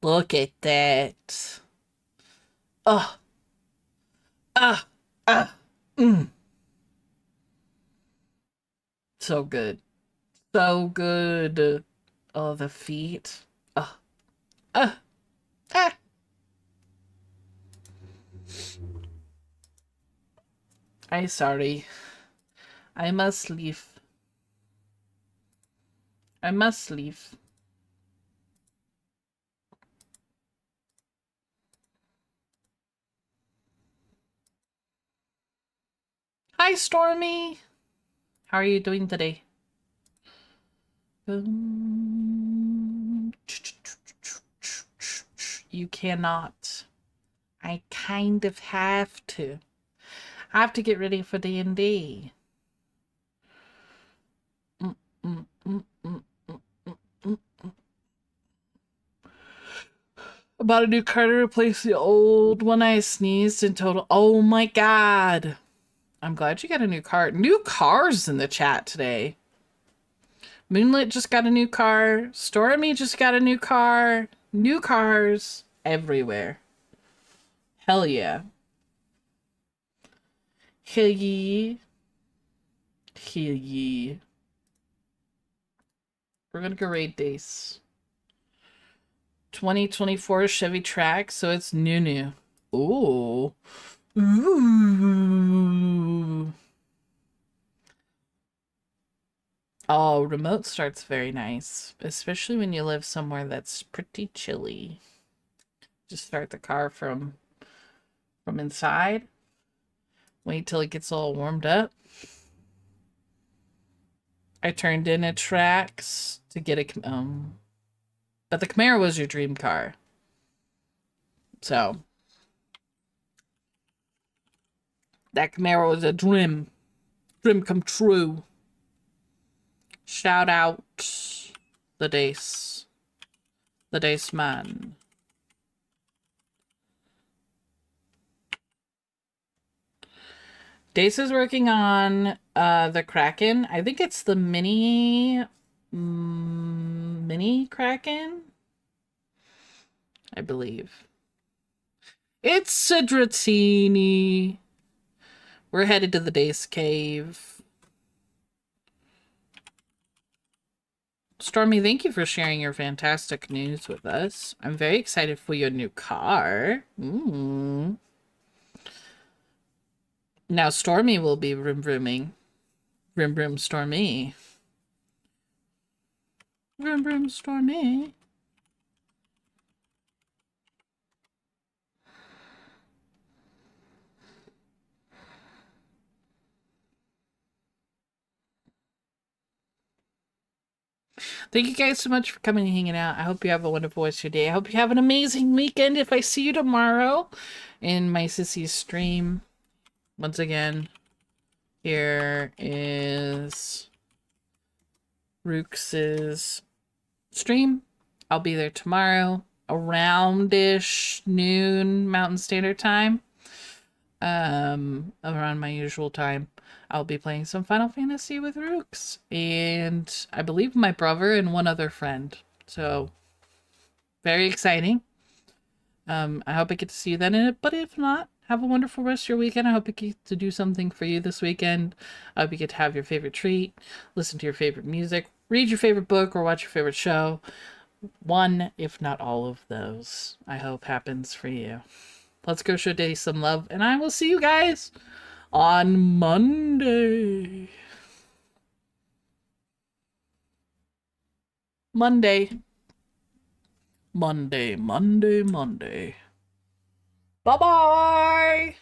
Look at that. Oh, ah, ah. Mm. So good. So good. Oh, the feet. Oh, ah, ah. I sorry. I must leave. I must leave. Hi, Stormy. How are you doing today? You cannot. I kind of have to. I have to get ready for D&D. Mm, mm, mm, mm, mm, mm, mm. I bought a new car to replace the old one. I sneezed in total. Oh my god. I'm glad you got a new car. New cars in the chat today. Moonlit just got a new car. Stormy just got a new car. New cars everywhere. Hell yeah. Hell yeah. Hell yeah. We're gonna go raid Dace. 2024 Chevy Track, so it's new. Ooh. Ooh. Oh, remote start's very nice, especially when you live somewhere that's pretty chilly. Just start the car from inside. Wait till it gets all warmed up. I turned in a Trax to get a but the Camaro was your dream car. So that Camaro was a dream come true. Shout out the Dace man. Dace is working on the Kraken. I think it's the mini Kraken, I believe. It's Sidratini. We're headed to the Dace Cave. Stormy, thank you for sharing your fantastic news with us. I'm very excited for your new car. Now Stormy will be vroom-vrooming. Vroom-vroom Stormy. Vroom-vroom Stormy. Thank you guys so much for coming and hanging out. I hope you have a wonderful rest of your day. I hope you have an amazing weekend. If I see you tomorrow in my sissy's stream, once again, here is Rooks's stream. I'll be there tomorrow around-ish noon Mountain Standard Time. Around my usual time. I'll be playing some Final Fantasy with Rooks, and I believe my brother and one other friend. So, very exciting. I hope I get to see you then in it, but if not, have a wonderful rest of your weekend. I hope you get to do something for you this weekend. I hope you get to have your favorite treat, listen to your favorite music, read your favorite book, or watch your favorite show. One, if not all of those, I hope happens for you. Let's go show Daddy some love, and I will see you guys on Monday. Monday. Bye-bye.